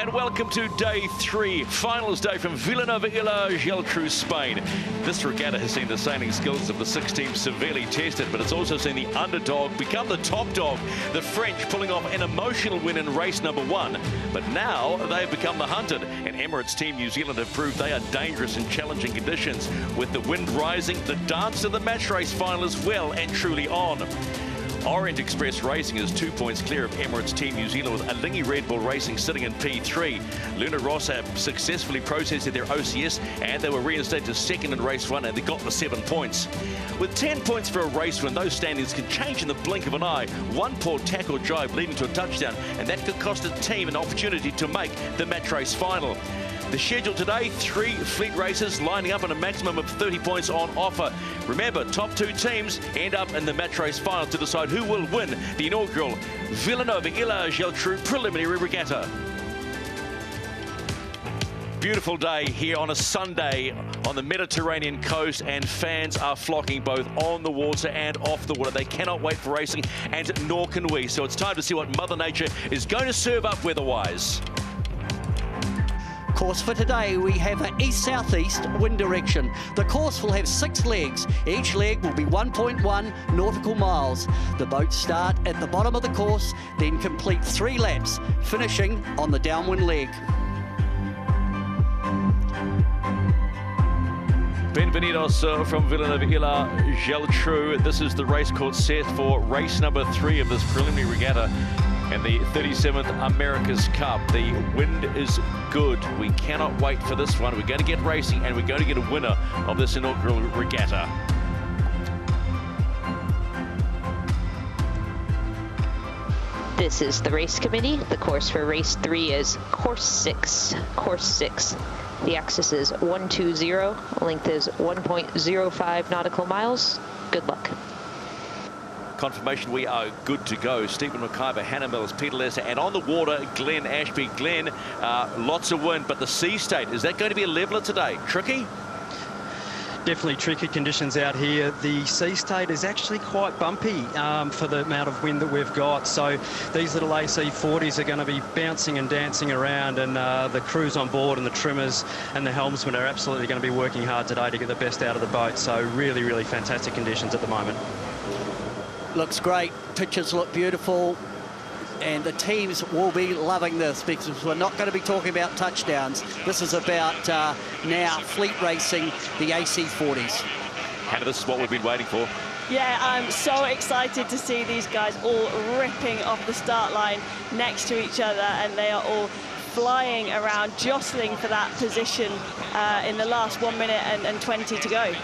and welcome to day 3, finals day from Vilanova, Geltrú, Spain. This regatta has seen the sailing skills of the 6 teams severely tested, but it's also seen the underdog become the top dog. The French pulling off an emotional win in race number 1, but now they've become the hunted, and Emirates Team New Zealand have proved they are dangerous in challenging conditions, with the wind rising. The dance to the match race final is well and truly on. Orient Express Racing is 2 points clear of Emirates Team New Zealand, with Alingi Red Bull Racing sitting in P3. Luna Rossa have successfully processed their OCS, and they were reinstated to second in race 1, and they got the 7 points. With 10 points for a race win, those standings can change in the blink of an eye. One poor tackle drive leading to a touchdown, and that could cost a team an opportunity to make the match race final. The schedule today, 3 fleet races lining up and a maximum of 30 points on offer. Remember, top 2 teams end up in the match race final to decide who will win the inaugural Vilanova Geltrú Preliminary Regatta. Beautiful day here on a Sunday on the Mediterranean coast, and fans are flocking both on the water and off the water. They cannot wait for racing, and nor can we. So it's time to see what Mother Nature is going to serve up weather-wise. Course for today, we have an east-southeast wind direction. The course will have 6 legs. Each leg will be 1.1 nautical miles. The boats start at the bottom of the course, then complete 3 laps, finishing on the downwind leg. Bienvenidos from Vilanova Geltrú. This is the race course set for race number 3 of this preliminary regatta and the 37th America's Cup. The wind is good. We cannot wait for this one. We're going to get racing, and we're going to get a winner of this inaugural regatta. This is the race committee. The course for race 3 is course 6. Course 6. The axis is 120. Length is 1.05 nautical miles. Good luck. Confirmation we are good to go. Stephen McIver, Hannah Mills, Peter Lesser, and on the water, Glenn Ashby. Glenn, lots of wind, but the sea state, is that going to be a leveler today? Tricky? Definitely tricky conditions out here. The sea state is actually quite bumpy for the amount of wind that we've got. So these little AC40s are going to be bouncing and dancing around, and the crews on board and the trimmers and the helmsmen are absolutely going to be working hard today to get the best out of the boat. So really, really fantastic conditions at the moment. Looks great, pictures look beautiful, and the teams will be loving this, because we're not going to be talking about touchdowns. This is about now fleet racing the AC40s. Hannah, this is what we've been waiting for. Yeah, I'm so excited to see these guys all ripping off the start line next to each other, and they are all flying around, jostling for that position in the last 1 minute and 20 to go.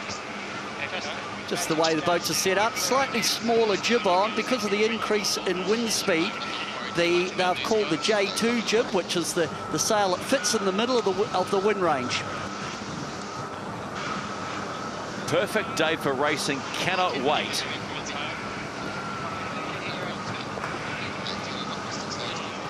Just the way the boats are set up, slightly smaller jib on because of the increase in wind speed. They've called the J2 jib, which is the sail that fits in the middle of the wind range. Perfect day for racing, cannot wait.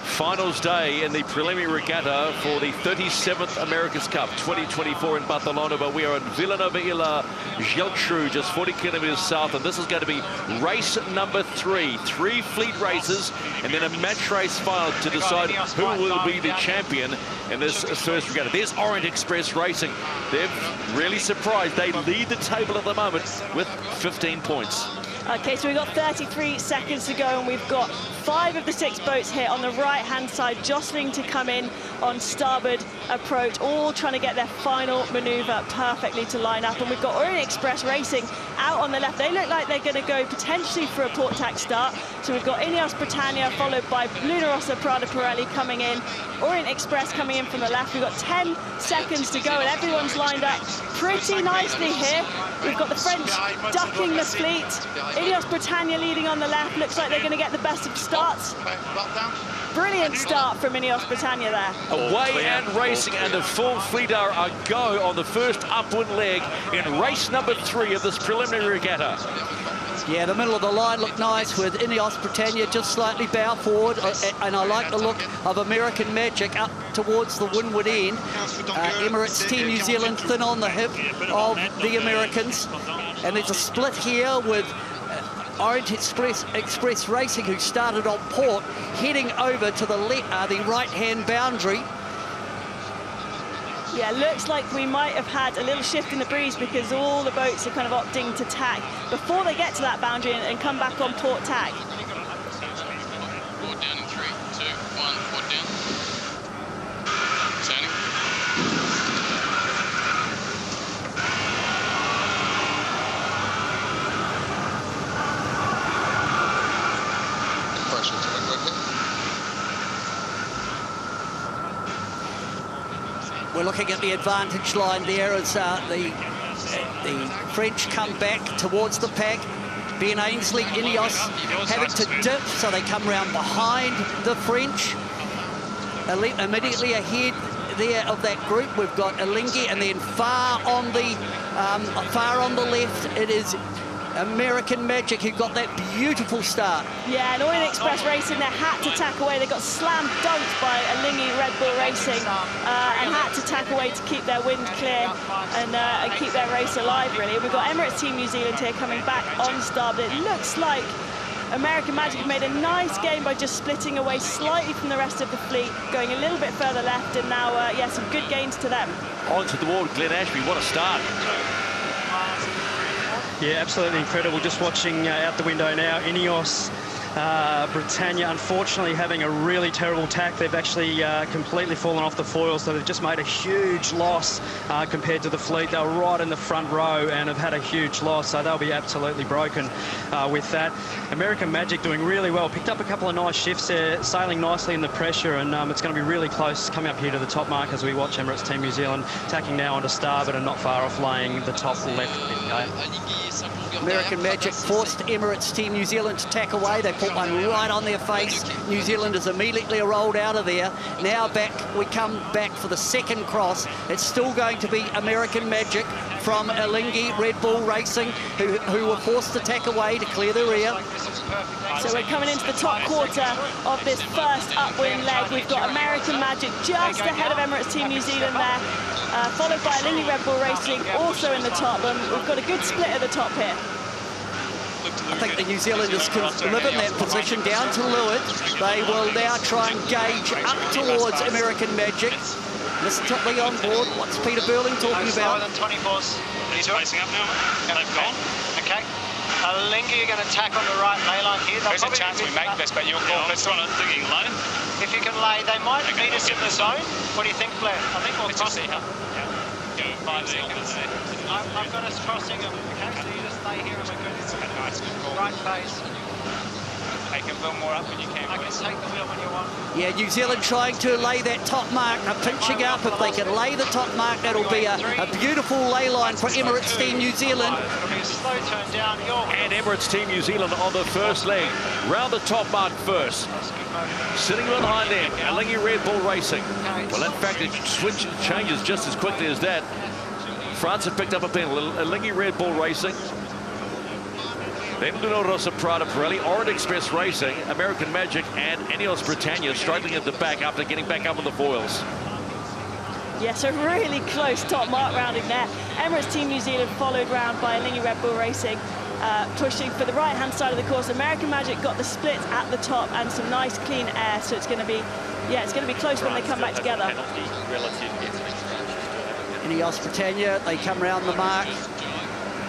Finals day in the preliminary regatta for the 37th America's Cup 2024 in Barcelona, but we are in Vilanova Geltrú, just 40 kilometers south, and this is going to be race number 3. 3 fleet races, and then a match race final to decide who will be the champion in this first regatta. There's Orient Express Racing. They've really surprised. They lead the table at the moment with 15 points. Okay, so we've got 33 seconds to go, and we've got 5 of the 6 boats here on the right-hand side, jostling to come in on starboard approach, all trying to get their final manoeuvre perfectly to line up. And we've got Orient Express Racing out on the left. They look like they're going to go potentially for a port tack start. So we've got Ineos Britannia, followed by Luna Rossa Prada Pirelli coming in. Orient Express coming in from the left. We've got 10 seconds to go, and everyone's lined up pretty nicely here. We've got the French ducking the fleet. Ineos Britannia leading on the left. Looks like they're going to get the best of starts. Brilliant start from Ineos Britannia there. Away and racing, and the full fleet are a go on the first upwind leg in race number 3 of this preliminary regatta. Yeah, the middle of the line looked nice with Ineos Britannia just slightly bow forward, and I like the look of American Magic up towards the windward end. Emirates Team New Zealand thin on the hip of the Americans, and there's a split here with Orient Express Racing, who started on port, heading over to the right-hand boundary Yeah, looks like we might have had a little shift in the breeze because all the boats are kind of opting to tack before they get to that boundary and come back on port tack. Forward down in 3, 2, 1, forward down. Turning. We're looking at the advantage line there as the French come back towards the pack. Ben Ainsley, Ineos having to dip, so they come round behind the French. Immediately ahead there of that group, we've got Alinghi, and then far on the left, it is American Magic, who got that beautiful start. Yeah, and Orient Express Racing, they had to tack away. They got slam dunked by Alinghi Red Bull Racing and had to tack away to keep their wind clear and keep their race alive, really. We've got Emirates Team New Zealand here coming back on starboard. It looks like American Magic made a nice game by just splitting away slightly from the rest of the fleet, going a little bit further left, and now, yeah, some good gains to them. Onto the wall, Glenn Ashby, what a start. Yeah, absolutely incredible. Just watching out the window now, Ineos, Britannia, unfortunately having a really terrible tack. They've actually completely fallen off the foils, so they've just made a huge loss compared to the fleet. They were right in the front row and have had a huge loss, so they'll be absolutely broken with that. American Magic doing really well. Picked up a couple of nice shifts there, sailing nicely in the pressure, and it's going to be really close coming up here to the top mark as we watch Emirates Team New Zealand tacking now onto starboard and not far off laying the top left bit. American Magic forced Emirates Team New Zealand to tack away. They put one right on their face. New Zealanders immediately rolled out of there. Now we come back for the second cross. It's still going to be American Magic from Alinghi Red Bull Racing, who were forced to tack away to clear the rear. So we're coming into the top quarter of this first upwind leg. We've got American Magic just ahead of Emirates Team New Zealand there, followed by Alinghi Red Bull Racing also in the top. We've got a good split at the top here. I think the New Zealanders can live in that position down to Lewitt. They will now try and gauge up towards American Magic. Listen to Lee on board. What's Peter Burling talking about? 24s. He's facing up now. They've gone. Okay. Alinghi, you're going to tack on the right lay line here. There's a chance we make this, but you'll call this one. Thinking low. If you can lay, they might meet us in the zone. What do you think, Blair? I think we'll cross it. Go 5 seconds. I've got us crossing them. Okay, so you just lay here and we're good. Nice, good call. Right face. Take a little more up when you can. I can take the wheel when you want. Yeah, New Zealand trying to lay that top mark, pinching up. If they can lay the top mark, that'll be a beautiful lay line for Emirates Team New Zealand. It'll be a slow turn down. And Emirates Team New Zealand on the first leg. Round the top mark first. Sitting behind them, Alinghi Red Bull Racing. Well, in fact, it changes just as quickly as that. France have picked up a penalty. Alinghi Red Bull Racing. Then Vilanova, Prada Pirelli, Orient Express Racing, American Magic, and Ineos Britannia struggling at the back after getting back up on the foils. Yeah, so really close top mark rounding there. Emirates Team New Zealand followed round by Alinghi Red Bull Racing, pushing for the right-hand side of the course. American Magic got the split at the top and some nice clean air, so it's going to be, yeah, it's going to be close when they come back together. Ineos Britannia, they come round the mark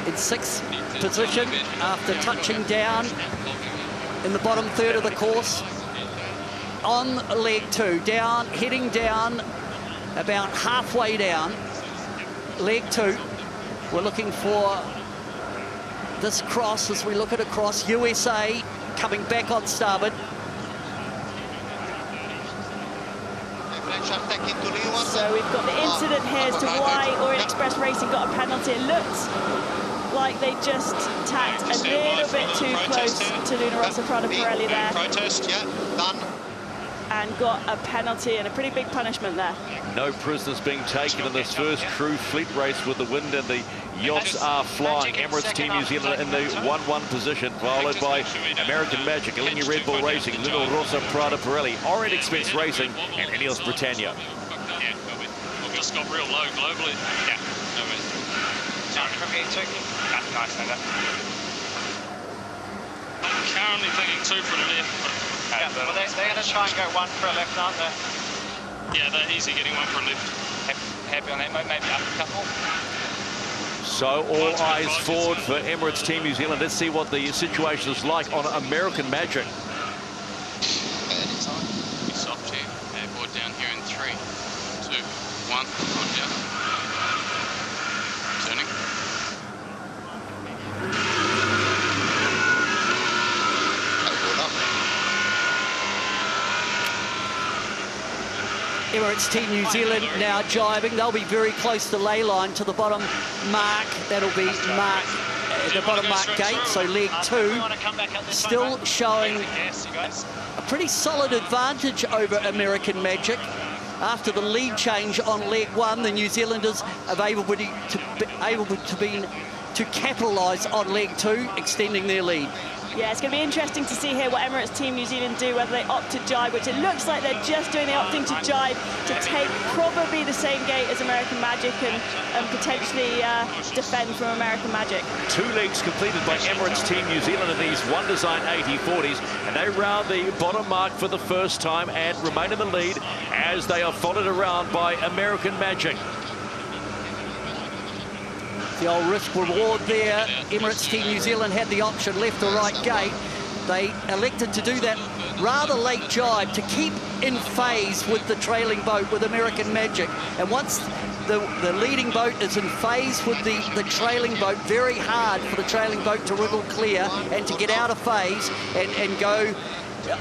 in sixth position after touching down in the bottom third of the course on leg 2, down, heading down about halfway down leg 2. We're looking for this cross as we look at a cross. USA coming back on starboard. So we've got the incident here as to why Orient Express Racing got a penalty. It looked like they just tacked a little bit too close to Vilanova Prada Pirelli there. Protest, yeah, done. And got a penalty and a pretty big punishment there. No prisoners being taken in this first crew fleet race with the wind and the yachts are flying. Emirates Team New Zealand in the 1-1 position, followed by American Magic, Alinghi Red Bull Racing, Vilanova Prada Pirelli, Orient Express Racing, and Ineos Britannia. Yeah, we've just got real low globally. Yeah, no worries. From here, too. Nice, that. I'm currently thinking 2 for a left. Yeah, well, they're going to try and go 1 for a left, aren't they? Yeah, they're easy getting 1 for a left. happy on that, maybe up a couple. So all eyes forward for Emirates Team New Zealand. Let's see what the situation is like on American Magic. Soft here. Board down here in 3, 2, 1. Board down. Turning. Emirates Team New Zealand now jibing. They'll be very close to ley line to the bottom mark. That'll be mark, the bottom mark gate, so leg 2. Still showing a pretty solid advantage over American Magic. After the lead change on leg 1, the New Zealanders have able to capitalise on leg 2, extending their lead. Yeah, it's going to be interesting to see here what Emirates Team New Zealand do, whether they opt to jibe, which it looks like they're just doing. They're opting to jibe to take probably the same gate as American Magic and potentially defend from American Magic. 2 legs completed by Emirates Team New Zealand in these one design 80-40s, and they round the bottom mark for the first time and remain in the lead as they are followed around by American Magic. The old risk reward there. Emirates Team New Zealand had the option left or right gate. They elected to do that rather late jibe to keep in phase with the trailing boat with American Magic. And once the leading boat is in phase with the trailing boat, very hard for the trailing boat to wriggle clear and to get out of phase and go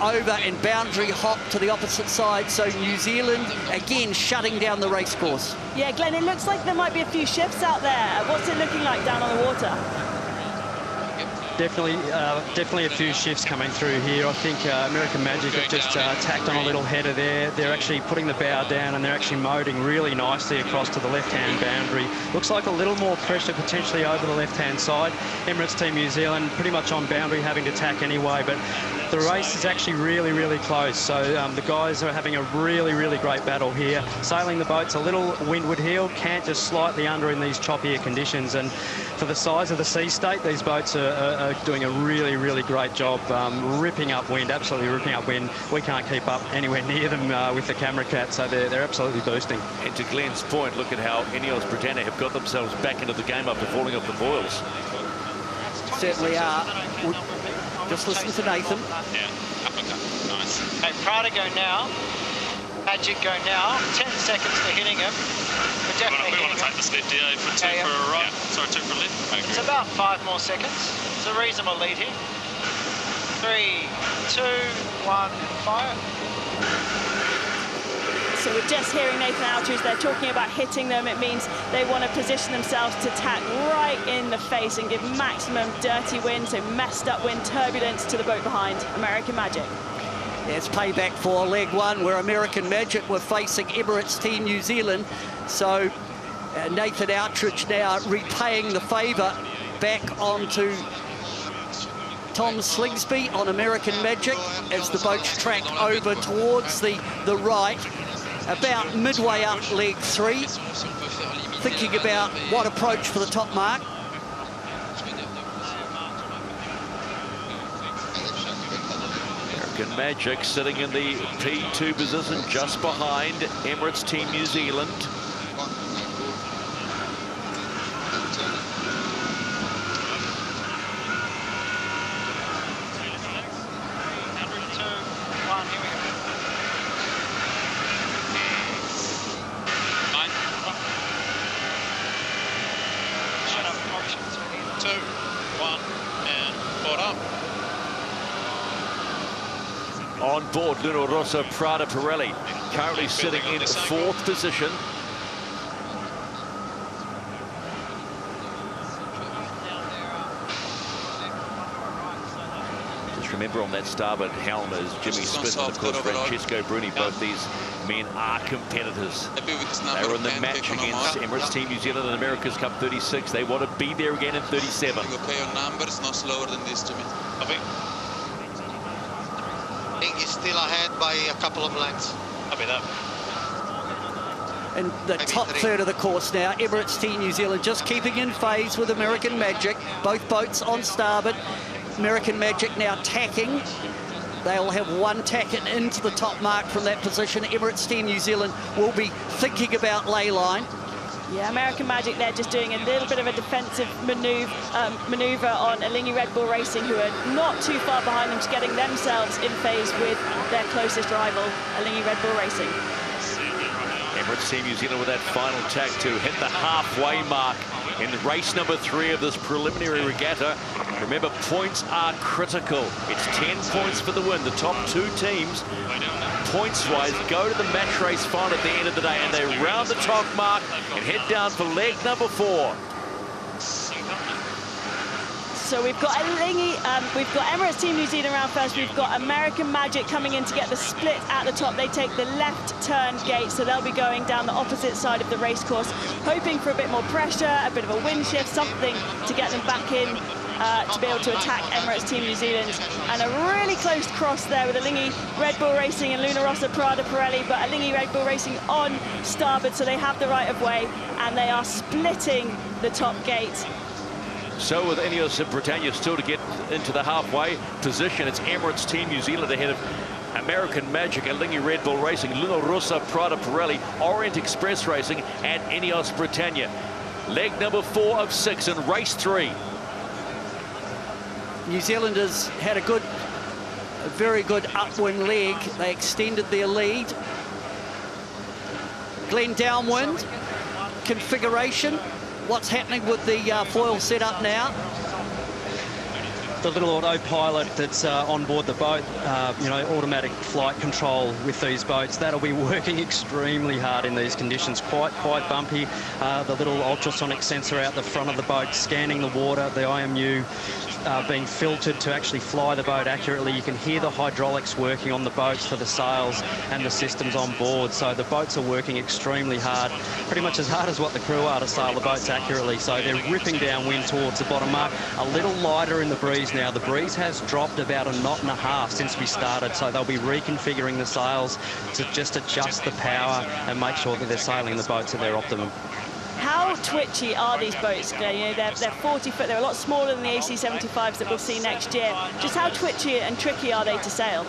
over and boundary hop to the opposite side. So New Zealand again shutting down the race course. Yeah, Glenn, it looks like there might be a few shifts out there. What's it looking like down on the water? Definitely a few shifts coming through here. I think American Magic have just tacked on a little header there. They're actually putting the bow down and they're actually motoring really nicely across to the left-hand boundary. Looks like a little more pressure potentially over the left-hand side. Emirates Team New Zealand pretty much on boundary, having to tack anyway, but the race is actually really, really close. So the guys are having a really, really great battle here. Sailing the boats a little windward heel, can't just slightly under in these choppier conditions. And for the size of the sea state, these boats are doing a really, really great job, ripping up wind, absolutely ripping up wind. We can't keep up anywhere near them with the camera cat, so they're absolutely boosting. And to Glenn's point, look at how Ineos Britannia have got themselves back into the game after falling off the foils. Certainly are. Just listen to Nathan. Yeah, uppercut. Nice. Hey, Prada go now. Magic go now. 10 seconds for hitting him. We're definitely we want to take this left here for 2 for a right. Yeah. Sorry, 2 for a left. Okay. It's about 5 more seconds. It's a reasonable lead here. 3, 2, 1, fire. So we're just hearing Nathan Aldridge. They're talking about hitting them. It means they want to position themselves to tack right in the face and give maximum dirty wind, so messed up wind, turbulence to the boat behind American Magic. Yeah, it's payback for leg 1 where American Magic were facing Emirates Team New Zealand. So Nathan Aldridge now repaying the favour back onto Tom Slingsby on American Magic as the boats track over towards the right. About midway up leg 3, thinking about what approach for the top mark. American Magic sitting in the P2 position just behind Emirates Team New Zealand. On board, Luna Rossa Prada Pirelli, currently sitting in 4th position. Just remember on that starboard helm is Jimmy Smith and of course Francesco Bruni. Both these men are competitors. They were in the match against Emirates Team New Zealand in America's Cup 36. They want to be there again in 37. Okay on numbers, no slower than this, Jimmy. I think he's still ahead by a couple of lengths. Copy that. In the top third of the course now, Emirates Team New Zealand just keeping in phase with American Magic. Both boats on starboard. American Magic now tacking. They'll have one tack into the top mark from that position. Emirates Team New Zealand will be thinking about ley line. Yeah, American Magic, they're just doing a little bit of a defensive maneuver on Alinghi Red Bull Racing, who are not too far behind them, to getting themselves in phase with their closest rival, Alinghi Red Bull Racing. Emirates Team New Zealand with that final tag to hit the halfway mark in race number 3 of this preliminary regatta. Remember, points are critical. It's 10 points for the win. The top 2 teams, points-wise, go to the match race final at the end of the day, and they round the top mark and head down for leg number 4. So we've got we've got Emirates Team New Zealand around first. We've got American Magic coming in to get the split at the top. They take the left turn gate, so they'll be going down the opposite side of the race course, hoping for a bit more pressure, a bit of a wind shift, something to get them back in to be able to attack Emirates Team New Zealand. And a really close cross there with Alinghi Red Bull Racing and Luna Rossa Prada Pirelli, but Alinghi Red Bull Racing on starboard, so they have the right of way, and they are splitting the top gate. So with Ineos Britannia still to get into the halfway position, it's Emirates Team New Zealand ahead of American Magic, Alinghi Red Bull Racing, Luna Rossa Prada Pirelli, Orient Express Racing, and Ineos Britannia. Leg number 4 of 6 in race 3. New Zealanders had a very good upwind leg. They extended their lead. Glen downwind configuration. What's happening with the foil setup now? The little autopilot that's on board the boat, you know, automatic flight control with these boats, that'll be working extremely hard in these conditions. Quite bumpy. The little ultrasonic sensor out the front of the boat scanning the water, the IMU being filtered to actually fly the boat accurately. You can hear the hydraulics working on the boats for the sails and the systems on board. So the boats are working extremely hard, pretty much as hard as what the crew are to sail the boats accurately. So they're ripping downwind towards the bottom mark. A little lighter in the breeze now. The breeze has dropped about 1.5 knots since we started, so they'll be reconfiguring the sails to just adjust the power and make sure that they're sailing the boats at their optimum. How twitchy are these boats, Glenn? You know, they're 40 foot, they're a lot smaller than the AC75s that we'll see next year. Just how twitchy and tricky are they to sail?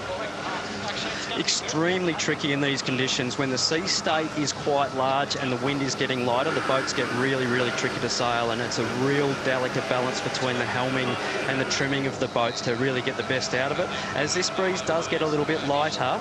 Extremely tricky in these conditions. When the sea state is quite large and the wind is getting lighter, the boats get really tricky to sail, and it's a real delicate balance between the helming and the trimming of the boats to really get the best out of it. As this breeze does get a little bit lighter,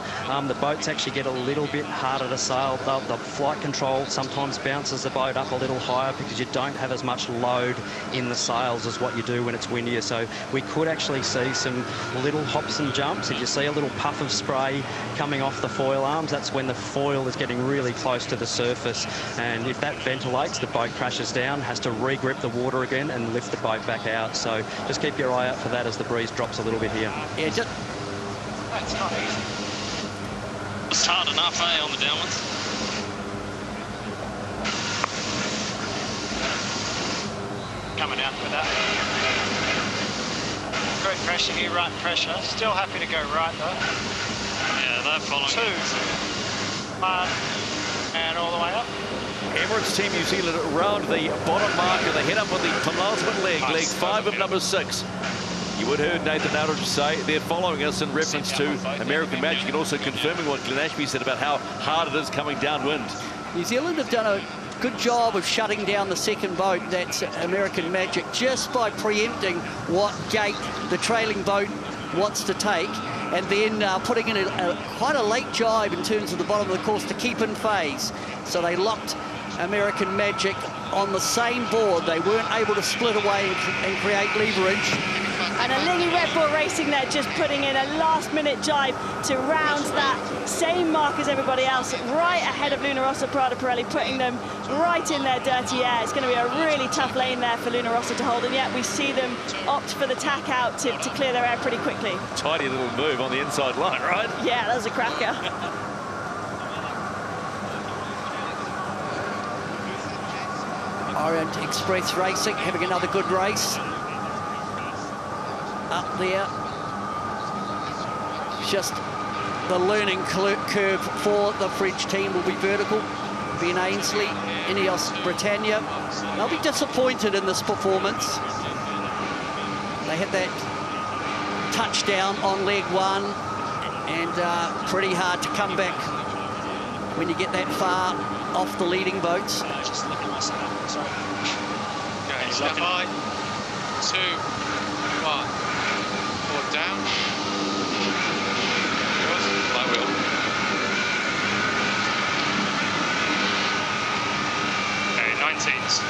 the boats actually get a little bit harder to sail. The flight control sometimes bounces the boat up a little higher because you don't have as much load in the sails as what you do when it's windier. So we could actually see some little hops and jumps. If you see a little puff of spray coming off the foil arms, that's when the foil is getting really close to the surface, and if that ventilates, the boat crashes down, has to re-grip the water again and lift the boat back out. So just keep your eye out for that as the breeze drops a little bit here. Yeah, That's not easy. It's hard enough, on the downwards. Coming out with that. Great pressure here, right pressure. Still happy to go right though. Yeah, they're following. 2, 1, and all the way up. Emirates Team New Zealand around the bottom marker. They head up on the penultimate leg, leg 5 of number 6. You would have heard Nathan Aldridge say they're following us in reference to American Magic, and also confirming what Glenn Ashby said about how hard it is coming downwind. New Zealand have done a good job of shutting down the second boat, that's American Magic, just by preempting what gate the trailing boat wants to take, and then putting in quite a late jibe in terms of the bottom of the course to keep in phase. So they locked American Magic on the same board. They weren't able to split away and create leverage. And Alinghi Red Bull Racing there just putting in a last-minute jibe to round that same mark as everybody else, right ahead of Luna Rossa Prada Pirelli, putting them right in their dirty air. It's going to be a really tough lane there for Luna Rossa to hold, and yet we see them opt for the tack out to clear their air pretty quickly. Tidy little move on the inside line, right? Yeah, that was a cracker. Orient Express Racing having another good race. Up there, just the learning curve for the French team will be vertical. Ben Ainsley, Ineos Britannia, they'll be disappointed in this performance. They had that touchdown on leg 1, and pretty hard to come back when you get that far off the leading boats. Just looking myself. Sorry. Okay, stand by. 2, 1. Forward down. Fly wheel. Okay, 19s.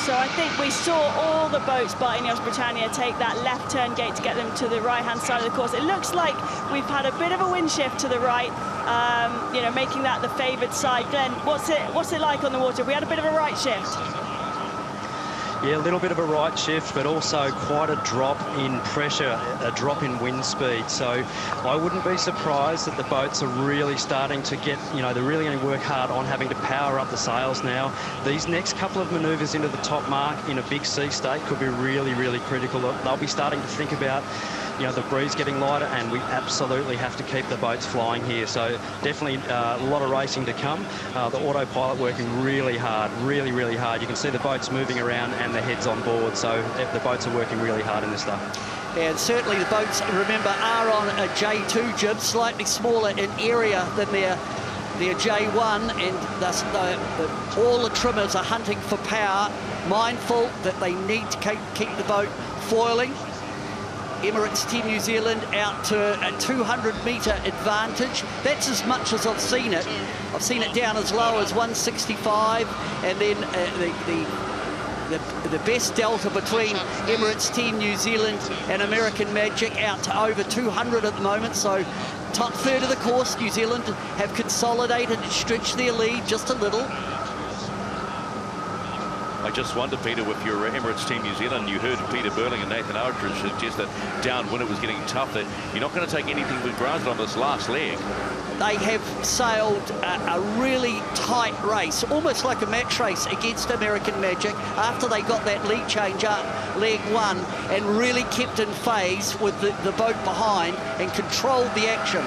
So I think we saw all the boats by Ineos Britannia take that left turn gate to get them to the right-hand side of the course. It looks like we've had a bit of a wind shift to the right, you know, making that the favoured side. Glenn, what's it like on the water? We had a bit of a right shift. Yeah, a little bit of a right shift, but also quite a drop in pressure, a drop in wind speed. So I wouldn't be surprised that the boats are really starting to get, you know, they're really going to work hard on having to power up the sails now. These next couple of manoeuvres into the top mark in a big sea state could be really, really critical. They'll be starting to think about, you know, the breeze getting lighter, and we absolutely have to keep the boats flying here. So definitely a lot of racing to come. The autopilot working really hard, really, really hard. You can see the boats moving around and the heads on board. So the boats are working really hard in this stuff. And certainly the boats, remember, are on a J2 jib, slightly smaller in area than their J1, and thus all the trimmers are hunting for power, mindful that they need to keep the boat foiling. Emirates Team New Zealand out to a 200-metre advantage. That's as much as I've seen it. I've seen it down as low as 165, and then the best delta between Emirates Team New Zealand and American Magic out to over 200 at the moment. So top third of the course, New Zealand have consolidated and stretched their lead just a little. I just wonder, Peter, with your Emirates Team New Zealand, you heard Peter Burling and Nathan Aldridge suggest that downwind it was getting tough, that you're not going to take anything for granted on this last leg. They have sailed a really tight race, almost like a match race against American Magic after they got that lead change up, leg one, and really kept in phase with the boat behind and controlled the action.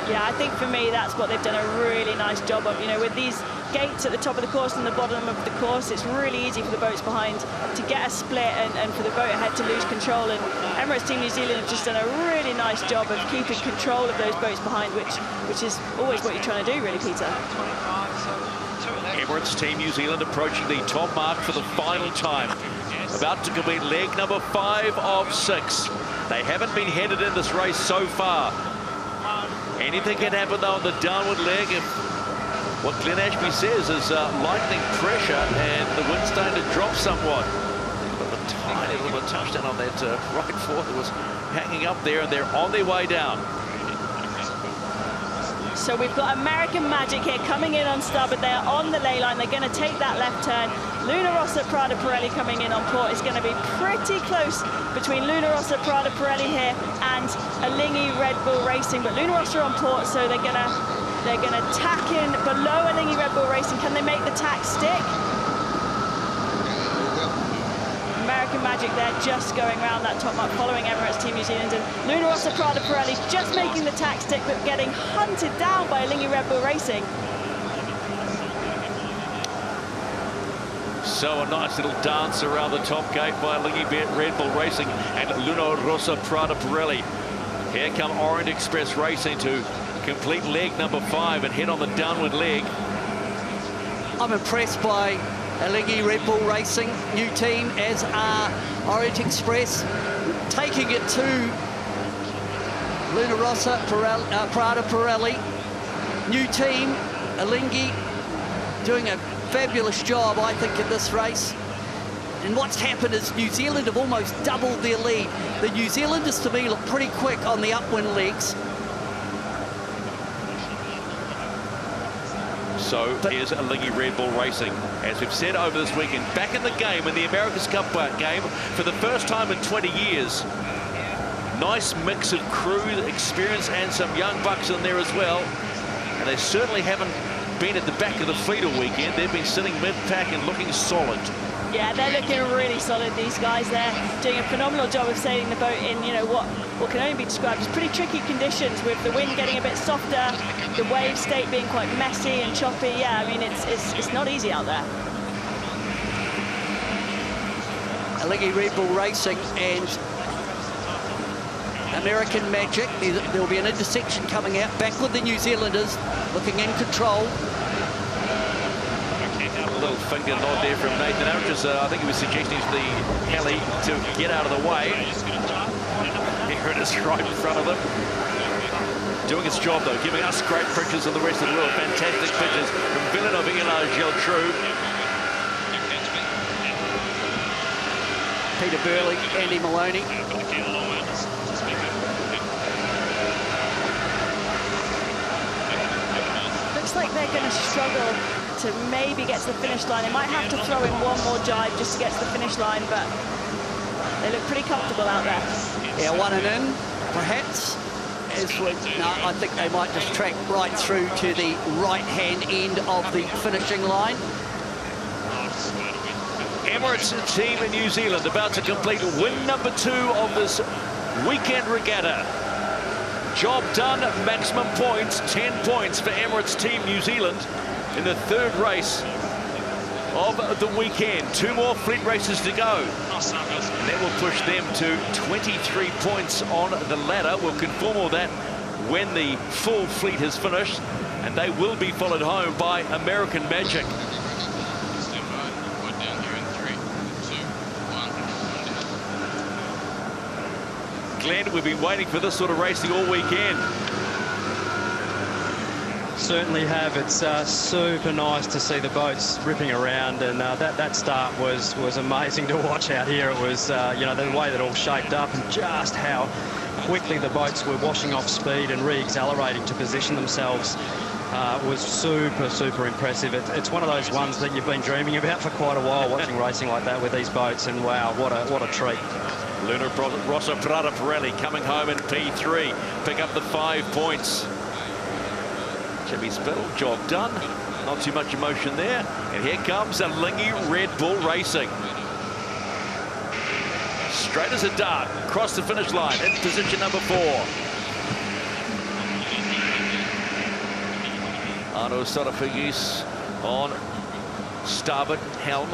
Yeah, I think for me that's what they've done a really nice job of. You know, with these gates at the top of the course and the bottom of the course, it's really easy for the boats behind to get a split and for the boat ahead to lose control. And Emirates Team New Zealand have just done a really nice job of keeping control of those boats behind, which is always what you're trying to do, really, Peter. Emirates Team New Zealand approaching the top mark for the final time. About to complete leg number 5 of 6. They haven't been headed in this race so far. Anything can happen, though, on the downward leg. If what Glenn Ashby says is lightning pressure and the wind's starting to drop somewhat. A tiny little bit of touchdown on that right fourth that was hanging up there, and they're on their way down. So we've got American Magic here coming in on starboard. They're on the ley line. They're going to take that left turn. Luna Rossa Prada Pirelli coming in on port. Is going to be pretty close between Luna Rossa Prada Pirelli here and Alinghi Red Bull Racing. But Luna Rossa on port, so they're going to tack in below Alinghi Red Bull Racing. Can they make the tack stick? American Magic there just going around that top mark, following Emirates Team New Zealand, and Luna Rossa Prada Pirelli just making the tack stick, but getting hunted down by Alinghi Red Bull Racing. So a nice little dance around the top gate by Alinghi Red Bull Racing and Luna Rossa Prada Pirelli. Here come Orient Express Racing to complete leg number 5 and head on the downward leg. I'm impressed by Alinghi Red Bull Racing, new team, as are Orient Express, taking it to Luna Rossa Prada Pirelli. New team, Alinghi, doing a fabulous job, I think, in this race. And what's happened is New Zealand have almost doubled their lead. The New Zealanders, to me, look pretty quick on the upwind legs. So here's Alinghi Red Bull Racing. As we've said over this weekend, back in the game, in the America's Cup game, for the first time in 20 years. Nice mix of crew, experience, and some young bucks in there as well. And they certainly haven't been at the back of the fleet all weekend. They've been sitting mid-pack and looking solid. Yeah, they're looking really solid, these guys. They're doing a phenomenal job of sailing the boat in, you know, what can only be described as pretty tricky conditions, with the wind getting a bit softer, the wave state being quite messy and choppy. Yeah, I mean, it's not easy out there. Alinghi Red Bull Racing and American Magic. There'll be an intersection coming out. Back with the New Zealanders, looking in control. A little finger nod there from Nathan Archer. I think he was suggesting to the heli to get out of the way. Here it is right in front of them. Doing its job, though, giving us great pictures of the rest of the world. Fantastic pictures from Vilanova, Geltrú. Peter Burley, Andy Maloney. Looks like they're going to struggle to maybe get to the finish line. They might have to throw in one more jibe just to get to the finish line, but they look pretty comfortable out there. Yeah, one and in, perhaps. No, I think they might just track right through to the right-hand end of the finishing line. Emirates Team in New Zealand about to complete win number 2 of this weekend regatta. Job done, maximum points, 10 points for Emirates Team New Zealand in the 3rd race of the weekend. 2 more fleet races to go. And that will push them to 23 points on the ladder. We'll confirm all that when the full fleet has finished, and they will be followed home by American Magic. Glenn, we've been waiting for this sort of racing all weekend. Certainly have. It's super nice to see the boats ripping around, and that start was amazing to watch out here. It was you know, the way that it all shaped up and just how quickly the boats were washing off speed and re-accelerating to position themselves was super impressive. It's one of those ones that you've been dreaming about for quite a while, watching racing like that with these boats, and wow, what a treat. Luna Rosso Prada Pirelli coming home in P3, pick up the 5 points. Jimmy Spittle, job done. Not too much emotion there. And here comes a Lingy Red Bull Racing. Straight as a dart, across the finish line, in position number 4. Arno Sarafigis on starboard helm.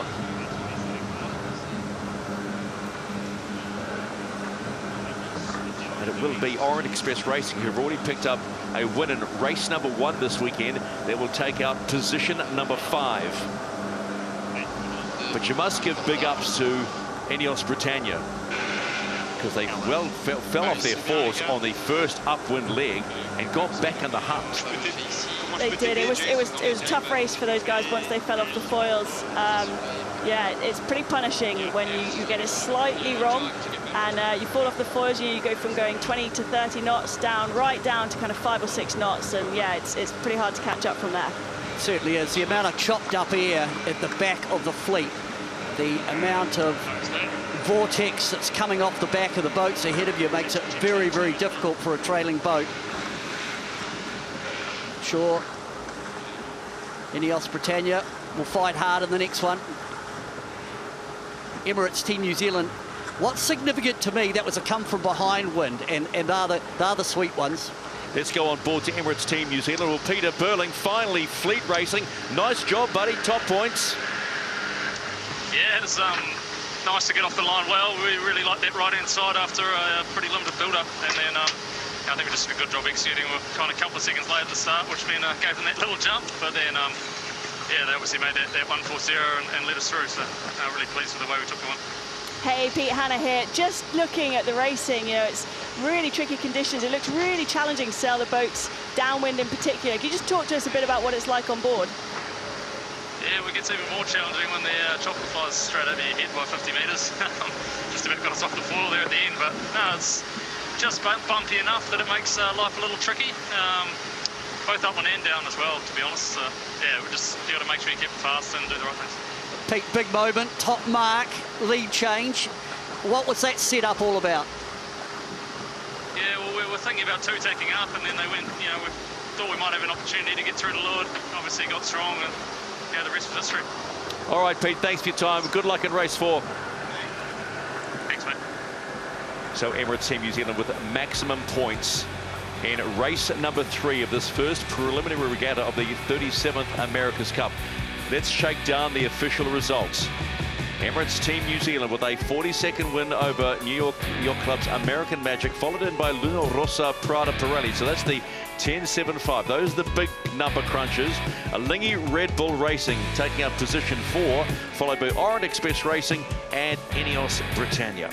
And it will be Orient Express Racing, who've already picked up a win in race number 1 this weekend. They will take out position number 5. But you must give big ups to Ineos Britannia, because they fell off their fours on the first upwind leg and got back in the hunt. They did. It was a tough race for those guys once they fell off the foils. Yeah, it's pretty punishing when you get it slightly wrong and you fall off the foils. You go from going 20 to 30 knots right down to kind of 5 or 6 knots, and yeah, it's pretty hard to catch up from there. It certainly is. The amount of chopped up air at the back of the fleet, the amount of vortex that's coming off the back of the boats ahead of you makes it very difficult for a trailing boat. Sure, Ineos Britannia will fight hard in the next one. Emirates Team New Zealand, what's significant to me, that was a come from behind wind, and they're the sweet ones. Let's go on board to Emirates Team New Zealand. Well, Peter Burling finally fleet racing. Nice job, buddy. Top points. Yeah, it's nice to get off the line well. We really liked that right-hand side after a pretty limited build-up, and then I think we just did a good job executing. We were kind of a couple of seconds late at the start, which then gave them that little jump, but then yeah, they obviously made that 140 and led us through, so really pleased with the way we took the one. Hey, Pete, Hannah here. Just looking at the racing, you know, it's really tricky conditions. It looks really challenging to sail the boats downwind in particular. Can you just talk to us a bit about what it's like on board? Yeah, it gets even more challenging when the chopper flies straight over your head by 50 metres. Just about got us off the foil there at the end, but no, it's just bumpy enough that it makes life a little tricky. Both up one and down as well, to be honest. Yeah, we just got to make sure you keep it fast and do the right things. Pete, big moment, top mark, lead change. What was that setup all about? Yeah, well, we were thinking about 2 tacking up, and then they went, you know, we thought we might have an opportunity to get through the leeward. Obviously got strong, and yeah, the rest was history. All right, Pete, thanks for your time. Good luck in race 4. Thanks, mate. So Emirates Team New Zealand with maximum points in race number 3 of this first preliminary regatta of the 37th America's Cup. Let's shake down the official results. Emirates Team New Zealand with a 42nd win over New York Yacht Club's American Magic, followed in by Luna Rossa Prada Pirelli. So that's the 10-7-5. Those are the big number crunches. Alingi Red Bull Racing taking up position 4, followed by Orient Express Racing and Ineos Britannia.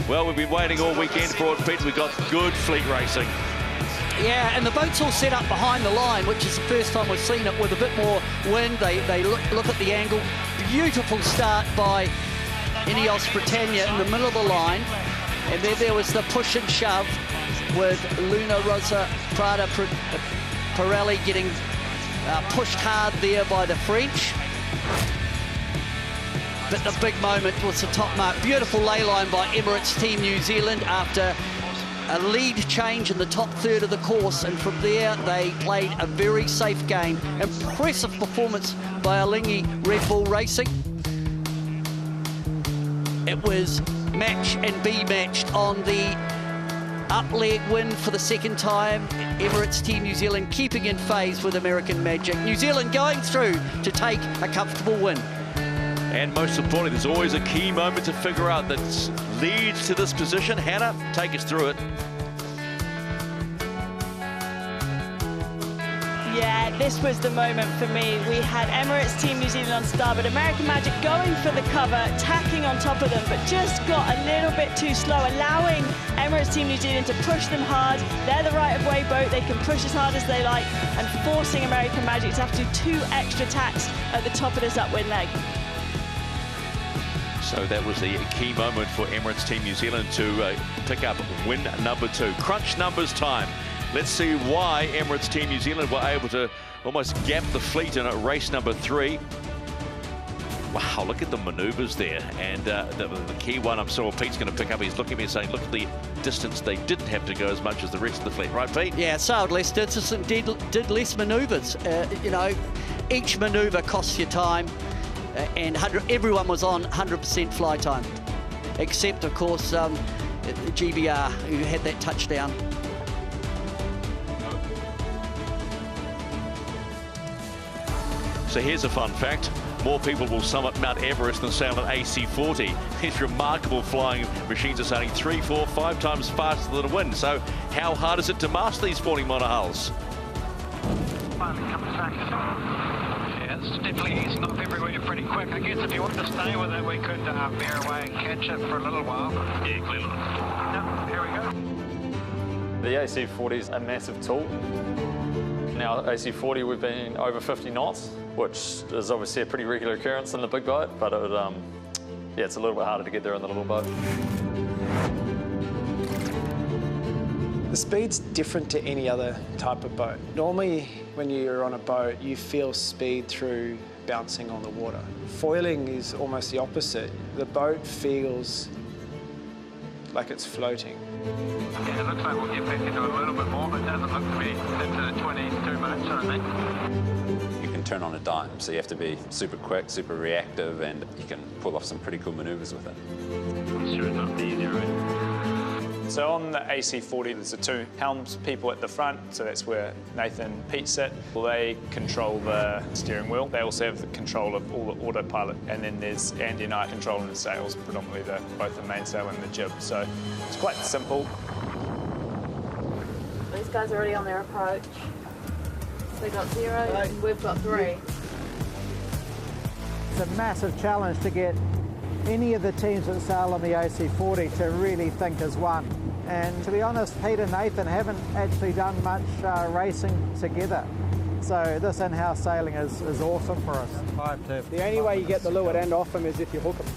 Well, we've been waiting all weekend for it, Pete. We've got good fleet racing. Yeah, and the boat's all set up behind the line, which is the first time we've seen it with a bit more wind. They look at the angle. Beautiful start by Ineos Britannia in the middle of the line. And then there was the push and shove with Luna Rossa Prada Pirelli getting pushed hard there by the French. But the big moment was the top mark. Beautiful lay line by Emirates Team New Zealand after a lead change in the top third of the course, and from there they played a very safe game. Impressive performance by Alingi Red Bull Racing. It was match and be matched on the up leg win for the second time. Emirates Team New Zealand keeping in phase with American Magic. New Zealand going through to take a comfortable win. And most importantly, there's always a key moment to figure out that leads to this position. Hannah, take us through it. Yeah, this was the moment for me. We had Emirates Team New Zealand on starboard, American Magic going for the cover, tacking on top of them, but just got a little bit too slow, allowing Emirates Team New Zealand to push them hard. They're the right-of-way boat. They can push as hard as they like, and forcing American Magic to have to do 2 extra tacks at the top of this upwind leg. So that was the key moment for Emirates Team New Zealand to pick up win number 2. Crunch numbers time. Let's see why Emirates Team New Zealand were able to almost gap the fleet in race number 3. Wow, look at the manoeuvres there. And the key one I'm sure Pete's going to pick up. He's looking at me and saying, look at the distance they didn't have to go as much as the rest of the fleet. Right, Pete? Yeah, sailed less distance and did less manoeuvres. You know, each manoeuvre costs you time. And everyone was on 100% fly time, except, of course, GBR, who had that touchdown. So here's a fun fact. More people will summit Mount Everest than sail an AC-40. These remarkable flying machines are sailing 3, 4, 5 times faster than the wind. So how hard is it to master these 40 monohulls? It's not everywhere pretty quick. I guess if you want to stay with it, we could bear away and catch it for a little while. Yeah, clearly. Yep, here we go. The AC-40 is a massive tool. Now, AC-40, we've been over 50 knots, which is obviously a pretty regular occurrence in the big boat, but it, yeah, it's a little bit harder to get there in the little boat. The speed's different to any other type of boat. Normally, when you're on a boat, you feel speed through bouncing on the water. Foiling is almost the opposite. The boat feels like it's floating. Yeah, it looks like we'll get back into it a little bit more, but it doesn't look to be into 20 too much, I think. You can turn on a dime, so you have to be super quick, super reactive, and you can pull off some pretty cool maneuvers with it. I'm sure it's not the easier way. So on the AC-40, there's the 2 helms people at the front, so that's where Nathan and Pete sit. Well, they control the steering wheel. They also have the control of all the autopilot, and then there's Andy and I controlling the sails, predominantly both the mainsail and the jib. So it's quite simple. These guys are already on their approach. They got 0 and we've got 3. It's a massive challenge to get any of the teams that sail on the AC-40 to really think as one. And to be honest, Pete and Nathan haven't actually done much racing together. So this in-house sailing is awesome for us. The only way you get the leeward end off them is if you hook them.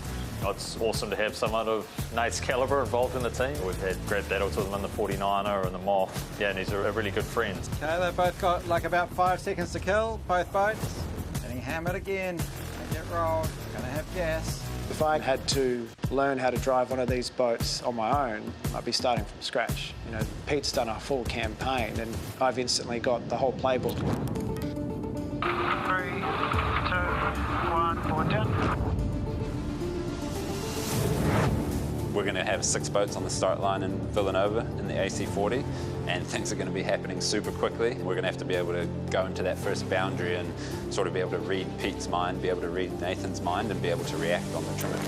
It's awesome to have someone of Nate's calibre involved in the team. We've had great battles with him in the 49er and the Moth. Yeah, and he's a really good friend. Okay, they've both got like about 5 seconds to kill, both boats. And he hammered again, and get rolled, gonna have gas. If I had to learn how to drive one of these boats on my own, I'd be starting from scratch. You know, Pete's done a full campaign and I've instantly got the whole playbook. 3, 2, 1, 4 down. We're going to have 6 boats on the start line in Vilanova in the AC-40, and things are going to be happening super quickly. We're going to have to be able to go into that first boundary and sort of be able to read Pete's mind, be able to read Nathan's mind, and be able to react on the track.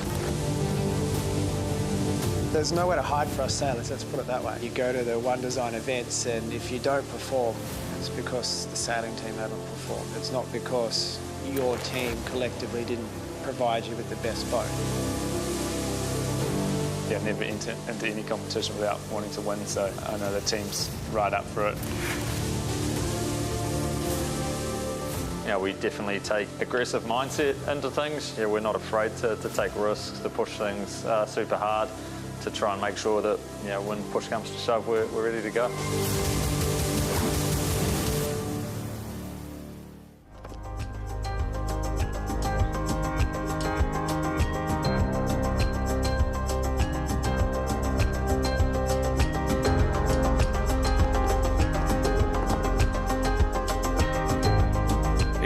There's nowhere to hide for us sailors, let's put it that way. You go to the One Design events, and if you don't perform, it's because the sailing team haven't performed. It's not because your team collectively didn't provide you with the best boat. Yeah, I've never entered into any competition without wanting to win, so I know the team's right up for it. Yeah, we definitely take aggressive mindset into things. Yeah, we're not afraid to take risks, to push things super hard, to try and make sure that, you know, when push comes to shove, we're ready to go.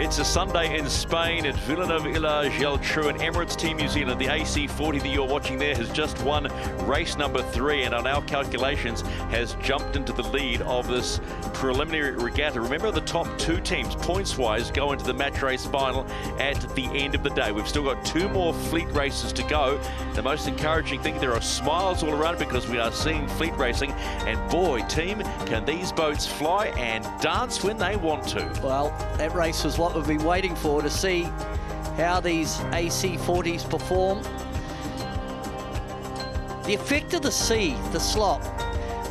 It's a Sunday in Spain at Vilanova, Geltrú, and Emirates Team New Zealand. The AC40 that you're watching there has just won race number 3, and on our calculations has jumped into the lead of this preliminary regatta. Remember, the top 2 teams, points-wise, go into the match race final at the end of the day. We've still got 2 more fleet races to go. The most encouraging thing, there are smiles all around because we are seeing fleet racing, and boy, team, can these boats fly and dance when they want to. Well, that race was what we've been waiting for, to see how these AC40s perform. The effect of the sea, the slop,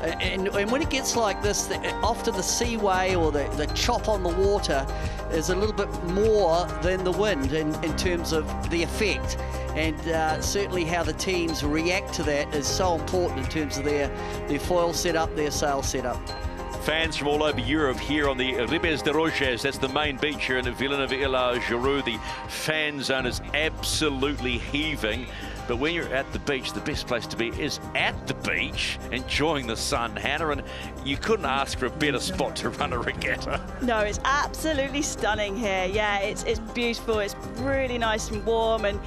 and when it gets like this, often the seaway or the chop on the water is a little bit more than the wind in terms of the effect. And certainly how the teams react to that is so important in terms of their foil setup, their sail setup. Fans from all over Europe here on the Ribes de Roches, that's the main beach here in Vilanova, Geltrú. The fan zone is absolutely heaving. But when you're at the beach, the best place to be is at the beach, enjoying the sun, Hannah, and you couldn't ask for a better spot to run a regatta. No, it's absolutely stunning here. Yeah, it's beautiful. It's really nice and warm, and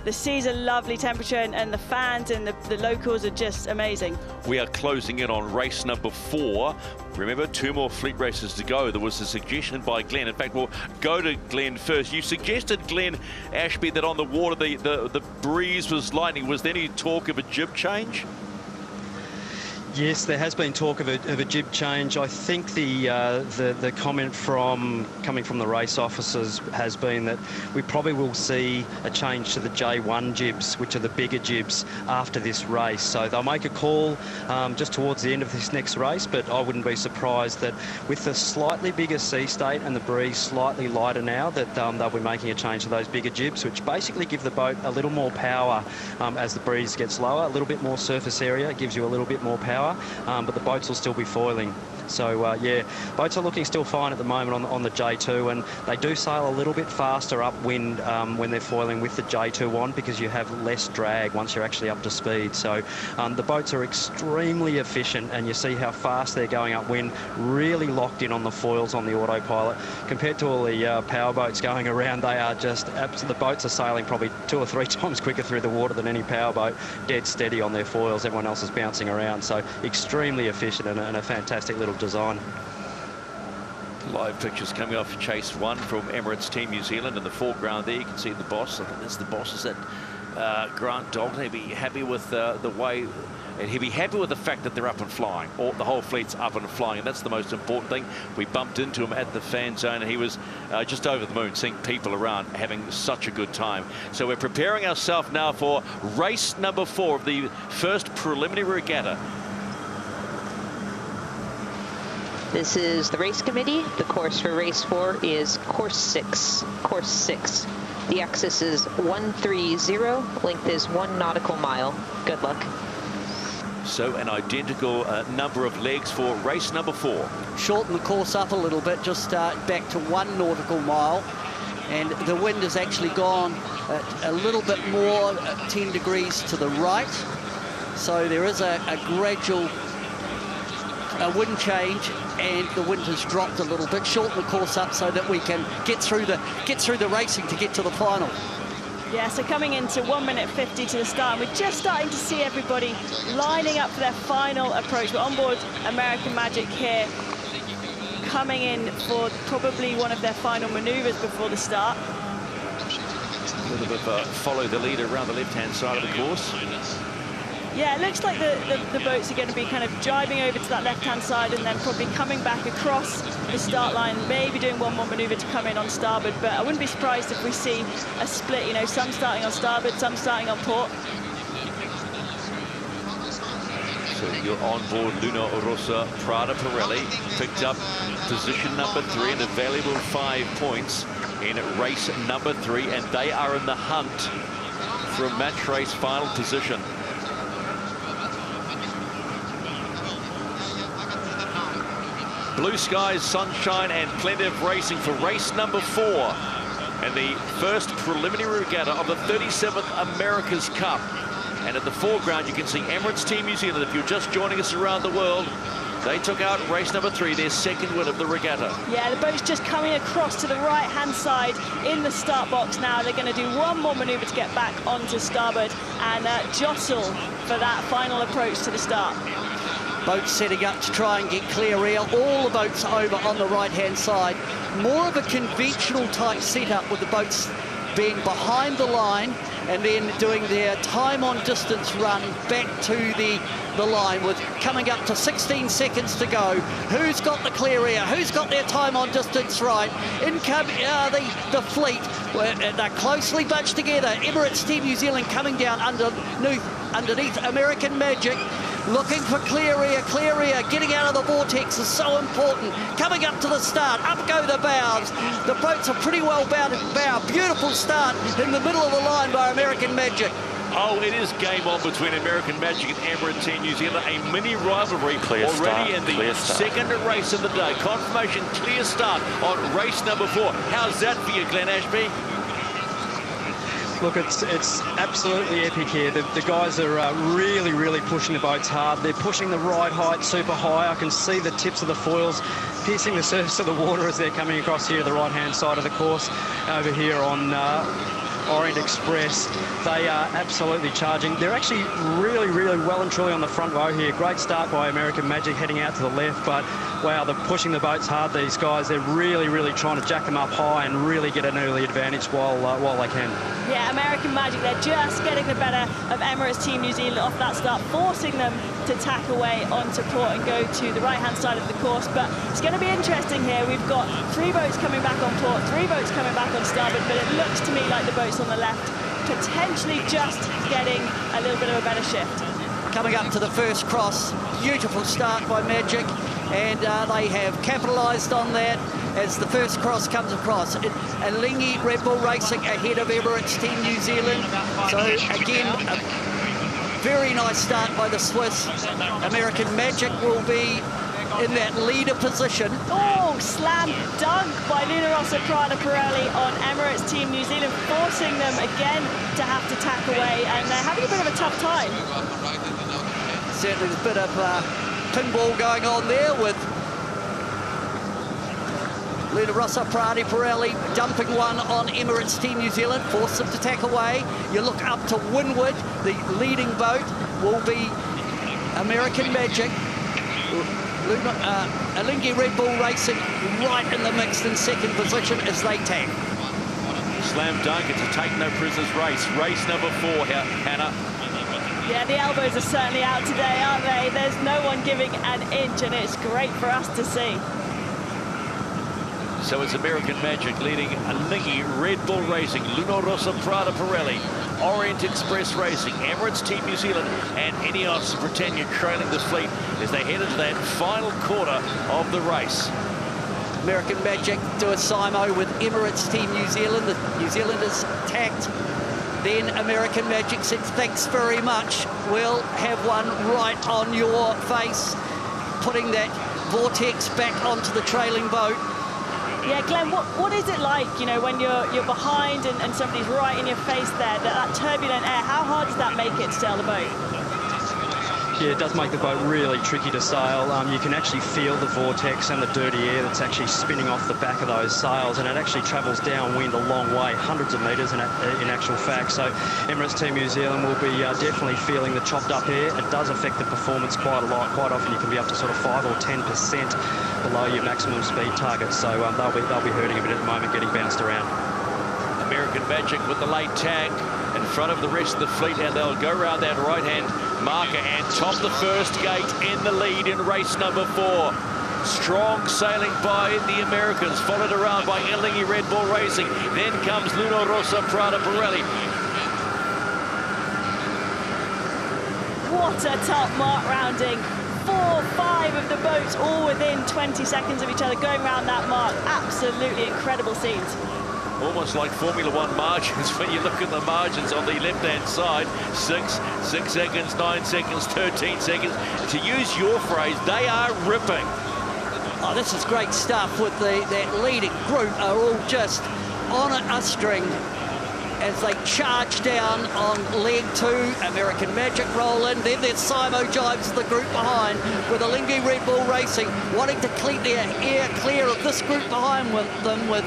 the sea's a lovely temperature, and the fans and the locals are just amazing. We are closing in on race number 4. Remember, 2 more fleet races to go. There was a suggestion by Glenn. In fact, we'll go to Glenn first. You suggested, Glenn Ashby, that on the water the breeze was lightning. Was there any talk of a jib change? Yes, there has been talk of a jib change. I think the comment coming from the race officers has been that we probably will see a change to the J1 jibs, which are the bigger jibs, after this race. So they'll make a call just towards the end of this next race, but I wouldn't be surprised that with the slightly bigger sea state and the breeze slightly lighter now, that they'll be making a change to those bigger jibs, which basically give the boat a little more power as the breeze gets lower, a little bit more surface area, gives you a little bit more power. But the boats will still be foiling. So, yeah, boats are looking still fine at the moment on the J2, and they do sail a little bit faster upwind when they're foiling with the J2 on, because you have less drag once you're actually up to speed. So the boats are extremely efficient, and you see how fast they're going upwind, really locked in on the foils on the autopilot. Compared to all the power boats going around, they are just, the boats are sailing probably 2 or 3 times quicker through the water than any power boat, dead steady on their foils. Everyone else is bouncing around. So extremely efficient and a fantastic little design. Live pictures coming off Chase 1 from Emirates Team New Zealand. In the foreground there, you can see the boss. I think that's the boss, is that Grant Dalton. He'd be happy with the way, and he'd be happy with the fact that they're up and flying, or the whole fleet's up and flying, and that's the most important thing. We bumped into him at the fan zone, and he was just over the moon, seeing people around having such a good time. So we're preparing ourselves now for race number 4 of the first preliminary regatta. This is the race committee. The course for race 4 is course 6. Course 6. The axis is 130. Length is 1 nautical mile. Good luck. So an identical number of legs for race number 4. Shorten the course up a little bit, just back to 1 nautical mile. And the wind has actually gone a little bit more, 10 degrees to the right. So there is a gradual wind change, and the wind has dropped a little bit. Shorten the course up so that we can get through the racing to get to the final. Yeah, so coming into 1 minute 50 to the start, and we're just starting to see everybody lining up for their final approach. We're on board American Magic here, coming in for probably one of their final manoeuvres before the start. A little bit of follow the leader around the left-hand side of the course. Yeah, it looks like the boats are going to be kind of jibing over to that left-hand side and then probably coming back across the start line, maybe doing one more manoeuvre to come in on starboard. But I wouldn't be surprised if we see a split, you know, some starting on starboard, some starting on port. So you're on board Luna Rossa Prada Pirelli, picked up position number 3 and a valuable 5 points in race number 3, and they are in the hunt for a match race final position. Blue skies, sunshine, and plenty of racing for race number 4 and the first preliminary regatta of the 37th America's Cup. And at the foreground, you can see Emirates Team New Zealand. If you're just joining us around the world, they took out race number 3, their second win of the regatta. Yeah, the boat's just coming across to the right-hand side in the start box now. They're going to do one more manoeuvre to get back onto starboard and jostle for that final approach to the start. Boats setting up to try and get clear air. All the boats over on the right-hand side. More of a conventional type setup with the boats being behind the line and then doing their time on distance run back to the line with coming up to 16 seconds to go. Who's got the clear air? Who's got their time on distance right? In come the fleet. They're closely bunched together. Emirates Team New Zealand coming down underneath American Magic. Looking for clear air, getting out of the vortex is so important. Coming up to the start, up go the bows. The boats are pretty well bow. Beautiful start in the middle of the line by American Magic. Oh, it is game on between American Magic and Emirates Team New Zealand. A mini rivalry already in the second race of the day. Confirmation, clear start on race number 4. How's that for you, Glenn Ashby? Look, it's absolutely epic here. The guys are really pushing the boats hard. They're pushing the ride height super high. I can see the tips of the foils piercing the surface of the water as they're coming across here, the right-hand side of the course, over here on Orient Express. They are absolutely charging. They're actually really well and truly on the front row here. Great start by American Magic heading out to the left, but wow, they're pushing the boats hard, these guys. They're really trying to jack them up high and really get an early advantage while they can. Yeah, American Magic, they're just getting the better of Emirates Team New Zealand off that start, forcing them to tack away onto port and go to the right-hand side of the course. But it's going to be interesting here. We've got 3 boats coming back on port, 3 boats coming back on starboard, but it looks to me like the boats on the left potentially just getting a little bit of a better shift. Coming up to the first cross, beautiful start by Magic, and they have capitalised on that as the first cross comes across. Alingi Red Bull Racing ahead of Emirates Team New Zealand. So again, a very nice start by the Swiss. American Magic will be in that leader position. Oh, slam dunk by Luna Rossa Prada Pirelli on Emirates Team New Zealand, forcing them again to have to tack away, and they're having a bit of a tough time. Certainly there's a bit of pinball going on there with Luna Rossa Prada Pirelli dumping one on Emirates Team New Zealand, force them to tack away. You look up to windward, the leading boat will be American Magic. Alingi Red Bull Racing right in the mix in second position as they tack. Slam dunk, it's a take no prisoners race. Race number 4, Hannah. Yeah, the elbows are certainly out today, aren't they? There's no one giving an inch, and it's great for us to see. So it's American Magic leading Alingi Red Bull Racing, Luna Rossa Prada Pirelli, Orient Express Racing, Emirates Team New Zealand, and Ineos Britannia trailing the fleet as they head into that final quarter of the race. American Magic do a simo with Emirates Team New Zealand. The New Zealanders tacked. Then American Magic said, thanks very much. We'll have one right on your face, putting that vortex back onto the trailing boat. Yeah, Glenn, what is it like, you know, when you're behind and somebody's right in your face there, that turbulent air? How hard does that make it to sail the boat? Yeah, it does make the boat really tricky to sail. You can actually feel the vortex and the dirty air that's actually spinning off the back of those sails, and it actually travels downwind a long way, hundreds of metres in actual fact. So Emirates Team New Zealand will be definitely feeling the chopped up air. It does affect the performance quite a lot. Quite often you can be up to sort of 5 or 10% below your maximum speed target. So they'll be hurting a bit at the moment, getting bounced around. American Magic with the late tag in front of the rest of the fleet, and they'll go around that right-hand marker and top the first gate in the lead in race number 4. Strong sailing by the Americans, followed around by Elingi Red Bull Racing. Then comes Luna Rossa Prada Pirelli. What a top mark rounding. 4, 5 of the boats all within 20 seconds of each other going around that mark. Absolutely incredible scenes. Almost like Formula 1 margins when you look at the margins on the left-hand side. 6 seconds, 9 seconds, 13 seconds. To use your phrase, they are ripping. Oh, this is great stuff with that leading group are all just on a string as they charge down on leg 2. American Magic roll in. Then there's Simo Jives, the group behind, with Elingi Red Bull Racing wanting to keep their air clear of this group behind them with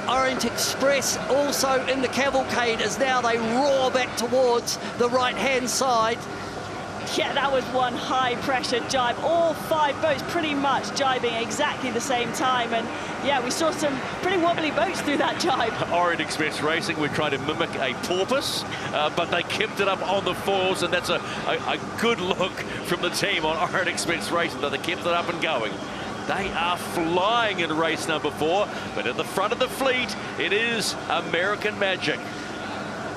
Orient Express also in the cavalcade as now they roar back towards the right-hand side. Yeah, that was one high-pressure jibe. All 5 boats pretty much jibing exactly the same time. And, yeah, we saw some pretty wobbly boats through that jibe. Orient Express Racing were trying to mimic a porpoise, but they kept it up on the foils, and that's a good look from the team on Orient Express Racing, that they kept it up and going. They are flying in race number 4, but at the front of the fleet, it is American Magic.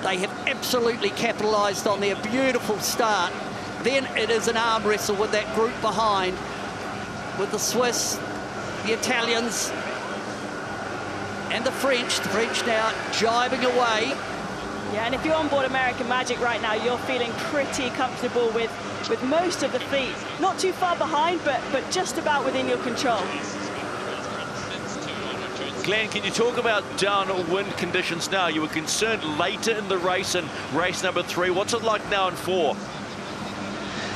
They have absolutely capitalised on their beautiful start. Then it is an arm wrestle with that group behind, with the Swiss, the Italians, and the French. The French now jibing away. Yeah, and if you're on board American Magic right now, you're feeling pretty comfortable with most of the fleet. Not too far behind, but just about within your control. Glenn, can you talk about downwind conditions now? You were concerned later in the race in race number 3. What's it like now in 4?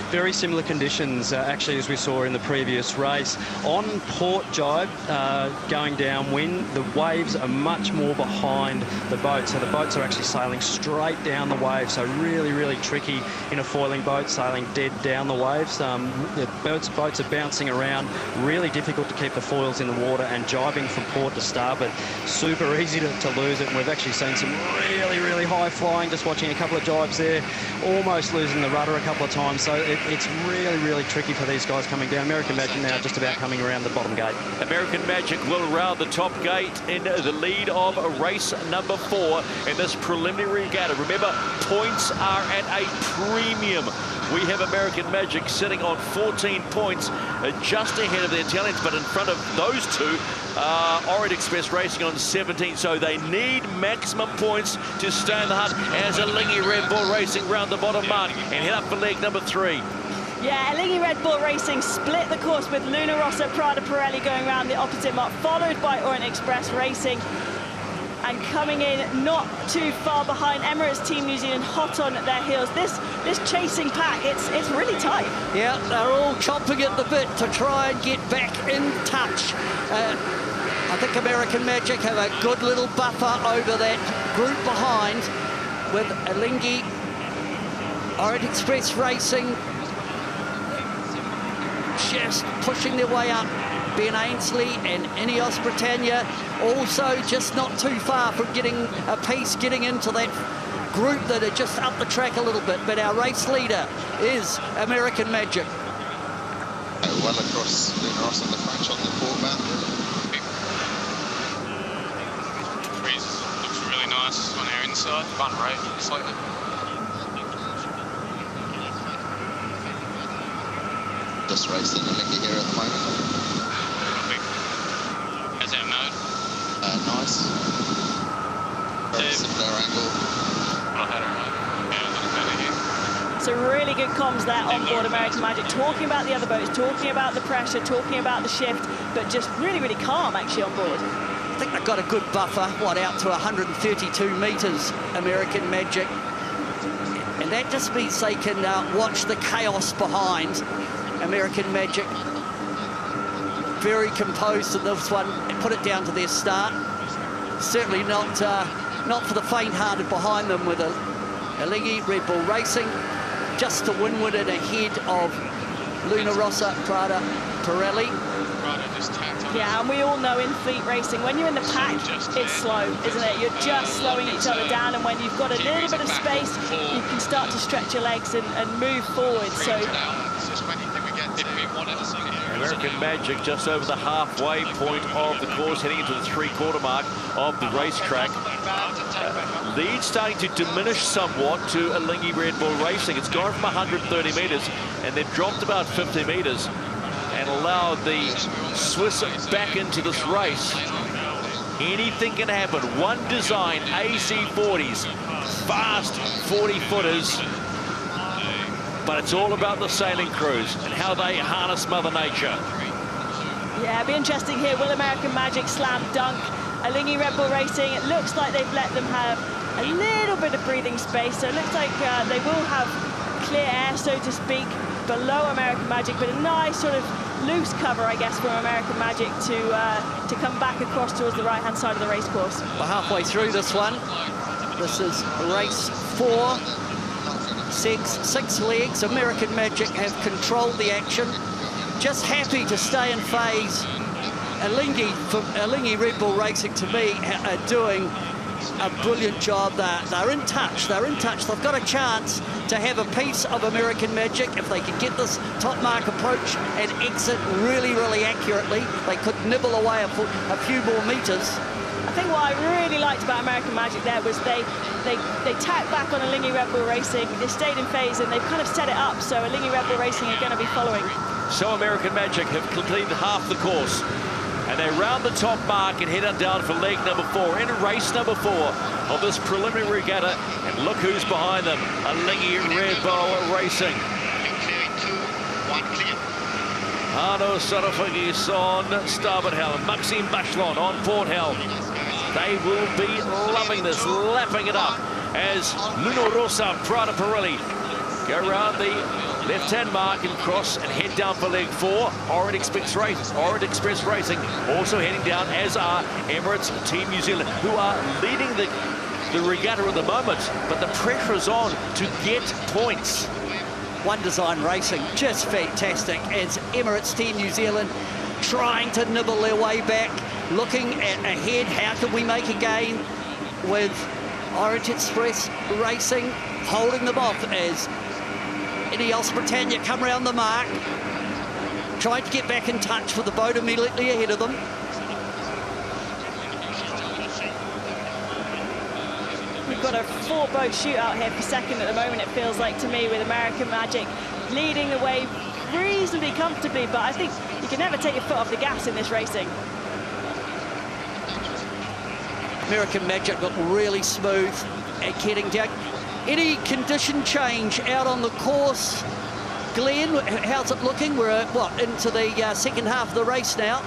Very similar conditions, actually, as we saw in the previous race. On port jibe, going downwind, the waves are much more behind the boat, so the boats are actually sailing straight down the wave, so really, really tricky in a foiling boat, sailing dead down the waves. The boats are bouncing around, really difficult to keep the foils in the water, and jibing from port to starboard, super easy to lose it. And we've actually seen some really, really high flying, just watching a couple of jibes there, almost losing the rudder a couple of times, so it's really, really tricky for these guys coming down. American Magic now just about coming around the bottom gate. American Magic will round the top gate in the lead of race number 4 in this preliminary regatta. Remember, points are at a premium. We have American Magic sitting on 14 points, just ahead of the Italians, but in front of those two, Orient Express Racing on 17. So they need maximum points to stay in the hunt as Elingi Red Bull Racing round the bottom mark and head up for leg number 3. Yeah, Elingi Red Bull Racing split the course with Luna Rossa Prada Pirelli going around the opposite mark, followed by Orient Express Racing. And coming in not too far behind, Emirates Team New Zealand hot on their heels. This chasing pack, it's really tight. Yeah, they're all chomping at the bit to try and get back in touch. I think American Magic have a good little buffer over that group behind, with Elingi, Orient Express Racing just pushing their way up. Ben Ainsley and Ineos Britannia also just not too far from getting a piece, getting into that group that are just up the track a little bit. But our race leader is American Magic. Well across Luna Rossa and the French on the port boundary. Freeze looks really nice on our inside. Fun rate, slightly. Just racing Elingi here at the moment. How's our mode? Nice. Very similar angle. Not had it right. Yeah, a little better here. So really good comms there on board American Magic, talking about the other boats, talking about the pressure, talking about the shift, but just really, really calm actually on board. I think they've got a good buffer, out to 132 metres, American Magic. And that just means they can watch the chaos behind. American Magic very composed in this one and put it down to their start. Certainly not for the faint-hearted behind them with Alinghi Red Bull Racing, just to windward and ahead of Luna Rossa, Prada, Pirelli. Yeah, and we all know in fleet racing, when you're in the pack, it's slow, isn't it? You're just slowing each other down, and when you've got a little bit of space, you can start to stretch your legs and move forward. So American Magic just over the halfway point of the course, heading into the three-quarter mark of the racetrack. Lead starting to diminish somewhat to Alinghi Red Bull Racing. It's gone from 130 metres, and they've dropped about 50 metres and allowed the Swiss back into this race. Anything can happen. One design, AC40s, fast 40-footers. But it's all about the sailing crews and how they harness Mother Nature. Yeah, it'll be interesting here. Will American Magic slam dunk Alinghi Red Bull Racing? It looks like they've let them have a little bit of breathing space. So it looks like they will have clear air, so to speak, below American Magic, but a nice sort of loose cover, I guess, from American Magic to come back across towards the right-hand side of the race course. We're halfway through this one. This is race 4. Six legs. American Magic have controlled the action. Just happy to stay in phase. Alinghi Red Bull Racing, to me, are doing a brilliant job. They're in touch. They're in touch. They've got a chance to have a piece of American Magic if they can get this top mark approach and exit really, really accurately. They could nibble away a few more metres. I think what I really liked about American Magic there was they tacked back on Alinghi Red Bull Racing. They stayed in phase and they've kind of set it up, so Alinghi Red Bull Racing are going to be following. So American Magic have completed half the course, and they round the top mark and head on down for leg number 4 in race number 4 of this preliminary regatta. And look who's behind them, Alinghi Red Bull Racing. Arno Sarafagis on starboard helm, Maxime Bachelon on port helm. They will be loving this, lapping it up as Luna Rossa, Prada Pirelli go around the left-hand mark and cross and head down for leg 4. Orient Express Racing also heading down, as are Emirates Team New Zealand, who are leading the regatta at the moment, but the pressure is on to get points. One Design Racing, just fantastic, as Emirates Team New Zealand trying to nibble their way back, looking ahead, how can we make a gain, with Orient Express Racing holding them off as Ineos Britannia come around the mark, trying to get back in touch with the boat immediately ahead of them. We've got a 4-boat shootout here for second at the moment, it feels like to me, with American Magic leading the way reasonably comfortably, but I think you can never take your foot off the gas in this racing. American Magic look really smooth at getting down. Any condition change out on the course? Glenn, how's it looking? We're into the second half of the race now.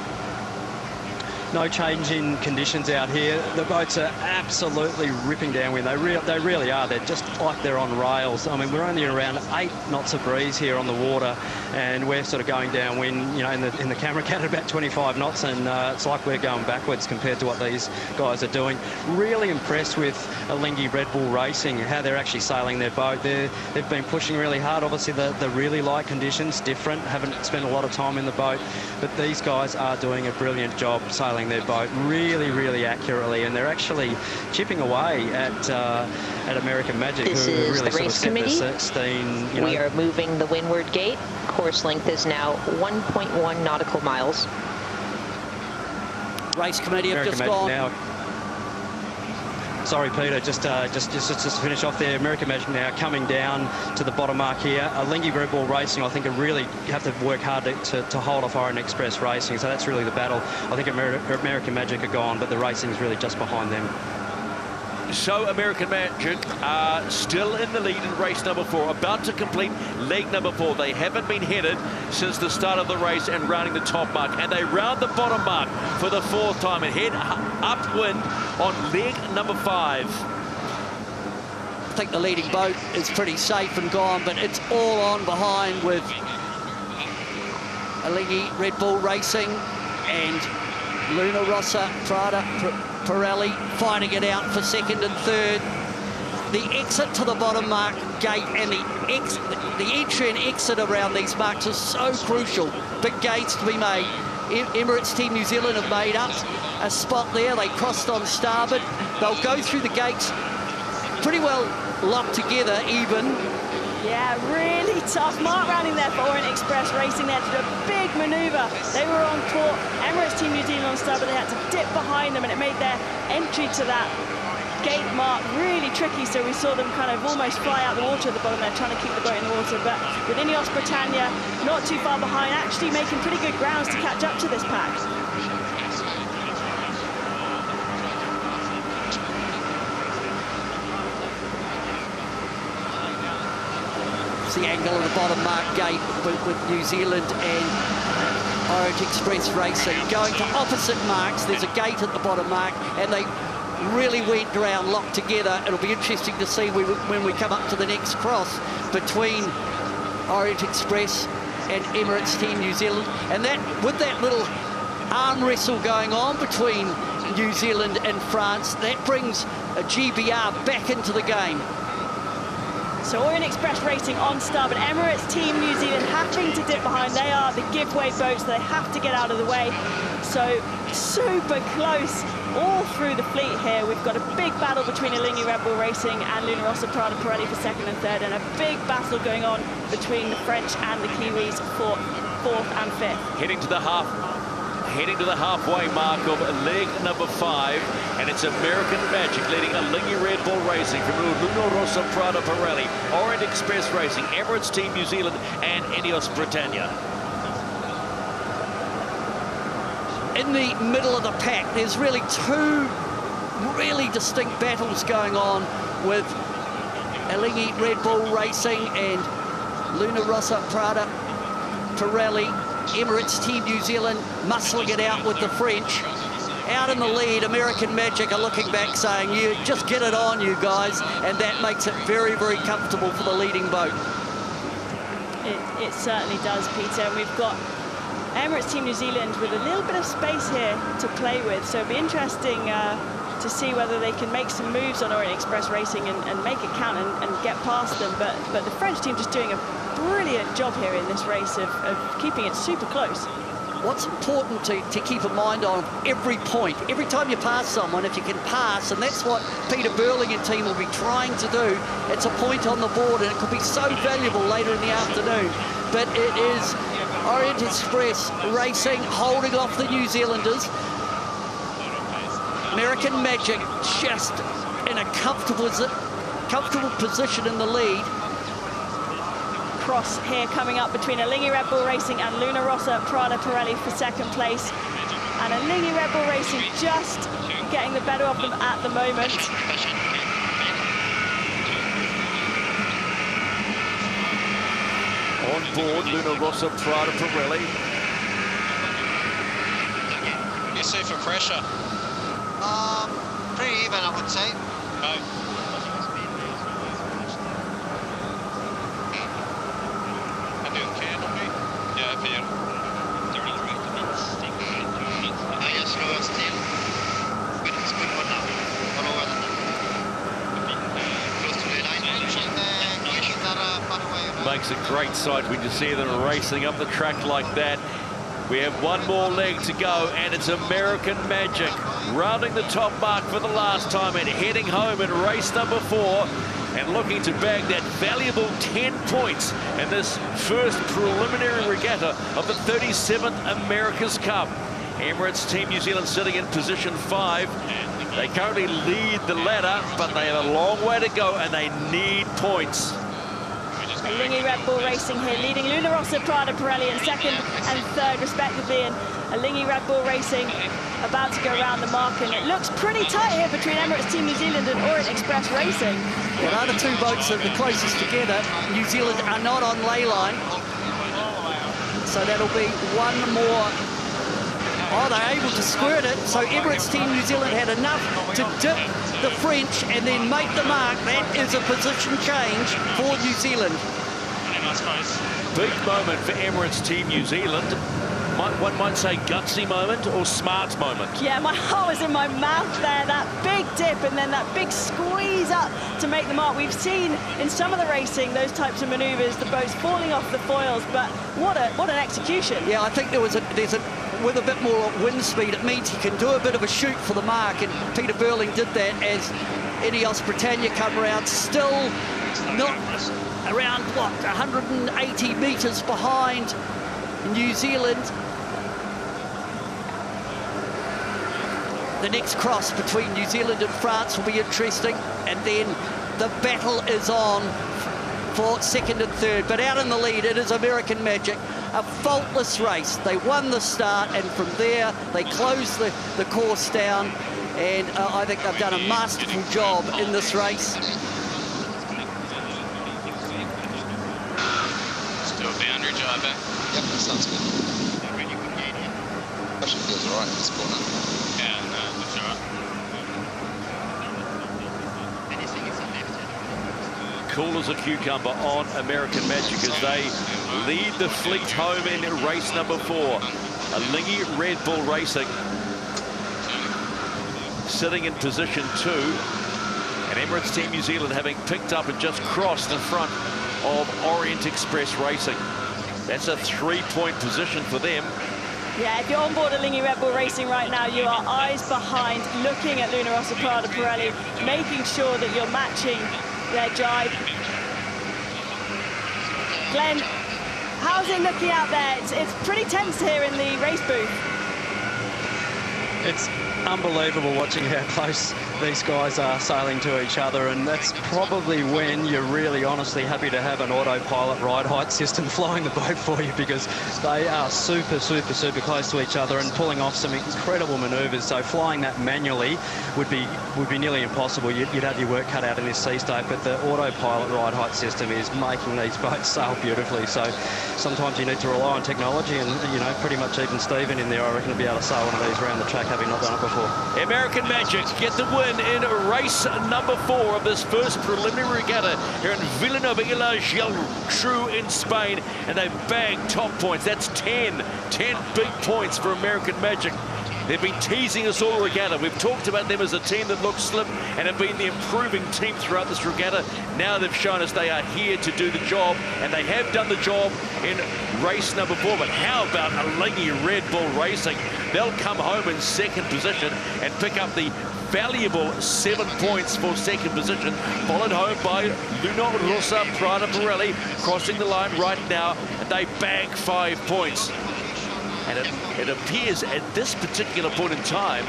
No change in conditions out here. The boats are absolutely ripping downwind. They really are. They're just like they're on rails. I mean, we're only around 8 knots of breeze here on the water, and we're sort of going downwind, you know, in the camera cat at about 25 knots, and it's like we're going backwards compared to what these guys are doing. Really impressed with Alinghi Red Bull Racing, how they're actually sailing their boat. They've been pushing really hard. Obviously, the really light conditions, different. Haven't spent a lot of time in the boat, but these guys are doing a brilliant job sailing their boat really, really accurately, and they're actually chipping away at American Magic, this who is really the race committee. 16. We are moving the windward gate. Course length is now 1.1 nautical miles. Race committee have American just gone. Now, sorry, Peter, just to finish off there, American Magic now coming down to the bottom mark here. Alinghi Red Bull Racing, I think, really have to work hard to hold off Orient Express Racing, so that's really the battle. I think American Magic are gone, but the racing is really just behind them. So American Magic are still in the lead in race number 4, about to complete leg number 4. They haven't been headed since the start of the race and rounding the top mark, and they round the bottom mark for the 4th time and head upwind on leg number 5. think the leading boat is pretty safe and gone, but it's all on behind with Alinghi Red Bull Racing and Luna Rossa Prada Pirelli fighting it out for second and third. The exit to the bottom mark gate and the entry and exit around these marks is so crucial. Big gates to be made. Emirates Team New Zealand have made up a spot there. They crossed on starboard. They'll go through the gates pretty well locked together even. Yeah, really tough. Mark rounding there for Orient Express Racing. They had to do a big manoeuvre. They were on port. Emirates Team New Zealand on starboard. They had to dip behind them, and it made their entry to that gate mark really tricky. So we saw them kind of almost fly out the water at the bottom there, trying to keep the boat in the water. But with Ineos Britannia not too far behind, actually making pretty good grounds to catch up to this pack. The angle of the bottom mark gate with New Zealand and Orient Express Racing going to opposite marks. There's a gate at the bottom mark, and they really went around locked together. It'll be interesting to see when we come up to the next cross between Orient Express and Emirates Team New Zealand, and that with that little arm wrestle going on between New Zealand and France, that brings a GBR back into the game. So Orient Express Racing on starboard, Emirates Team New Zealand having to dip behind. They are the giveaway boats, so they have to get out of the way. So super close all through the fleet here. We've got a big battle between Alinghi Red Bull Racing and Luna Rossa Prada Pirelli for second and third, and a big battle going on between the French and the Kiwis for fourth and fifth. Heading to the halfway mark of leg number 5, and it's American Magic leading Alinghi Red Bull Racing from Luna Rossa Prada Pirelli, Orient Express Racing, Emirates Team New Zealand, and Ineos Britannia. In the middle of the pack, there's really two really distinct battles going on with Alinghi Red Bull Racing and Luna Rossa Prada Pirelli. Emirates Team New Zealand muscling it out with the French. Out in the lead, American Magic are looking back saying, "You just get it on, you guys," and that makes it very, very comfortable for the leading boat. It certainly does, Peter. And we've got Emirates Team New Zealand with a little bit of space here to play with, so it'll be interesting to see whether they can make some moves on Orient Express Racing and make it count and get past them. But the French team just doing a brilliant job here in this race of keeping it super close. What's important to keep in mind on every point, every time you pass someone, if you can pass, and that's what Peter Burling and team will be trying to do, it's a point on the board, and it could be so valuable later in the afternoon. But it is Orient Express Racing holding off the New Zealanders. American Magic just in a comfortable position in the lead. Cross here coming up between Alinghi Red Bull Racing and Luna Rossa Prada Pirelli for second place. And Alinghi Red Bull Racing just getting the better of them at the moment. On board, Luna Rossa Prada Pirelli. You see for pressure? Pretty even, I would say. Makes a great sight when you see them racing up the track like that. We have one more leg to go, and it's American Magic rounding the top mark for the last time and heading home in race number 4 and looking to bag that valuable 10 points in this first preliminary regatta of the 37th America's Cup. Emirates Team New Zealand sitting in position 5. They currently lead the ladder, but they have a long way to go and they need points. Alinghi Red Bull Racing here, leading Luna Rossa Prada Pirelli in second and third respectively, and Alinghi Red Bull Racing about to go around the mark, and it looks pretty tight here between Emirates Team New Zealand and Orient Express Racing. Well, the other two boats that are the closest together, New Zealand are not on ley line, so that'll be one more Oh, they're able to squirt it. So Emirates Team New Zealand had enough to dip the French and then make the mark. That is a position change for New Zealand. Big moment for Emirates Team New Zealand. One might say gutsy moment or smart moment. Yeah, my heart was in my mouth there. That big dip and then that big squeeze up to make the mark. We've seen in some of the racing those types of manoeuvres, the boats falling off the foils, but what an execution. Yeah, I think with a bit more wind speed, it means he can do a bit of a shoot for the mark, and Peter Burling did that as Ineos Britannia come around, still not around, what, 180 metres behind New Zealand. The next cross between New Zealand and France will be interesting, and then the battle is on for second and third. But out in the lead, it is American Magic. A faultless race. They won the start, and from there they closed the course down, and I think they've done a masterful job in this race. Let's do a boundary drive back. Yep, that sounds good. Actually feels all right in this corner. Yeah, no, that's all right. Cool as a cucumber on American Magic as they lead the fleet home in race number 4. Alinghi Red Bull Racing sitting in position 2, and Emirates Team New Zealand having picked up and just crossed in front of Orient Express Racing. That's a 3-point position for them. Yeah, if you're on board Alinghi Red Bull Racing right now, you are eyes behind, looking at Luna Rossa Prada Pirelli, making sure that you're matching their drive. Glenn, how's it looking out there? It's pretty tense here in the race booth. It's unbelievable watching how close these guys are sailing to each other, and that's probably when you're really honestly happy to have an autopilot ride height system flying the boat for you, because they are super close to each other and pulling off some incredible manoeuvres. So flying that manually would be nearly impossible. You'd have your work cut out in this sea state, but the autopilot ride height system is making these boats sail beautifully. So sometimes you need to rely on technology, and pretty much even Stephen in there, I reckon, will be able to sail one of these around the track, having not done it before. American Magic get the win in race number 4 of this first preliminary regatta here in Vilanova, Geltrú in Spain, and they've bagged top points. That's 10 big points for American Magic. They've been teasing us all regatta. We've talked about them as a team that looks slim and have been the improving team throughout this regatta. Now they've shown us they are here to do the job, and they have done the job in race number 4. But how about Alinghi Red Bull Racing? They'll come home in second position and pick up the valuable 7 points for second position, followed home by Luna Rossa Prada Pirelli, crossing the line right now, and they bag 5 points. And it appears at this particular point in time,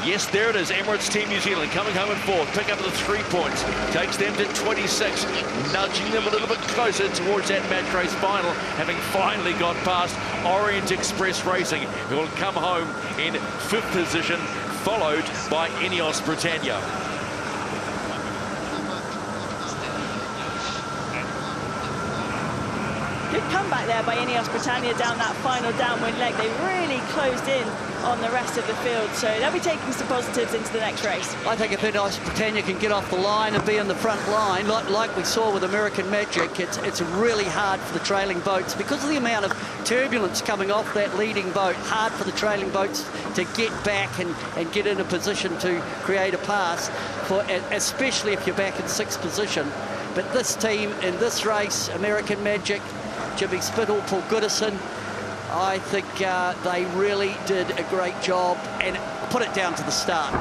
yes, there it is, Emirates Team New Zealand coming home in 4th, pick up the 3 points, takes them to 26, nudging them a little bit closer towards that match race final, having finally got past Orient Express Racing, who will come home in 5th position, followed by Ineos Britannia. Good comeback there by Ineos Britannia down that final downwind leg. They really closed in on the rest of the field, so they'll be taking some positives into the next race. I think if Ineos Britannia can get off the line and be in the front line, like we saw with American Magic, it's really hard for the trailing boats because of the amount of turbulence coming off that leading boat. Hard for the trailing boats to get back and get in a position to create a pass, especially if you're back in 6th position. But this team in this race, American Magic, Jimmy Spittle, Paul Goodison, I think they really did a great job and put it down to the start.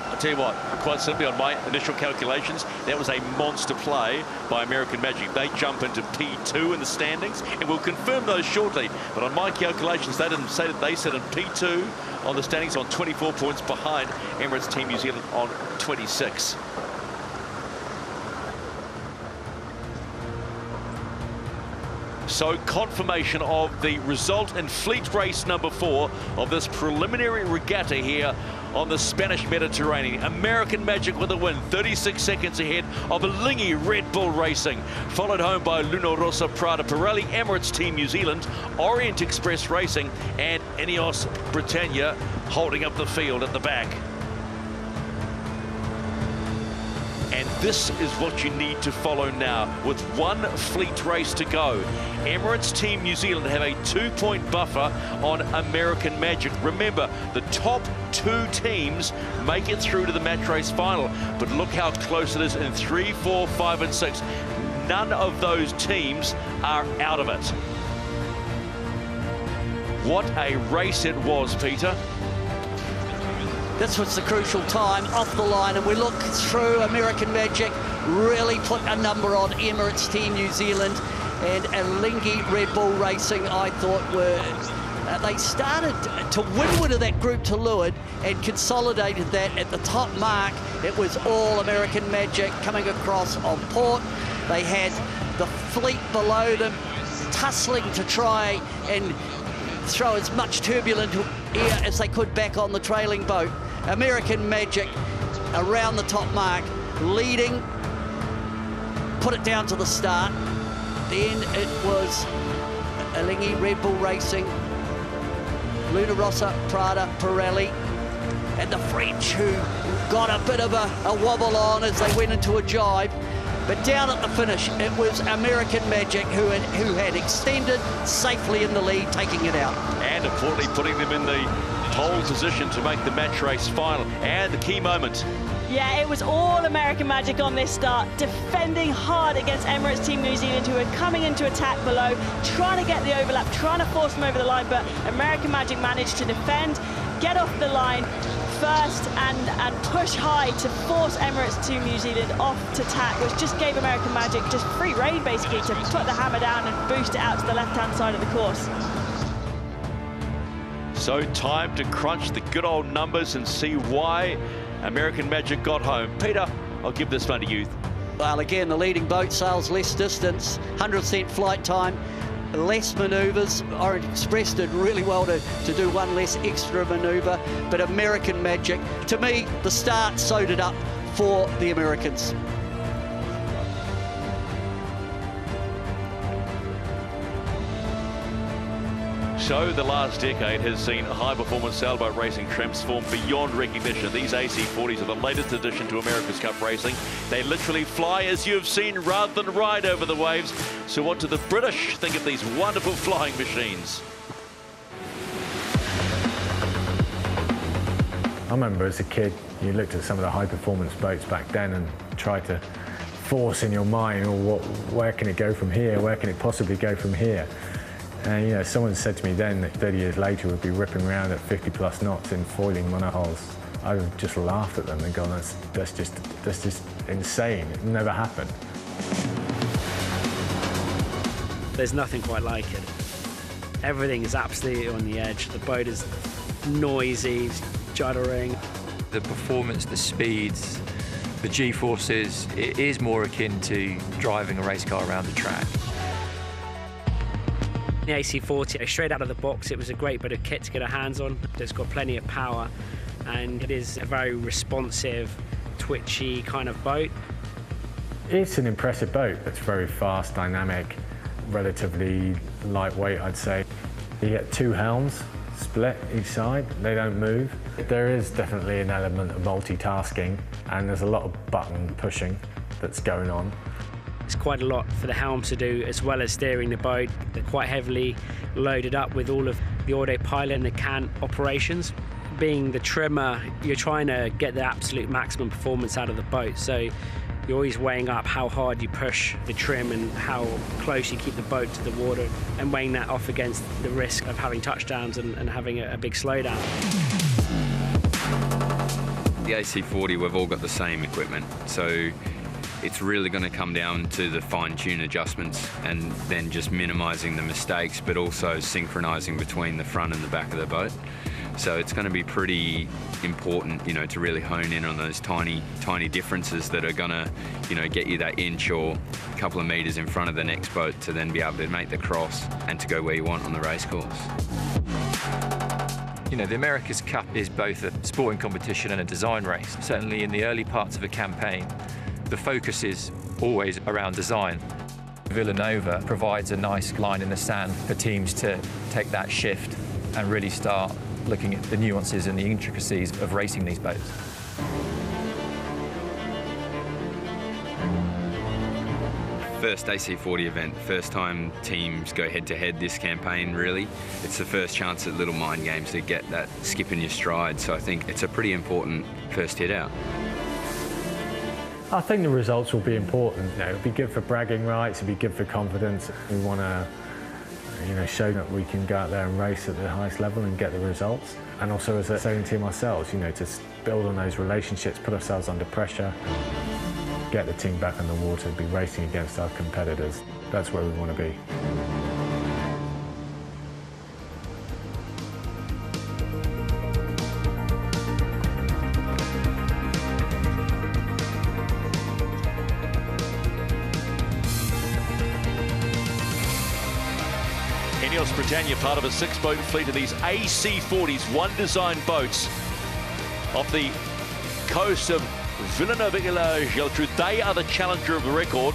I'll tell you what, quite simply on my initial calculations, that was a monster play by American Magic. They jump into P2 in the standings, and we'll confirm those shortly. But on my calculations, they didn't say that they sit in P2 on the standings on 24 points behind Emirates Team New Zealand on 26. So confirmation of the result in fleet race number 4 of this preliminary regatta here on the Spanish Mediterranean. American Magic with a win, 36 seconds ahead of Lingy Red Bull Racing, followed home by Luna Rossa Prada Pirelli, Emirates Team New Zealand, Orient Express Racing, and Ineos Britannia holding up the field at the back. And this is what you need to follow now with one fleet race to go. Emirates Team New Zealand have a 2-point buffer on American Magic. Remember, the top 2 teams make it through to the match race final. But look how close it is in 3, 4, 5, and 6. None of those teams are out of it. What a race it was, Peter. This was the crucial time off the line, and we look through. American Magic really put a number on Emirates Team New Zealand, and Lingy Red Bull Racing, I thought, were they started to windward of that group to leeward and consolidated that at the top mark. It was all American Magic coming across on port. They had the fleet below them tussling to try and throw as much turbulent air as they could back on the trailing boat. American Magic around the top mark, leading, put it down to the start. Then it was Lingy Red Bull Racing, Luna Rossa Prada Pirelli, and the French, who got a bit of a wobble on as they went into a jibe. But down at the finish, it was American Magic who had extended safely in the lead, taking it out. And importantly, putting them in the pole position to make the match race final. And the key moment. Yeah, it was all American Magic on this start, defending hard against Emirates Team New Zealand, who were coming into attack below, trying to get the overlap, trying to force them over the line, but American Magic managed to defend, get off the line first and push high to force Emirates Team New Zealand off to tack, which just gave American Magic just free rein basically to put the hammer down and boost it out to the left-hand side of the course. So time to crunch the good old numbers and see why American Magic got home. Peter, I'll give this one to you. Well, again, the leading boat sails less distance, 100% flight time, less manoeuvres. Orient Express did really well to do one less extra manoeuvre, but American Magic, to me, the start sewed it up for the Americans. So the last decade has seen high-performance sailboat racing transform beyond recognition. These AC40s are the latest addition to America's Cup racing. They literally fly, as you have seen, rather than ride over the waves. So what do the British think of these wonderful flying machines? I remember as a kid, you looked at some of the high-performance boats back then and tried to force in your mind, oh, where can it go from here? Where can it possibly go from here? And you know, someone said to me then that 30 years later we'd be ripping around at 50+ knots in foiling monohulls. I would have just laughed at them and gone, that's just insane. It never happened. There's nothing quite like it. Everything is absolutely on the edge. The boat is noisy, juddering. The performance, the speeds, the G-forces, it is more akin to driving a race car around the track. The AC40, straight out of the box, it was a great bit of kit to get our hands on. It's got plenty of power, and it is a very responsive, twitchy kind of boat. It's an impressive boat. It's very fast, dynamic, relatively lightweight, I'd say. You get 2 helms split each side. They don't move. There is definitely an element of multitasking, and there's a lot of button pushing that's going on. It's quite a lot for the helms to do, as well as steering the boat. They're quite heavily loaded up with all of the autopilot and the cant operations. Being the trimmer, you're trying to get the absolute maximum performance out of the boat. So you're always weighing up how hard you push the trim and how close you keep the boat to the water, and weighing that off against the risk of having touchdowns and having a big slowdown. The AC40, we've all got the same equipment. So it's really going to come down to the fine-tune adjustments and then just minimising the mistakes, but also synchronising between the front and the back of the boat. So it's going to be pretty important, you know, to really hone in on those tiny differences that are going to, you know, get you that inch or a couple of meters in front of the next boat to then be able to make the cross and to go where you want on the race course. You know, the America's Cup is both a sporting competition and a design race. Certainly in the early parts of a campaign, the focus is always around design. Vilanova provides a nice line in the sand for teams to take that shift and really start looking at the nuances and the intricacies of racing these boats. First AC40 event, first time teams go head-to-head this campaign, really. It's the first chance at little mind games to get that skip in your stride, so I think it's a pretty important first hit out. I think the results will be important. You know, it'll be good for bragging rights, it'll be good for confidence. We want to, you know, show that we can go out there and race at the highest level and get the results. And also as a sailing team ourselves, you know, to build on those relationships, put ourselves under pressure, get the team back on the water, be racing against our competitors. That's where we want to be. Britannia, part of a 6-boat fleet of these AC40s, one design boats off the coast of Vilanova Geltrú. They are the challenger of the record,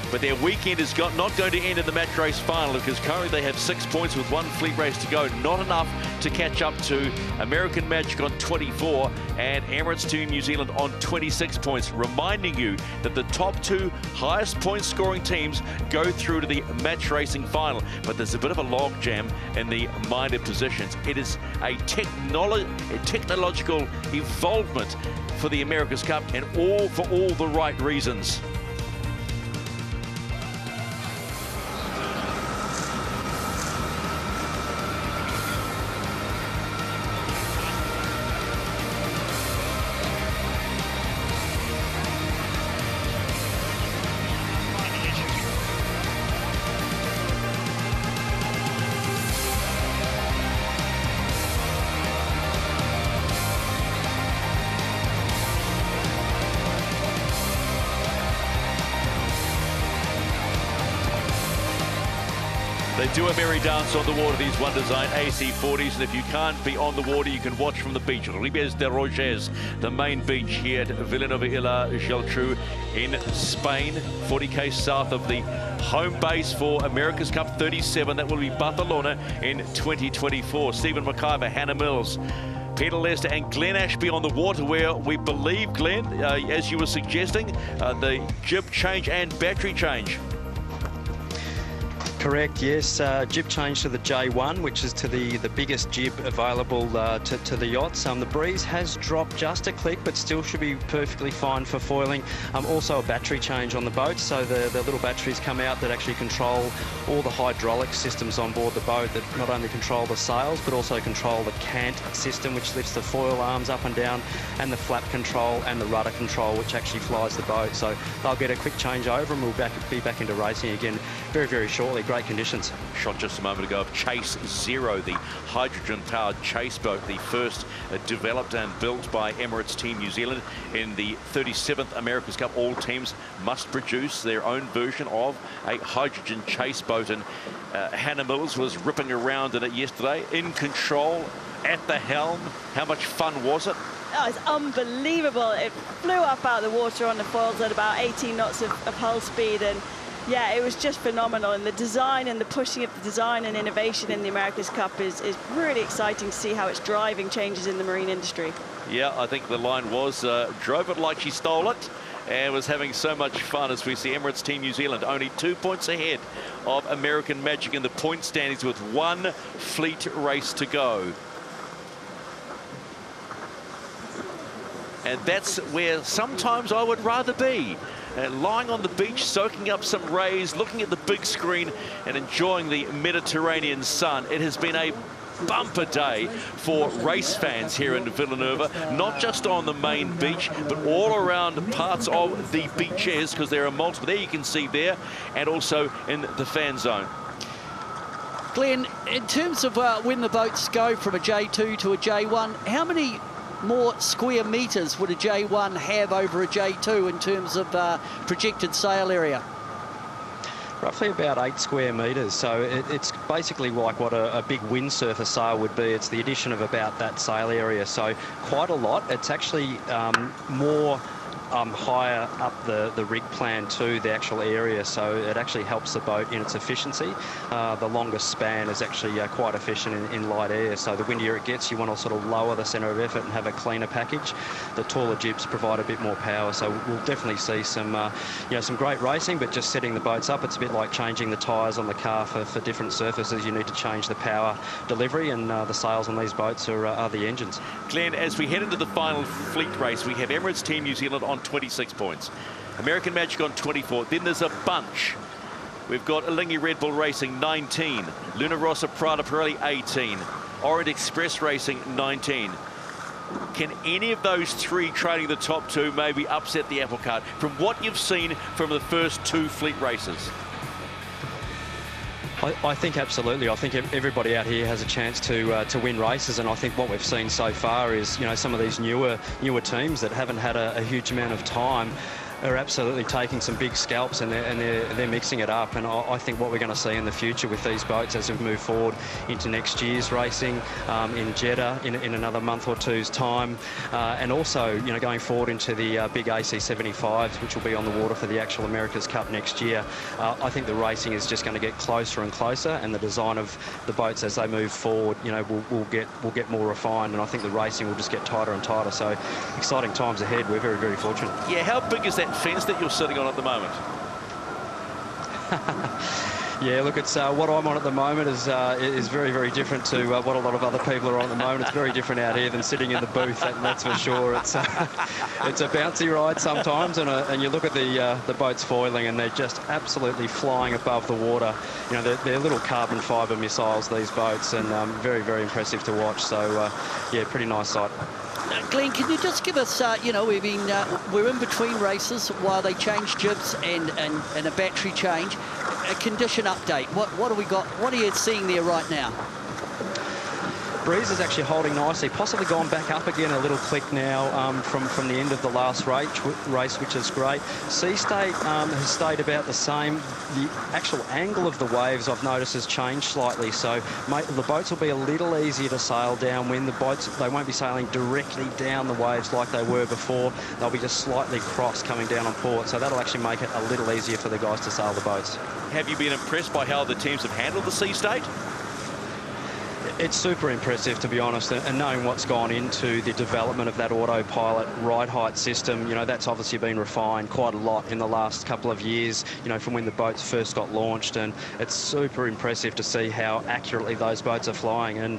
but their weekend is not going to end in the match race final because currently they have 6 points with one fleet race to go. Not enough to catch up to American Magic on 24 and Emirates Team New Zealand on 26 points. Reminding you that the top 2 highest point scoring teams go through to the match racing final. But there's a bit of a logjam in the minded positions. It is a technological involvement for the America's Cup and for all the right reasons. They do a merry dance on the water, these one design AC40s, and if you can't be on the water, you can watch from the beach. Ribes de Roges, the main beach here at Vilanova Geltrú in Spain, 40k south of the home base for America's Cup 37. That will be Barcelona in 2024. Stephen McIver, Hannah Mills, Peter Lester and Glenn Ashby on the water, where we believe, Glenn, as you were suggesting, the jib change and battery change. Correct, yes. Jib change to the J1, which is to the biggest jib available to the yachts. The breeze has dropped just a click, but still should be perfectly fine for foiling. Also a battery change on the boat, so the little batteries come out that actually control all the hydraulic systems on board the boat that not only control the sails, but also control the cant system, which lifts the foil arms up and down, and the flap control and the rudder control, which actually flies the boat. So they'll get a quick change over and we'll be back into racing again very, very shortly. Great conditions. Shot just a moment ago of Chase Zero, the hydrogen-powered chase boat, the first developed and built by Emirates Team New Zealand in the 37th America's Cup. All teams must produce their own version of a hydrogen chase boat, and Hannah Mills was ripping around in it yesterday, in control, at the helm. How much fun was it? Oh, it's unbelievable. It flew up out of the water on the foils at about 18 knots of hull speed, and yeah, it was just phenomenal. And the design and the pushing of the design and innovation in the America's Cup is really exciting to see how it's driving changes in the marine industry. Yeah, I think the line was, drove it like she stole it, and was having so much fun as we see Emirates Team New Zealand only 2 points ahead of American Magic in the point standings with one fleet race to go. And that's where sometimes I would rather be. Lying on the beach, soaking up some rays, looking at the big screen and enjoying the Mediterranean sun. It has been a bumper day for race fans here in Vilanova, not just on the main beach, but all around parts of the beaches, because there are multiple, there you can see there, and also in the fan zone. Glenn, in terms of when the boats go from a J2 to a J1, how many more square metres would a J1 have over a J2 in terms of projected sail area? Roughly about 8 square metres, so it's basically like what a big windsurfer sail would be. It's the addition of about that sail area, so quite a lot. It's actually more higher up the rig plan to the actual area, so it actually helps the boat in its efficiency. The longest span is actually quite efficient in light air, so the windier it gets, you want to sort of lower the centre of effort and have a cleaner package. The taller jibs provide a bit more power, so we'll definitely see some some great racing, but just setting the boats up, it's a bit like changing the tyres on the car for different surfaces. You need to change the power delivery, and the sails on these boats are the engines. Glenn, as we head into the final fleet race, we have Emirates Team New Zealand on 26 points, American Magic on 24. Then there's a bunch. We've got Alinghi Red Bull Racing 19, Luna Rossa Prada Pirelli 18, Orient Express Racing 19. Can any of those three trading the top two maybe upset the apple cart from what you've seen from the first two fleet races? I think absolutely. I think everybody out here has a chance to win races, and I think what we've seen so far is, some of these newer teams that haven't had a huge amount of time are absolutely taking some big scalps, and they're mixing it up. And I think what we're going to see in the future with these boats as we move forward into next year's racing in Jeddah in another month or two's time, and also going forward into the big AC75s, which will be on the water for the actual America's Cup next year. I think the racing is just going to get closer and closer, and the design of the boats as they move forward, will get more refined, and I think the racing will just get tighter and tighter. So exciting times ahead. We're very, very fortunate. Yeah, how big is that fence that you're sitting on at the moment? Yeah, look, it's what I'm on at the moment is very, very different to what a lot of other people are on at the moment. It's very different out here than sitting in the booth, that's for sure. It's a bouncy ride sometimes, and you look at the boats foiling, and they're just absolutely flying above the water. They're little carbon fibre missiles, these boats, and very, very impressive to watch. So, yeah, pretty nice sight. Glenn, can you just give us, we're in between races while they change jibs and a battery change. A condition update. What do we got? What are you seeing there right now? Breeze is actually holding nicely, possibly gone back up again a little click now from the end of the last race, which is great. Sea state has stayed about the same. The actual angle of the waves, I've noticed, has changed slightly, so the boats will be a little easier to sail downwind. They won't be sailing directly down the waves like they were before. They'll be just slightly cross coming down on port, so that'll actually make it a little easier for the guys to sail the boats. Have you been impressed by how the teams have handled the sea state? It's super impressive, to be honest, and knowing what's gone into the development of that autopilot ride height system, that's obviously been refined quite a lot in the last couple of years, from when the boats first got launched, and it's super impressive to see how accurately those boats are flying. And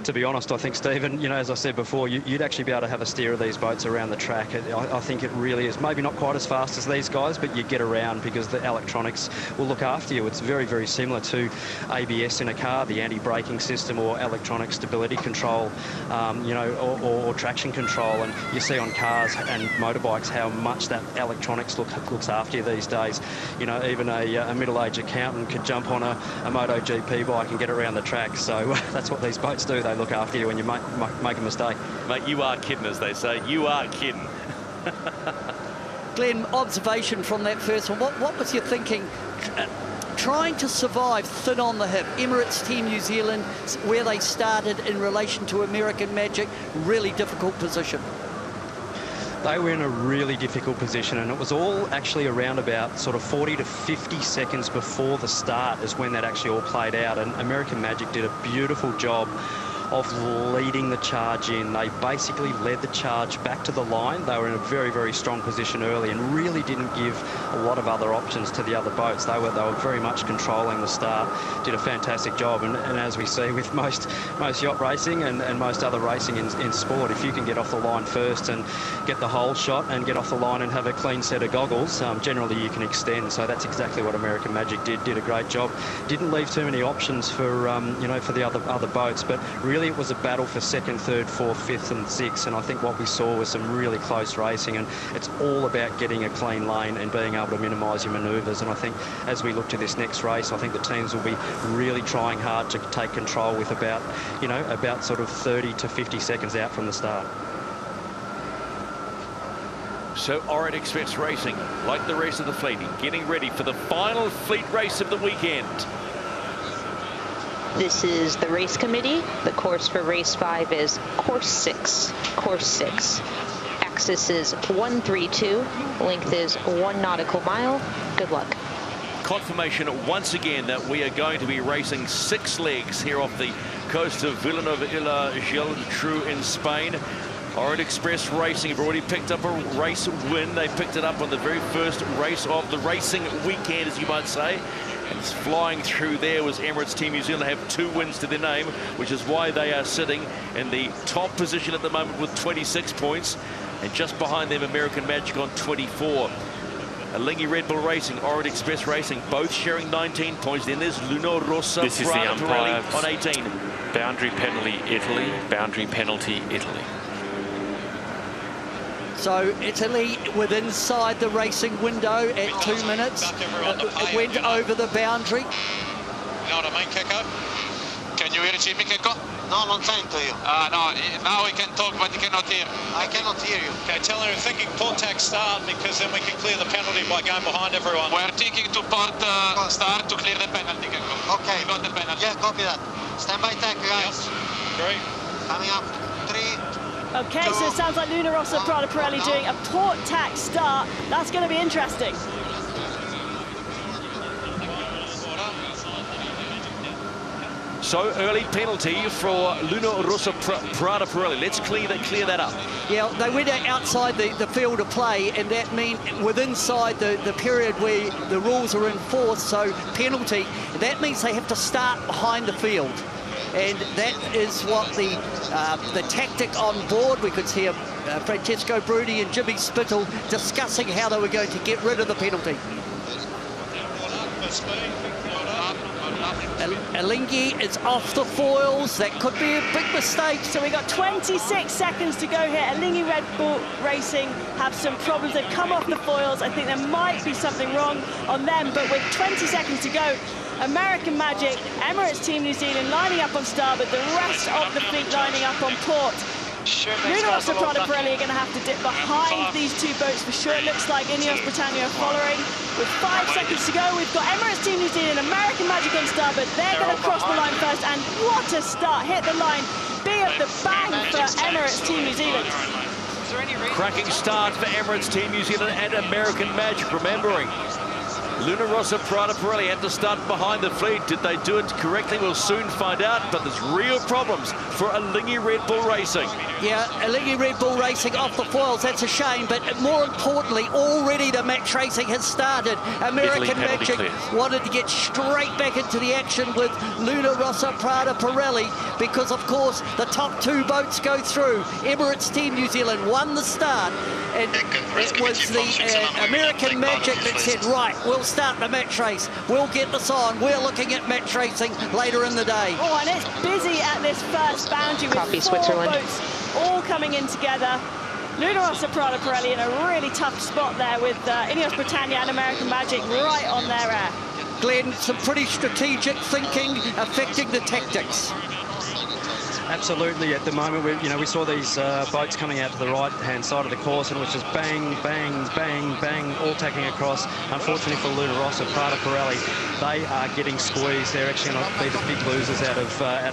to be honest, I think, Stephen, as I said before, you'd actually be able to have a steer of these boats around the track. I think it really is maybe not quite as fast as these guys, but you get around because the electronics will look after you. It's very, very similar to ABS in a car, the anti-braking system, or electronic stability control, or traction control. And you see on cars and motorbikes how much that electronics looks after you these days. Even a middle-aged accountant could jump on a MotoGP bike and get around the track. So that's what these boats do. They look after you when you make a mistake. Mate, you are kidding, as they say. You are kidding. Glenn, observation from that first one. What was your thinking? Trying to survive thin on the hip. Emirates Team New Zealand, where they started in relation to American Magic, really difficult position. They were in a really difficult position, and it was all actually around about sort of 40 to 50 seconds before the start is when that actually all played out, and American Magic did a beautiful job of leading the charge in. They basically led the charge back to the line. They were in a very, very strong position early and really didn't give a lot of other options to the other boats. They were very much controlling the start, did a fantastic job, and as we see with most yacht racing and most other racing in sport, if you can get off the line first and get the hole shot and get off the line and have a clean set of goggles, generally you can extend. So that's exactly what American Magic did a great job. Didn't leave too many options for for the other boats, but really really it was a battle for second, third, fourth, fifth and sixth, and I think what we saw was some really close racing, and it's all about getting a clean lane and being able to minimise your manoeuvres. And I think as we look to this next race, I think the teams will be really trying hard to take control with about, you know, about sort of 30 to 50 seconds out from the start. So Orient Express Racing, like the rest of the fleet, getting ready for the final fleet race of the weekend. This is the race committee. The course for race 5 is course 6. Course 6. Axis is 132. Length is 1 nautical mile. Good luck. Confirmation once again that we are going to be racing 6 legs here off the coast of Vilanova Geltrú in Spain. Orient Express Racing have already picked up a race win. They picked it up on the very first race of the racing weekend, as you might say. And flying through there was Emirates Team New Zealand. They have 2 wins to their name, which is why they are sitting in the top position at the moment with 26 points. And just behind them, American Magic on 24. Alinghi Red Bull Racing, Orient Express Racing, both sharing 19 points. Then there's Luna Rossa This is the umpire on 18. Boundary penalty, Italy. Boundary penalty, Italy. So Italy within inside the racing window at 2 minutes. It went over the boundary. You know what I mean, Kiko? Can you hear it, Jimmy, Kiko? No, I'm not saying to you. No, now we can talk, but you cannot hear. I cannot hear you. Okay, tell them we're thinking port tax start, because then we can clear the penalty by going behind everyone. We're thinking to port start to clear the penalty, Kiko. Okay. We got the penalty. Yeah, copy that. Stand by tack, guys. Yep. 3. Coming up. 3. Okay, so it sounds like Luna Rossa Prada Pirelli doing a port tack start. That's going to be interesting. So early penalty for Luna Rossa Prada Pirelli. Let's clear that up. Yeah, they went outside the field of play, and that means within inside the period where the rules are enforced, so penalty, that means they have to start behind the field. And that is what the tactic on board. We could see Francesco Bruni and Jimmy Spittle discussing how they were going to get rid of the penalty. Alinghi is off the foils. That could be a big mistake. So we got 26 seconds to go here. Alinghi Red Bull Racing have some problems. They've come off the foils. I think there might be something wrong on them, but with 20 seconds to go, American Magic, Emirates Team New Zealand lining up on starboard, the rest of the fleet lining up on port. Luna Rossa Prada Pirelli are going to have to dip behind these 2 boats for sure. It looks like Ineos Britannia are following. With 5 seconds to go, we've got Emirates Team New Zealand, American Magic on starboard. They're going to cross the line first, and what a start. Hit the line, be at the bang for Emirates Team New Zealand. Cracking start for Emirates Team New Zealand and American Magic. Remembering, Luna Rossa Prada Pirelli had to start behind the fleet. Did they do it correctly? We'll soon find out, but there's real problems for Alinghi Red Bull Racing. Yeah, Alinghi Red Bull Racing off the foils, that's a shame, but more importantly, already the match racing has started. American Magic wanted to get straight back into the action with Luna Rossa Prada Pirelli, because of course the top 2 boats go through. Emirates Team New Zealand won the start, and it was the American Magic that said, right, we'll start the match race. We'll get this on. We're looking at match racing later in the day. Oh, and it's busy at this first boundary with 4 boats all coming in together. Luna Rossa Prada Pirelli in a really tough spot there with Ineos Britannia and American Magic right on their air. Glenn, some pretty strategic thinking affecting the tactics. Absolutely. At the moment, we saw these boats coming out to the right-hand side of the course, and it was just bang, bang, bang, bang, all tacking across. Unfortunately for Luna Rossa Prada Pirelli, they are getting squeezed. They're actually going to be the big losers out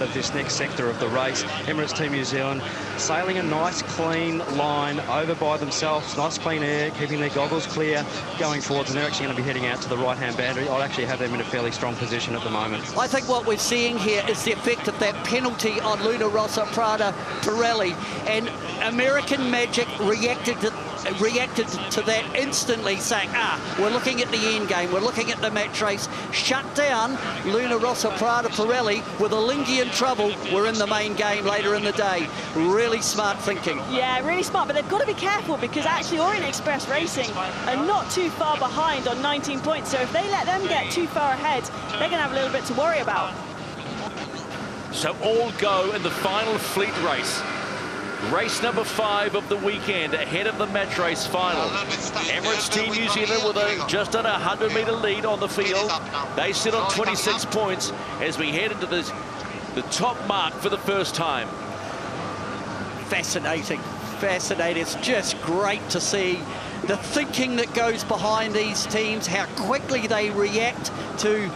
of this next sector of the race. Emirates Team New Zealand sailing a nice clean line over by themselves, nice clean air, keeping their goggles clear, going forwards, and they're actually going to be heading out to the right-hand boundary. I'd actually have them in a fairly strong position at the moment. I think what we're seeing here is the effect of that penalty on Luna Rossa Prada Pirelli, and American Magic reacted to that instantly, saying, we're looking at the end game, we're looking at the match race. Shut down Luna Rossa Prada Pirelli. With Alinghi in trouble, we're in the main game later in the day. Really smart thinking. Yeah, really smart, but they've got to be careful, because actually Orient Express Racing are not too far behind on 19 points, so if they let them get too far ahead, they're going to have a little bit to worry about. So all go in the final fleet race. Race number 5 of the weekend, ahead of the match race final. Emirates Team New Zealand with just under 100-metre lead on the field. They sit on 26 points as we head into the top mark for the first time. Fascinating, fascinating. It's just great to see the thinking that goes behind these teams, how quickly they react to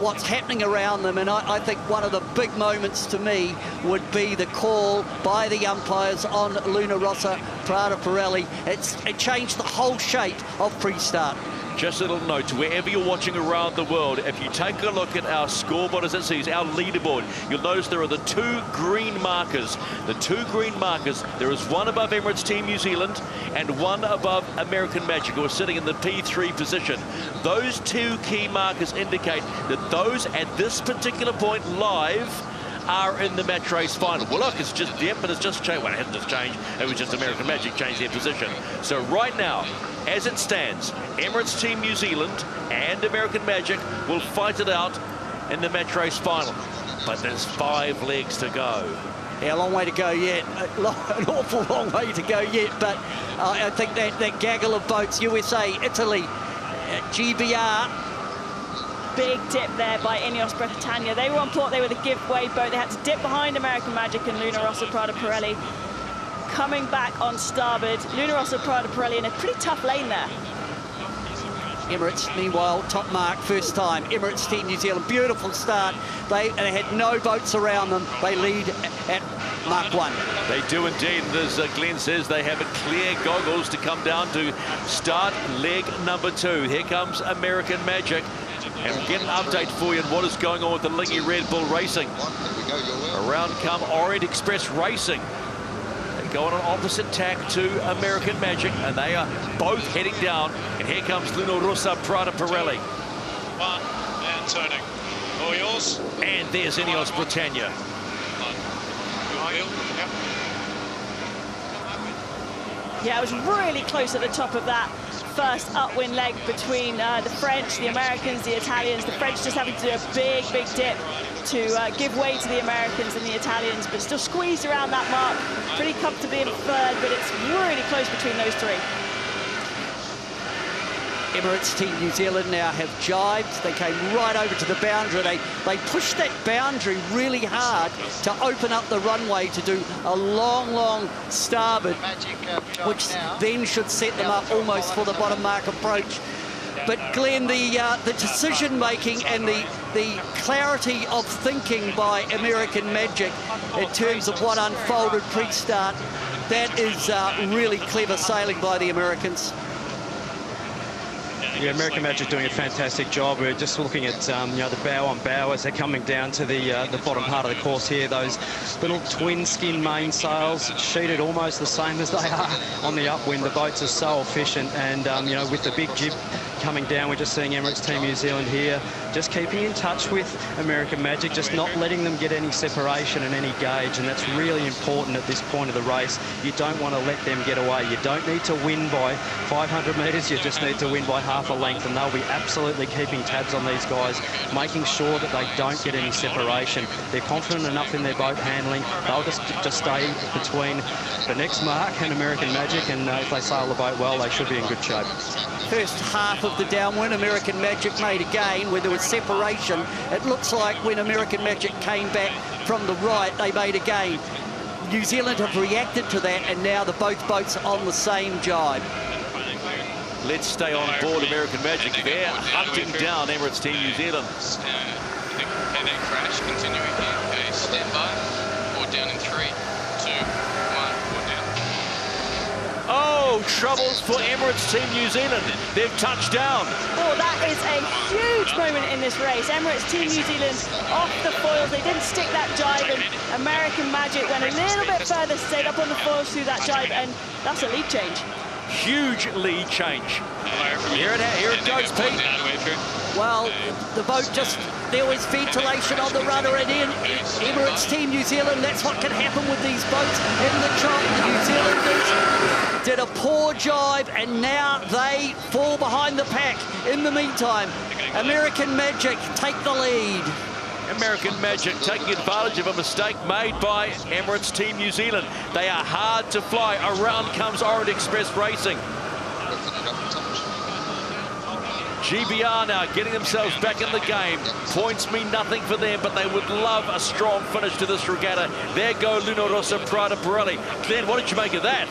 what's happening around them. And I think one of the big moments to me would be the call by the umpires on Luna Rossa Prada Pirelli. It changed the whole shape of pre-start. Just a little note to wherever you're watching around the world, if you take a look at our scoreboard as it sees, our leaderboard, you'll notice there are the 2 green markers. The 2 green markers, there is one above Emirates Team New Zealand and one above American Magic, who are sitting in the P3 position. Those 2 key markers indicate that those at this particular point live are in the match race final. Well, look, it's just, yep, but it's just changed. Well, it hasn't just changed. It was just American Magic changed their position. So right now, as it stands, Emirates Team New Zealand and American Magic will fight it out in the match race final. But there's 5 legs to go. Yeah, a long way to go yet. An awful long way to go yet. But I think that gaggle of boats, USA, Italy, GBR. Big dip there by Ineos Britannia. They were on port, they were the giveaway boat. They had to dip behind American Magic and Luna Rossa Prada Pirelli. Coming back on starboard, Luna Rossa Prada Pirelli in a pretty tough lane there. Emirates, meanwhile, top mark, first time. Emirates Team New Zealand, beautiful start. They had no boats around them. They lead at Mark 1. They do indeed, and as Glenn says, they have a clear goggles to come down to start leg number 2. Here comes American Magic. And we'll get an update for you on what is going on with the Lingy Red Bull Racing. Around come Orient Express Racing. They go on an opposite tack to American Magic, and they are both heading down. And here comes Luna Rossa Prada Pirelli. 1 and turning. All yours. And there's Ineos Britannia. Yeah, it was really close at the top of that first upwind leg between the French, the Americans, the Italians. The French just having to do a big dip to give way to the Americans and the Italians, but still squeezed around that mark pretty comfortably in 3rd, but it's really close between those 3. Emirates Team New Zealand now have jibed. They came right over to the boundary. They pushed that boundary really hard to open up the runway to do a long starboard, which then should set them up almost for the bottom mark approach. But Glenn, the decision-making and the clarity of thinking by American Magic in terms of what unfolded pre-start, that is really clever sailing by the Americans. Yeah, American Magic doing a fantastic job. We're just looking at the bow on bow as they're coming down to the bottom part of the course here. Those little twin skin mainsails sheeted almost the same as they are on the upwind. The boats are so efficient, and with the big jib coming down, we're just seeing Emirates Team New Zealand here, just keeping in touch with American Magic, just not letting them get any separation and any gauge, and that's really important at this point of the race. You don't want to let them get away. You don't need to win by 500 metres, you just need to win by half a length, and they'll be absolutely keeping tabs on these guys, making sure that they don't get any separation. They're confident enough in their boat handling. They'll just stay between the next mark and American Magic, and if they sail the boat well, they should be in good shape. First half of the downwind, American Magic made a gain where there was separation. It looks like when American Magic came back from the right, they made a gain. New Zealand have reacted to that, and now both boats on the same jibe. Let's stay on board American Magic. They're hunting down Emirates Team New Zealand. Head crash continuing here. Okay, stand by. Board down in 3, 2, 1. Board down. Oh, troubles for Emirates Team New Zealand. They've touched down. Oh, that is a huge moment in this race. Emirates Team New Zealand off the foils. They didn't stick that jibe, and American Magic went a little bit further, stayed up on the foils through that jibe, and that's a lead change. Huge lead change. Here it goes, Pete. Well, the boat there was ventilation on the rudder, and in Emirates Team New Zealand, that's what can happen with these boats in the chop. The New Zealanders did a poor jibe, and now they fall behind the pack. In the meantime, American Magic take the lead. American Magic taking advantage of a mistake made by Emirates Team New Zealand. They are hard to fly. Around comes Orient Express Racing. GBR now getting themselves back in the game. Points mean nothing for them, but they would love a strong finish to this regatta. There go Luna Rossa, Prada, Pirelli. Glenn, what did you make of that?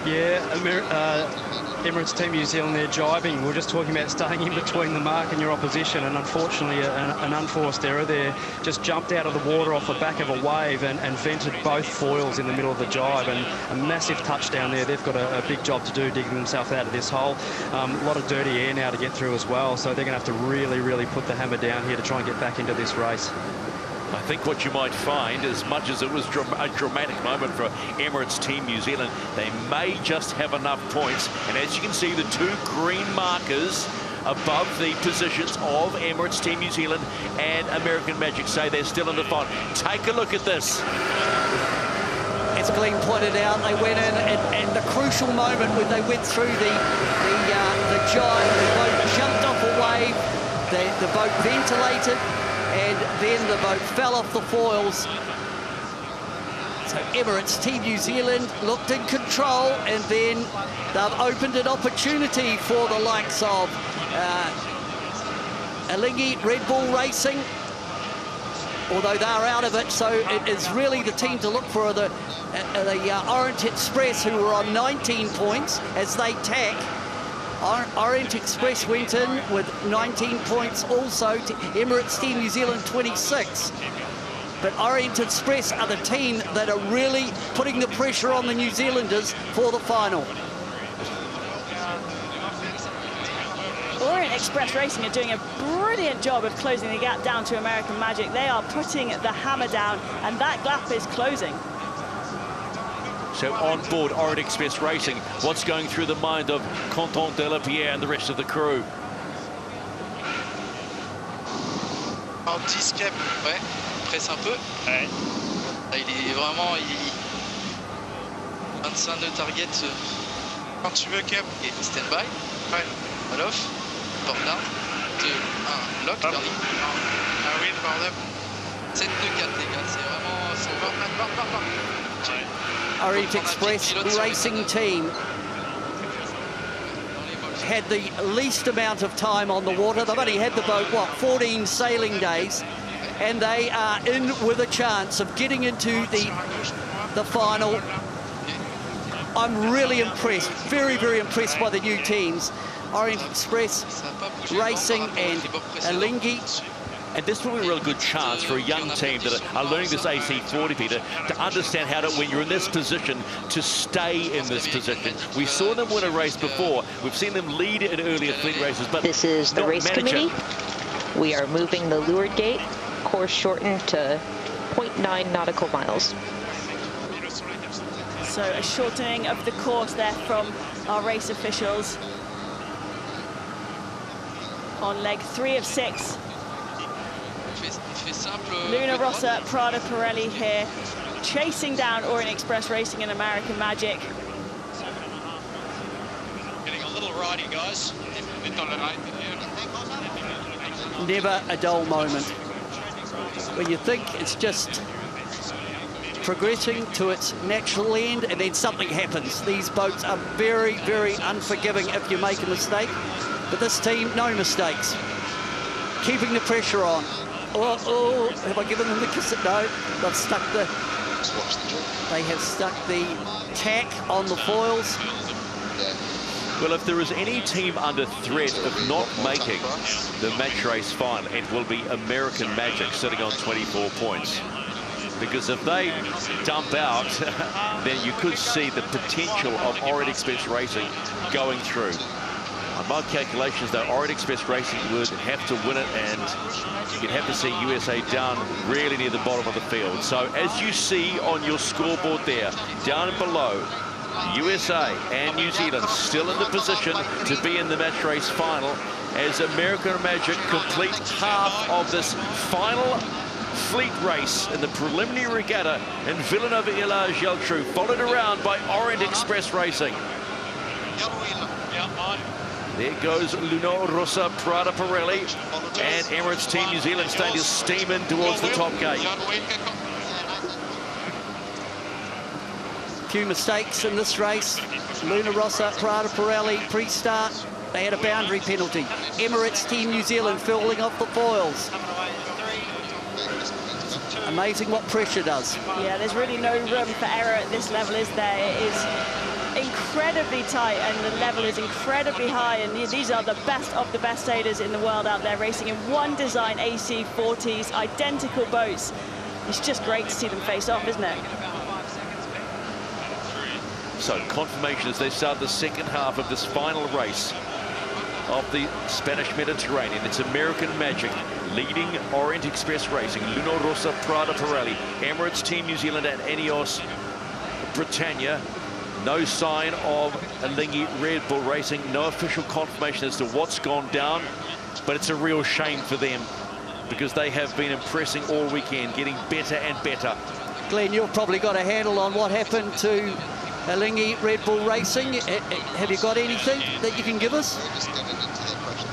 Yeah, Emirates Team New Zealand, they're jibing. We're just talking about staying in between the mark and your opposition, and unfortunately an unforced error there. Just jumped out of the water off the back of a wave and vented both foils in the middle of the jibe, and a massive touchdown there. They've got a big job to do digging themselves out of this hole. A lot of dirty air now to get through as well, so they're going to have to really, really put the hammer down here to try and get back into this race. I think what you might find, as much as it was a dramatic moment for Emirates Team New Zealand, they may just have enough points. And as you can see, the two green markers above the positions of Emirates Team New Zealand and American Magic say they're still in the fight. Take a look at this. As Glenn pointed out, they went in at the crucial moment when they went through the jibe. The boat jumped off a wave, the boat ventilated, and then the boat fell off the foils. So Emirates Team New Zealand looked in control, and then they've opened an opportunity for the likes of Alinghi, Red Bull Racing, although they're out of it. So it is really the team to look for, the Orient Express, who were on 19 points as they tack. Orient Express went in with 19 points also to Emirates Team New Zealand 26. But Orient Express are the team that are really putting the pressure on the New Zealanders for the final. Orient Express Racing are doing a brilliant job of closing the gap down to American Magic. They are putting the hammer down, and that gap is closing. So on board Orient Express Racing, what's going through the mind of Quentin Delapierre and the rest of the crew? En 10e, ouais, presse un peu. Ouais. Il est vraiment 25 de target. Quand tu veux, Kev. Et stand-by. Ouais. On off. Board down. 2, 1, lock. Dernier. Ah oui, board up. 7 de 4, les gars. C'est vraiment... Ouais. Orient Express Racing team had the least amount of time on the water. They've only had the boat, 14 sailing days, and they are in with a chance of getting into the final. I'm really impressed, very, very impressed by the new teams, Orient Express Racing and Alinghi. And this will be a real good chance for a young team that are learning this AC40, Peter, to understand how to, when you're in this position, to stay in this position. We saw them win a race before. We've seen them lead in earlier fleet races, but this is the race committee. We are moving the leeward gate, course shortened to 0.9 nautical miles. So a shortening of the course there from our race officials on leg 3 of 6. Luna Rossa, Prada, Pirelli here, chasing down Orient Express Racing and American Magic. Getting a little righty, guys. Never a dull moment. When you think it's just progressing to its natural end, and then something happens. These boats are very, very unforgiving if you make a mistake. But this team, no mistakes. Keeping the pressure on. Oh, have I given them the kiss? No, they've stuck they have stuck the tack on the foils. Well, if there is any team under threat of not making the match race final, it will be American Magic sitting on 24 points. Because if they dump out, then you could see the potential of Orient Express Racing going through. On my calculations, though, Orient Express Racing would have to win it, and you'd have to see USA down really near the bottom of the field. So as you see on your scoreboard there, down below, USA and New Zealand still in the position to be in the match race final as American Magic complete half of this final fleet race in the preliminary regatta in Vilanova Geltrú, followed around by Orient Express Racing. There goes Luna Rossa, Prada Pirelli, and Emirates Team New Zealand starting to steam in towards the top gate. Few mistakes in this race. Luna Rossa, Prada Pirelli, pre-start, they had a boundary penalty. Emirates Team New Zealand falling off the foils. Amazing what pressure does. Yeah, there's really no room for error at this level, is there? It is incredibly tight and the level is incredibly high, and these are the best sailors in the world out there racing in one design AC40s, identical boats. It's just great to see them face off, isn't it? So confirmation as they start the second half of this final race of the Spanish Mediterranean. It's American Magic leading Orient Express Racing, Luna Rossa, Prada Pirelli, Emirates Team New Zealand and Ineos Britannia. No sign of Alinghi Red Bull Racing, no official confirmation as to what's gone down, but it's a real shame for them because they have been impressing all weekend, getting better and better. Glenn, you've probably got a handle on what happened to Alinghi Red Bull Racing. Have you got anything that you can give us?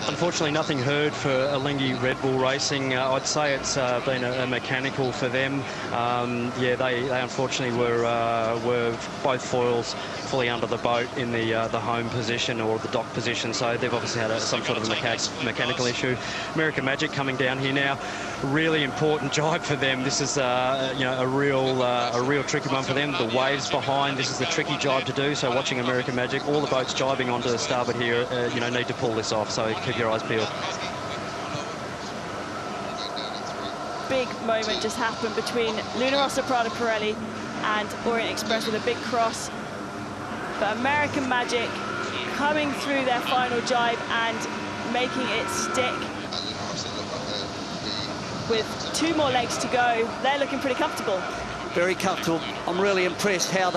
Unfortunately, nothing heard for Alinghi Red Bull Racing. I'd say it's been a mechanical for them. Yeah, they unfortunately were both foils fully under the boat in the home position or the dock position, so they've obviously had some sort of a mechanical issue. American Magic coming down here now, really important jibe for them. This is you know, a real tricky one for them. The waves behind, this is the tricky jibe to do. So watching American Magic, all the boats jibing onto the starboard here, you know, need to pull this off. So keep your eyes peeled. Big moment just happened between Luna Rossa, Prada Pirelli and Orient Express with a big cross. But American Magic coming through their final jibe and making it stick. With 2 more legs to go, they're looking pretty comfortable. Very comfortable. I'm really impressed how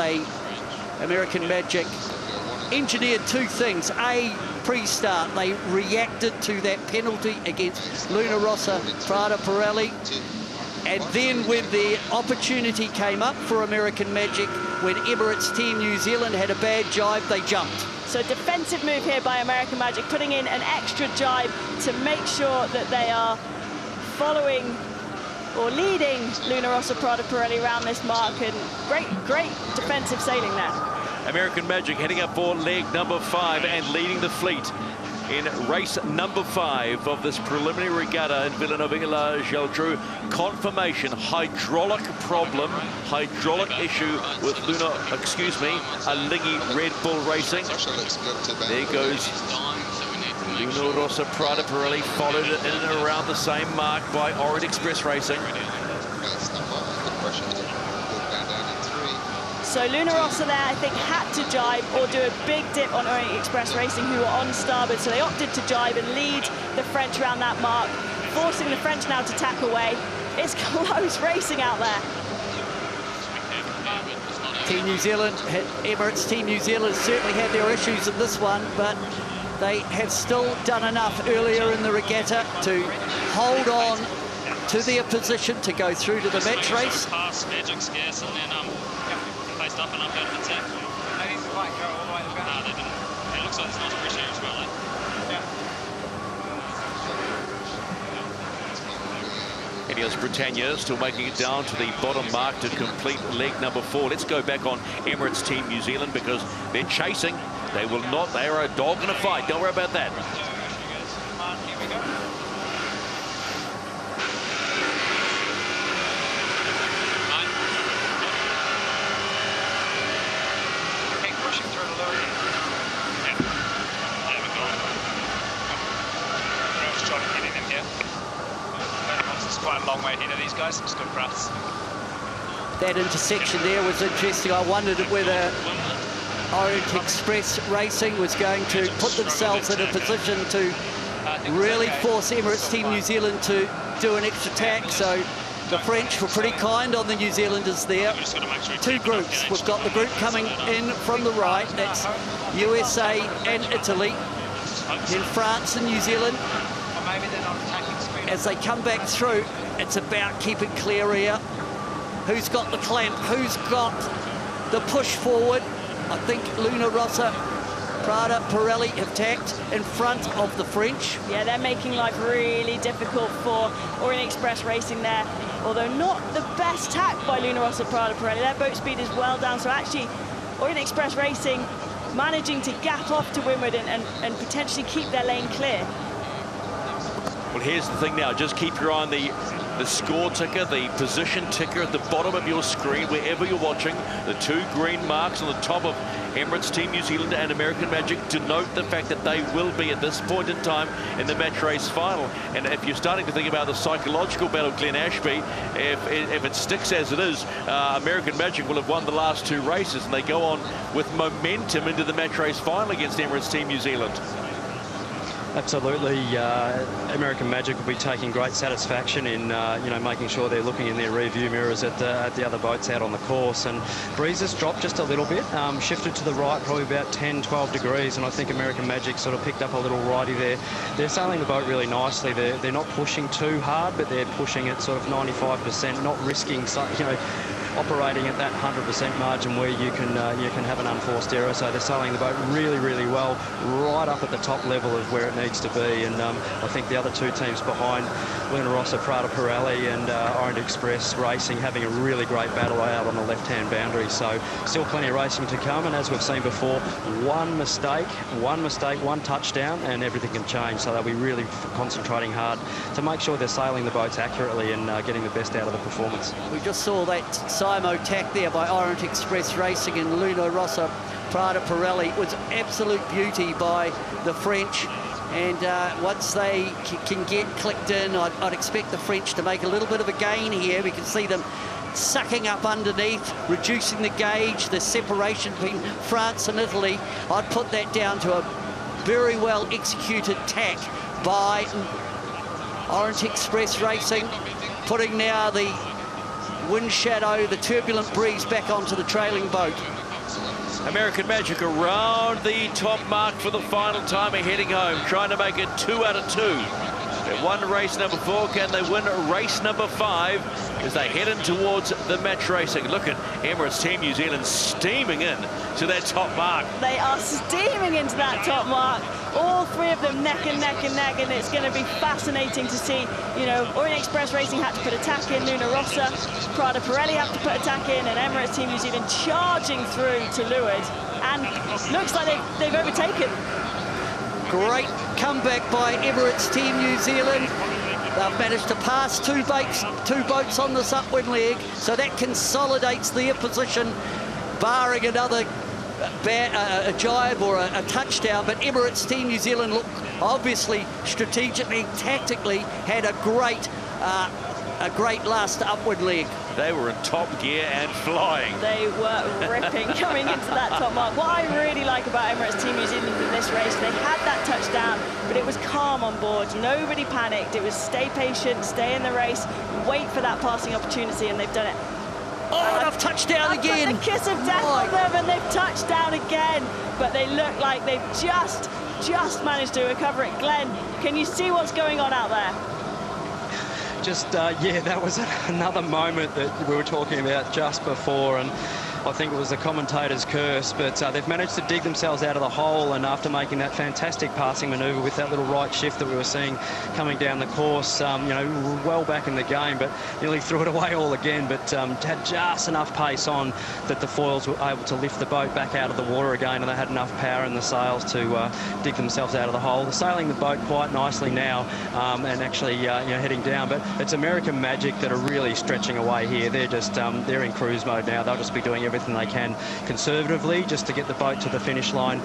American Magic engineered 2 things. A, pre-start, they reacted to that penalty against Luna Rossa, Prada Pirelli. And then when the opportunity came up for American Magic, when Emirates Team New Zealand had a bad jibe, they jumped. So defensive move here by American Magic, putting in an extra jibe to make sure that they are following or leading Luna Rossa, Prada Pirelli around this mark, and great defensive sailing there. American Magic heading up for leg number 5 and leading the fleet in race number 5 of this preliminary regatta in Vilanova, Geltrú. Confirmation, hydraulic issue with Alinghi Red Bull Racing. There goes Luna Rossa, Prada Pirelli, followed in and around the same mark by Orient Express Racing. So Luna Rossa there, I think, had to jibe or do a big dip on Orient Express Racing, who were on starboard. So they opted to jibe and lead the French around that mark, forcing the French now to tack away. It's close racing out there. Team New Zealand, Emirates Team New Zealand certainly had their issues in this one, but they have still done enough earlier in the regatta to hold on to their position to go through to the match race. Up and up out of the tap. They didn't quite go all the way to the ground. No, they didn't. It looks like there's nice pressure as well, eh? Ineos Britannia still making it down to the bottom mark to complete leg number 4. Let's go back on Emirates Team New Zealand because they're chasing. They will not. They are a dog in a fight. Don't worry about that. Here we go. Quite a long way ahead of these guys. It's good for us. That intersection there was interesting. I wondered whether Orient Express Racing was going to put themselves in a position to really force Emirates Team New Zealand to do an extra tack. So the French were pretty kind on the New Zealanders there. 2 groups. We've got the group coming in from the right. That's USA and Italy. Then France and New Zealand. Maybe they're not attacking speed. As they come back through, it's about keeping clear here. Who's got the clamp? Who's got the push forward? I think Luna Rossa Prada, Pirelli have tacked in front of the French. Yeah, they're making life really difficult for Orient Express Racing there. Although not the best tack by Luna Rossa, Prada, Pirelli. Their boat speed is well down, so actually Orient Express Racing managing to gap off to Windward and potentially keep their lane clear. Well, here's the thing now. Just keep your eye on the score ticker, the position ticker at the bottom of your screen, wherever you're watching. The two green marks on the top of Emirates Team New Zealand and American Magic denote the fact that they will be at this point in time in the match race final. And if you're starting to think about the psychological battle, Glenn Ashby, if it sticks as it is, American Magic will have won the last two races and they go on with momentum into the match race final against Emirates Team New Zealand. Absolutely, American Magic will be taking great satisfaction in you know, making sure they're looking in their rear-view mirrors at the other boats out on the course. And breeze has dropped just a little bit, shifted to the right, probably about 10-12 degrees, and I think American Magic sort of picked up a little righty there. They're sailing the boat really nicely. They're not pushing too hard, but they're pushing at sort of 95%, not risking, you know, operating at that 100% margin where you can have an unforced error. So they're sailing the boat really, really well, right up at the top level of where it needs to be. And I think the other two teams behind, Luna Rossa, Prada, Pirelli and Orient Express Racing, having a really great battle out on the left-hand boundary. So still plenty of racing to come. And as we've seen before, one mistake, one touchdown, and everything can change. So they'll be really concentrating hard to make sure they're sailing the boats accurately and getting the best out of the performance. We just saw that Simo tack there by Orient Express Racing and Luna Rossa, Prada, Pirelli. It was absolute beauty by the French. And once they can get clicked in, I'd expect the French to make a little bit of a gain here. We can see them sucking up underneath, reducing the gauge, the separation between France and Italy. I'd put that down to a very well executed tack by Orient Express Racing, putting now the wind shadow, the turbulent breeze back onto the trailing boat. American Magic around the top mark for the final time of heading home, trying to make it 2 out of 2. They won race number 4. Can they win race number 5 as they head in towards the match racing? Look at Emirates Team New Zealand steaming in to that top mark. They are steaming into that top mark. All three of them neck and neck and neck, and it's going to be fascinating to see. You know, Orient Express Racing had to put a tack in, Luna Rossa, Prada, Pirelli have to put a tack in, and Emirates Team New Zealand charging through to leeward, and looks like they've overtaken. Great comeback by Emirates Team New Zealand. They've managed to pass two boats on this upwind leg, so that consolidates their position, barring another a jibe or a touchdown. But Emirates Team New Zealand look obviously strategically, tactically had a great last upwind leg. They were in top gear and flying. They were ripping coming into that top mark. What I really like about Emirates Team New Zealand in this race, they had that touchdown, but it was calm on board. Nobody panicked. It was stay patient, stay in the race, wait for that passing opportunity, and they've done it. Oh, they've touched down again. The kiss of death on them, and they've touched down again. But they look like they've just managed to recover it. Glenn, can you see what's going on out there? Yeah, that was another moment that we were talking about just before, and I think it was the commentator's curse, but they've managed to dig themselves out of the hole, and after making that fantastic passing manoeuvre with that little right shift that we were seeing coming down the course, you know, well back in the game, but nearly threw it away all again, but had just enough pace on that the foils were able to lift the boat back out of the water again, and they had enough power in the sails to dig themselves out of the hole. They're sailing the boat quite nicely now, and actually you know, heading down, but it's American Magic that are really stretching away here. They're just they're in cruise mode now. They'll just be doing everything they can conservatively just to get the boat to the finish line.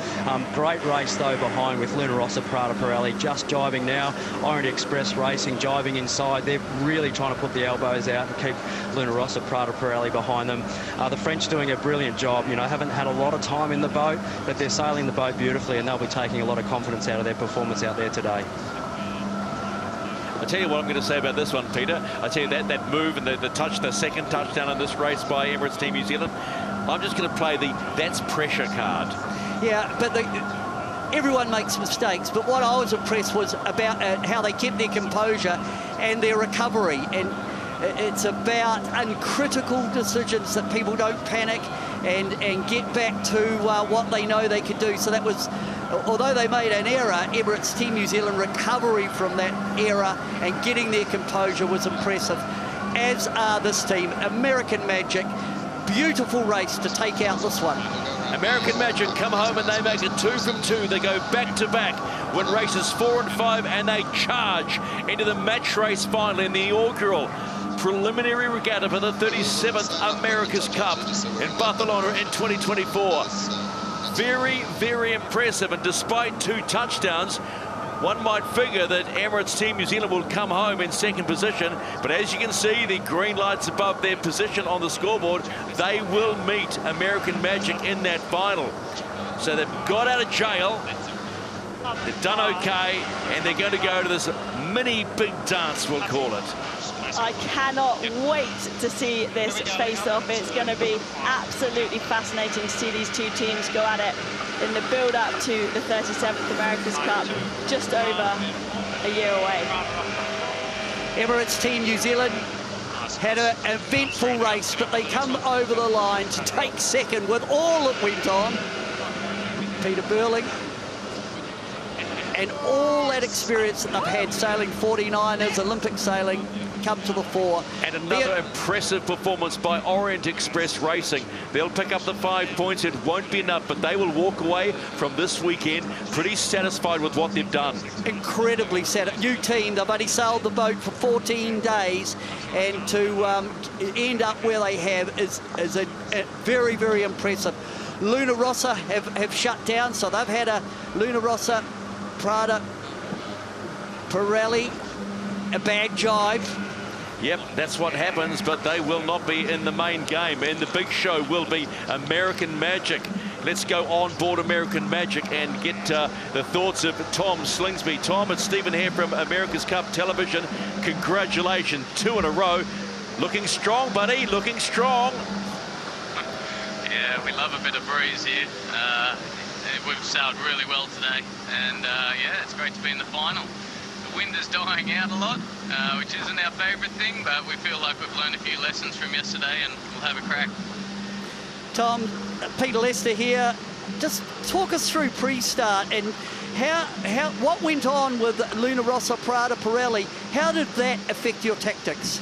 Great race though behind with Luna Rossa, Prada, Pirelli just jibing now. Orient Express Racing jibing inside. They're really trying to put the elbows out and keep Luna Rossa, Prada, Pirelli behind them. The French doing a brilliant job. You know, haven't had a lot of time in the boat, but they're sailing the boat beautifully, and they'll be taking a lot of confidence out of their performance out there today. I'll tell you what I'm going to say about this one, Peter. I tell you that move and the second touchdown in this race by Emirates Team New Zealand, I'm just going to play the that's pressure card. Yeah, but everyone makes mistakes, but what I was impressed was about how they kept their composure and their recovery, and it's about uncritical decisions that people don't panic and get back to what they know they could do. So that was, although they made an error, Emirates Team New Zealand recovery from that error and getting their composure was impressive, as are this team. American Magic, beautiful race to take out this one. American Magic come home and they make it 2 from 2. They go back-to-back, win races 4 and 5, and they charge into the match race final in the inaugural Preliminary Regatta for the 37th America's Cup in Barcelona in 2024. Very, very impressive, and despite 2 touchdowns, one might figure that Emirates Team New Zealand will come home in second position, but as you can see, the green lights above their position on the scoreboard, they will meet American Magic in that final. So they've got out of jail, they've done okay, and they're going to go to this mini big dance, we'll call it. I cannot wait to see this face-off. It's going to be absolutely fascinating to see these two teams go at it in the build-up to the 37th America's Cup, just over a year away. Emirates Team New Zealand had an eventful race, but they come over the line to take second with all that went on. Peter Burling and all that experience that they've had sailing 49ers, Olympic sailing, come to the fore. And another impressive performance by Orient Express Racing. They'll pick up the 5 points. It won't be enough, but they will walk away from this weekend pretty satisfied with what they've done. Incredibly satisfied. New team, they've only sailed the boat for 14 days, and to end up where they have is a very, very impressive. Luna Rossa have shut down, so they've had a Luna Rossa, Prada, Pirelli, a bad jibe. Yep, that's what happens, but they will not be in the main game. And the big show will be American Magic. Let's go on board American Magic and get the thoughts of Tom Slingsby. Tom, it's Stephen here from America's Cup Television. Congratulations, 2 in a row. Looking strong, buddy, looking strong. Yeah, we love a bit of breeze here. We've sailed really well today, and yeah, it's great to be in the final. The wind is dying out a lot, which isn't our favourite thing, but we feel like we've learned a few lessons from yesterday, and we'll have a crack. Tom, Peter Lester here. Just talk us through pre-start and what went on with Luna Rossa, Prada, Pirelli. How did that affect your tactics?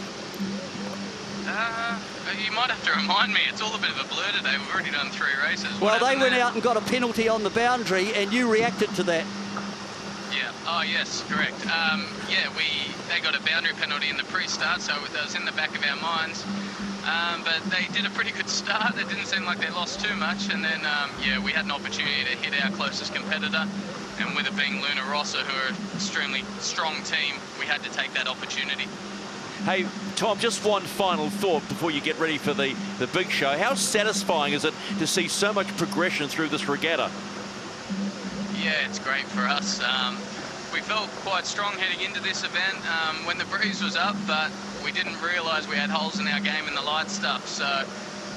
You might have to remind me. It's all a bit of a blur today. We've already done 3 races. Well, they went out and got a penalty on the boundary, and you reacted to that. Yeah. Oh, yes, correct. Yeah, they got a boundary penalty in the pre-start, so that was in the back of our minds. But they did a pretty good start. It didn't seem like they lost too much, and then yeah, we had an opportunity to hit our closest competitor, and with it being Luna Rossa, who are an extremely strong team, we had to take that opportunity. Hey, Tom, just one final thought before you get ready for the big show. How satisfying is it to see so much progression through this regatta? Yeah, it's great for us. We felt quite strong heading into this event when the breeze was up, but we didn't realise we had holes in our game in the light stuff. So,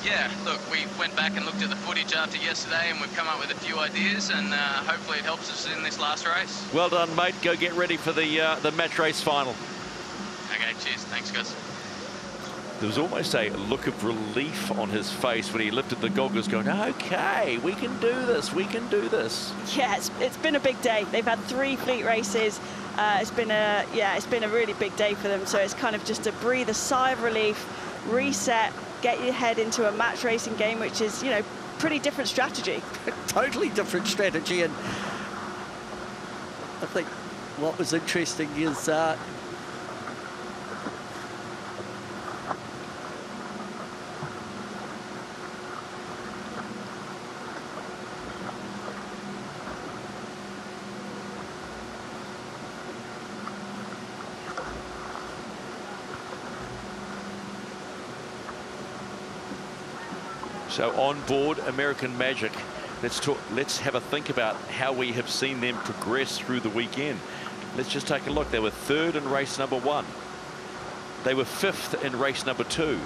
yeah, look, we went back and looked at the footage after yesterday, and we've come up with a few ideas, and hopefully it helps us in this last race. Well done, mate. Go get ready for the match race final. Okay, cheers. Thanks, guys. There was almost a look of relief on his face when he lifted the goggles going, okay, we can do this, we can do this. Yeah, it's been a big day. They've had 3 fleet races. It's been a really big day for them. So it's kind of just to breathe a sigh of relief, reset, get your head into a match racing game, which is, you know, pretty different strategy. Totally different strategy. And I think what was interesting is so on board American Magic, let's have a think about how we have seen them progress through the weekend. Let's just take a look. They were 3rd in race number 1. They were 5th in race number 2.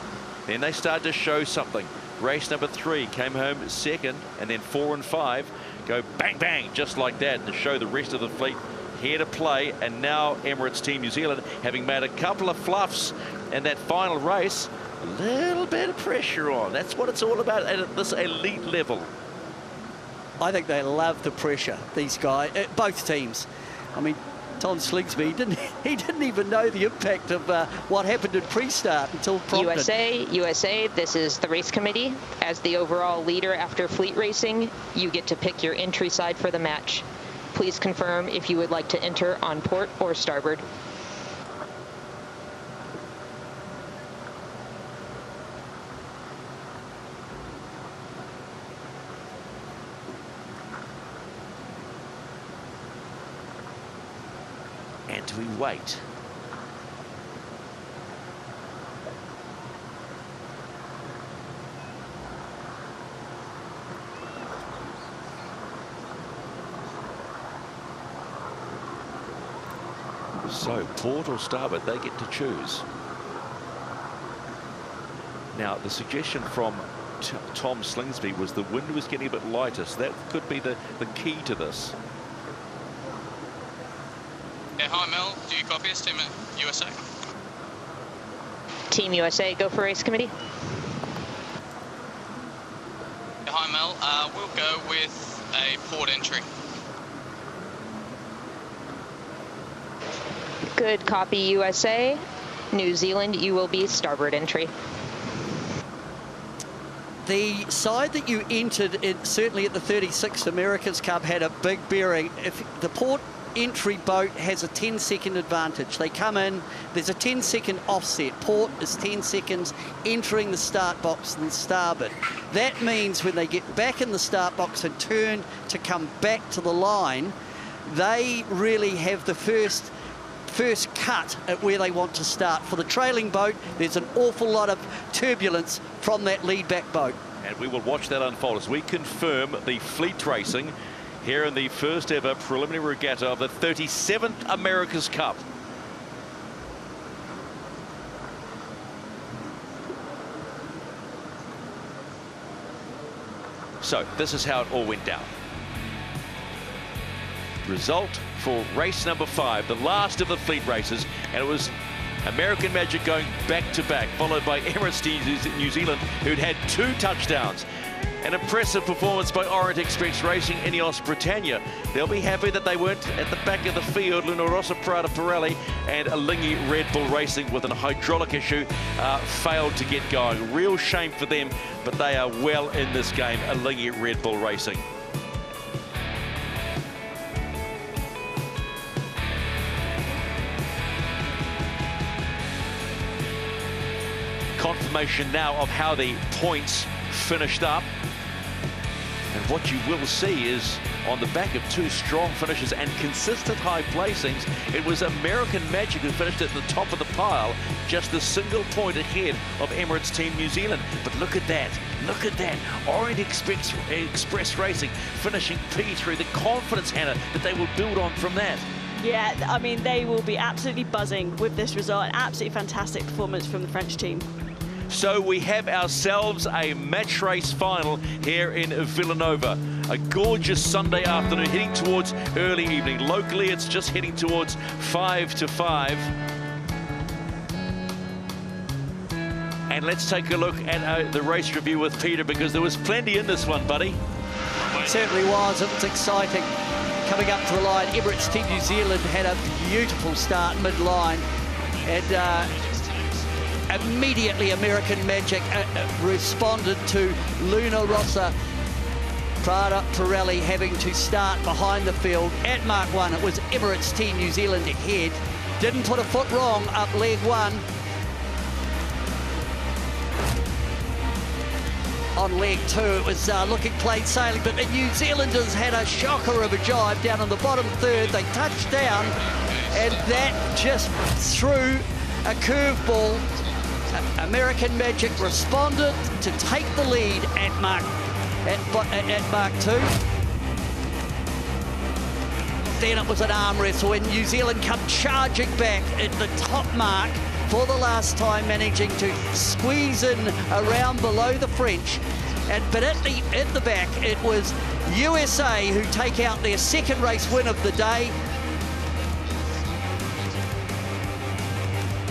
Then they started to show something. Race number 3 came home 2nd, and then 4 and 5 go bang, bang, just like that, to show the rest of the fleet here to play. And now Emirates Team New Zealand, having made a couple of fluffs in that final race, A little bit of pressure on. That's what it's all about at this elite level. I think they love the pressure, these guys, both teams. I mean, Tom Slingsby, he didn't even know the impact of what happened in pre-start until prompted. USA, this is the race committee. As the overall leader after fleet racing, you get to pick your entry side for the match. Please confirm if you would like to enter on port or starboard. And we wait. So, port or starboard, they get to choose. Now, the suggestion from Tom Slingsby was the wind was getting a bit lighter, so that could be the key to this. Yeah, hi Mel, do you copy us, Team USA? Team USA, go for race committee. Yeah, hi Mel, we'll go with a port entry. Good copy, USA. New Zealand, you will be starboard entry. The side that you entered, certainly at the 36th America's Cup, had a big bearing. If the port entry boat has a 10-second advantage. They come in, there's a 10-second offset. Port is 10 seconds entering the start box and starboard. That means when they get back in the start box and turn to come back to the line, they really have the first cut at where they want to start. For the trailing boat, there's an awful lot of turbulence from that lead back boat. And we will watch that unfold as we confirm the fleet racing here in the first ever preliminary regatta of the 37th America's Cup. So this is how it all went down. Result for race number 5, the last of the fleet races, and it was American Magic going back-to-back, followed by Emirates Team New Zealand, who'd had 2 touchdowns. An impressive performance by Orient Express Racing, Ineos Britannia. They'll be happy that they weren't at the back of the field. Luna Rossa Prada Pirelli and Alinghi Red Bull Racing with a hydraulic issue failed to get going. Real shame for them, but they are well in this game, Alinghi Red Bull Racing. Confirmation now of how the points finished up. And what you will see is on the back of 2 strong finishes and consistent high placings, it was American Magic who finished at the top of the pile, just a single point ahead of Emirates Team New Zealand. But look at that, Orient Express Racing finishing P3, the confidence, Hannah, that they will build on from that. Yeah, I mean, they will be absolutely buzzing with this result. An absolutely fantastic performance from the French team. So we have ourselves a match race final here in Vilanova. A gorgeous Sunday afternoon heading towards early evening. Locally, it's just heading towards 5 to 5. And let's take a look at the race review with Peter, because there was plenty in this one, buddy. It certainly was. It was exciting. Coming up to the line, Emirates Team New Zealand had a beautiful start mid-line. And immediately American Magic responded to Luna Rossa Prada Pirelli having to start behind the field. At Mark 1, it was Emirates Team New Zealand ahead. Didn't put a foot wrong up leg 1. On leg 2, it was looking plain sailing, but the New Zealanders had a shocker of a jibe down on the bottom third. They touched down, and that just threw a curveball. American Magic responded to take the lead at Mark 2. Then it was an arm wrestle, and New Zealand come charging back at the top mark for the last time, managing to squeeze in around below the French. But at the back, it was USA who take out their second race win of the day.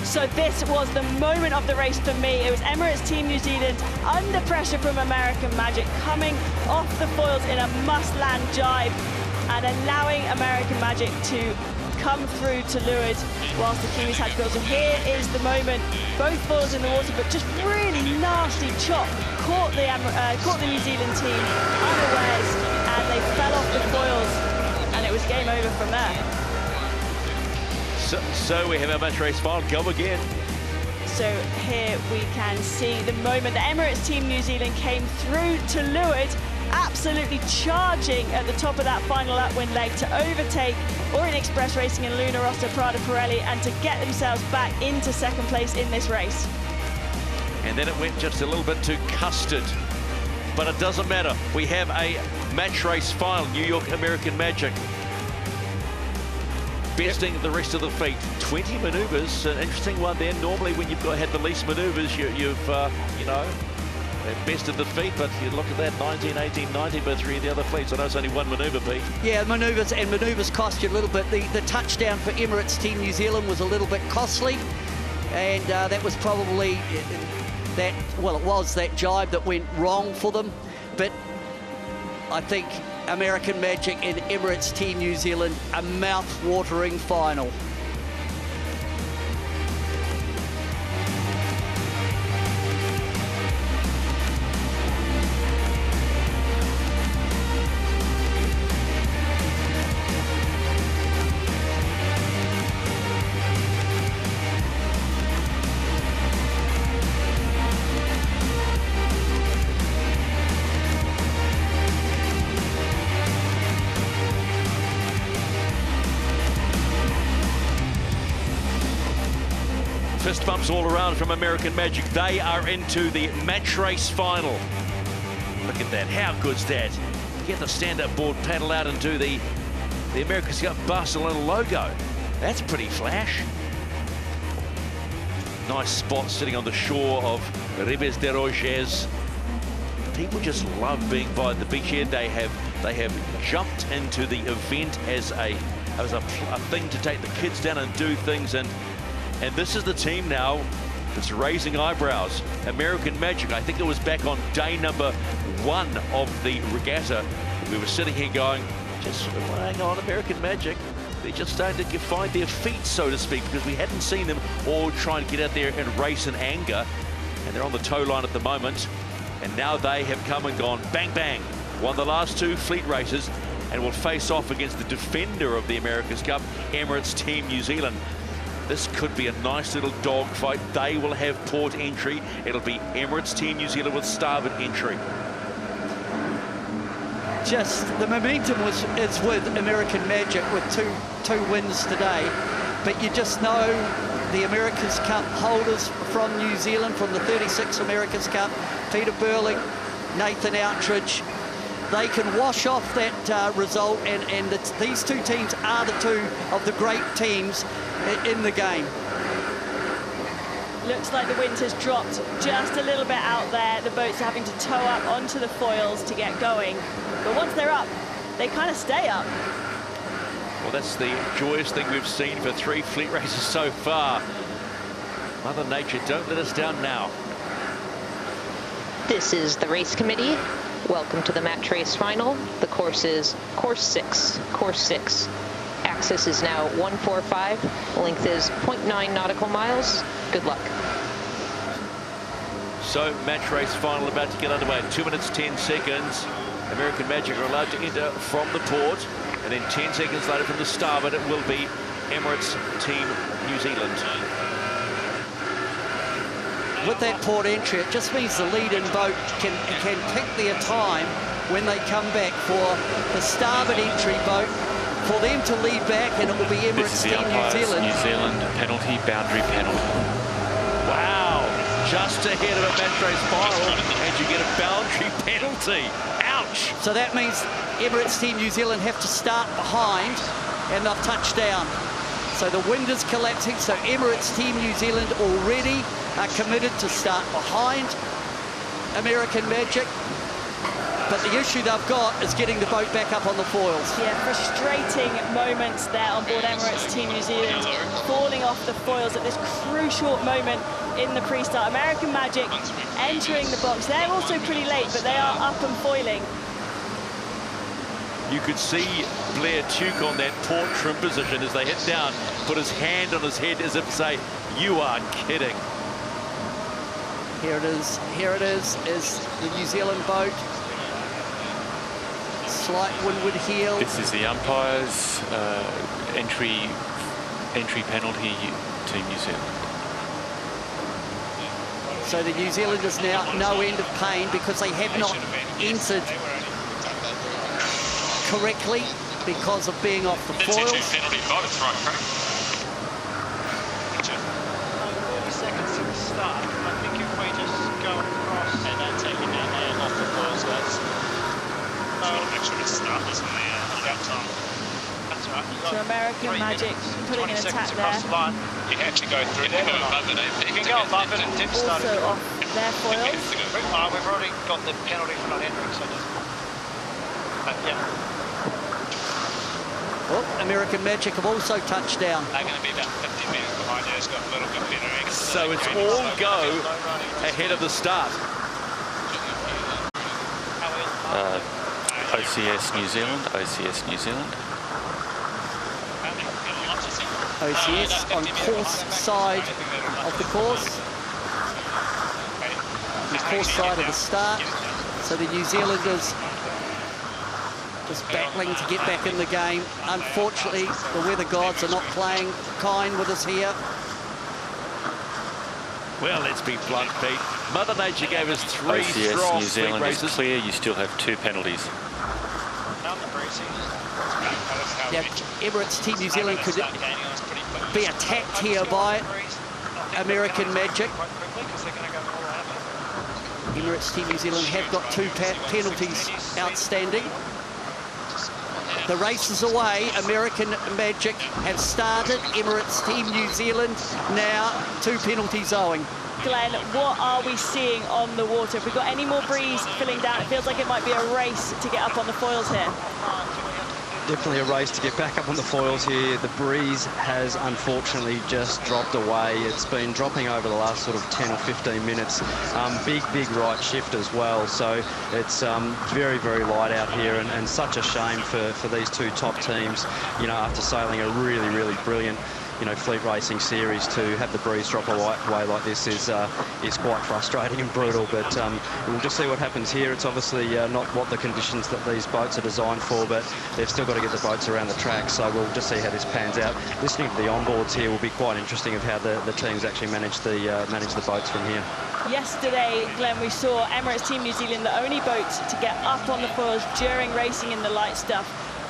So this was the moment of the race for me. It was Emirates Team New Zealand under pressure from American Magic, coming off the foils in a must-land jibe and allowing American Magic to come through to leeward whilst the Kiwis had to build. So here is the moment, both foils in the water, but just really nasty chop caught the New Zealand team unawares, and they fell off the foils, and it was game over from there. So we have our match race final. Go again. So here we can see the moment the Emirates Team New Zealand came through to leeward, absolutely charging at the top of that final upwind leg to overtake Orient Express Racing and Luna Rossa Prada Pirelli and to get themselves back into second place in this race. And then it went just a little bit too custard, but it doesn't matter. We have a match race final, New York American Magic besting the rest of the fleet. 20 manoeuvres, an interesting one there. Normally when you've had the least manoeuvres, you've you know, bested the fleet, but you look at that, 19, 18, 19 by 3 of the other fleets. I know it's only one manoeuvre, Pete. Yeah, manoeuvres cost you a little bit. The touchdown for Emirates Team New Zealand was a little bit costly, and that was probably that, well, it was that jibe that went wrong for them, but I think American Magic and Emirates Team New Zealand, a mouth-watering final. Fist bumps all around from American Magic. They are into the match race final. Look at that, how good's that? Get the stand-up board, paddle out and do the America's Cup Barcelona logo. That's pretty flash. Nice spot sitting on the shore of Ribes de Roges. People just love being by the beach here. They have jumped into the event as a thing to take the kids down and do things, and this is the team now that's raising eyebrows. American Magic, I think it was back on day number 1 of the regatta. We were sitting here going, just hang on, American Magic. They're just starting to find their feet, so to speak, because we hadn't seen them all trying to get out there and race in anger. And they're on the tow line at the moment. And now they have come and gone, bang, bang. Won the last 2 fleet races and will face off against the defender of the America's Cup, Emirates Team New Zealand. This could be a nice little dogfight. They will have port entry. It'll be Emirates Team New Zealand with starboard entry. Just the momentum is with American Magic with two wins today, but you just know the America's Cup holders from New Zealand, from the 36 America's Cup, Peter Burling, Nathan Outridge, they can wash off that result, and these 2 teams are the 2 of the great teams in the game. Looks like the wind has dropped just a little bit out there. The boats are having to tow up onto the foils to get going. But once they're up, they kind of stay up. Well, that's the joyous thing we've seen for 3 fleet races so far. Mother Nature, don't let us down now. This is the race committee. Welcome to the match race final. The course is course 6. Axis is now 145. Length is 0.9 nautical miles. Good luck. So, match race final about to get underway. 2 minutes, 10 seconds. American Magic are allowed to enter from the port. And then 10 seconds later from the starboard, it will be Emirates Team New Zealand. With that port entry, it just means the lead-in boat can pick their time when they come back for the starboard entry boat, for them to lead back, and it will be Emirates Team New Zealand. New Zealand penalty, boundary penalty. Wow, just ahead of a match race final, and you get a boundary penalty. Ouch! So that means Emirates Team New Zealand have to start behind, and they've touched down. So the wind is collapsing, so Emirates Team New Zealand already are committed to start behind American Magic. But the issue they've got is getting the boat back up on the foils. Yeah, frustrating moments there on board Emirates Team New Zealand, falling off the foils at this crucial moment in the pre-start. American Magic entering the box. They're also pretty late, but they are up and foiling. You could see Blair Tuke on that port trim position as they hit down, put his hand on his head as if to say, "You are kidding." Here it is the New Zealand boat. Slight windward heel. This is the umpire's entry penalty to New Zealand. So the New Zealanders now no end of pain because they have not entered correctly because of being off the foils. Penalty boats, right, Craig? 30 seconds to the start. I think if we just go across and then take it down there off the foils, guys. Make sure it's startless on the outside. That's right. So American Magic putting an attack there. The line. You can actually go through there. You can go above it and dip start. Also off their foils. We've already got the penalty for not entering, so just... yeah. Oh, American Magic have also touched down. They're going to be about 50 metres behind you. It's got a little bit better angle. So it's all go ahead of the start. OCS New Zealand, OCS New Zealand. OCS on course side of the course. The course side of the start. So the New Zealanders just battling to get back in the game. Unfortunately, the weather gods are not playing kind with us here. Well, let's be blunt, Pete. Mother Nature gave us three OCS strong New Zealand races. is clear. You still have 2 penalties. Now, Emirates Team New Zealand could be attacked here by American Magic. Emirates Team New Zealand have got 2 penalties outstanding. The race is away. American Magic have started. Emirates Team New Zealand now 2 penalties owing. Glenn, what are we seeing on the water? Have we got any more breeze filling down? It feels like it might be a race to get up on the foils here. Definitely a race to get back up on the foils here. The breeze has unfortunately just dropped away. It's been dropping over the last sort of 10 or 15 minutes. Big right shift as well. So it's very, very light out here, and such a shame for these 2 top teams, you know, after sailing a really, really brilliant, you know, fleet racing series, to have the breeze drop away like this is quite frustrating and brutal. But we'll just see what happens here. It's obviously not what the conditions that these boats are designed for, but they've still got to get the boats around the track. So we'll just see how this pans out. Listening to the onboards here will be quite interesting of how the teams actually manage the boats from here. Yesterday, Glenn, we saw Emirates Team New Zealand, the only boat to get up on the foils during racing in the light stuff.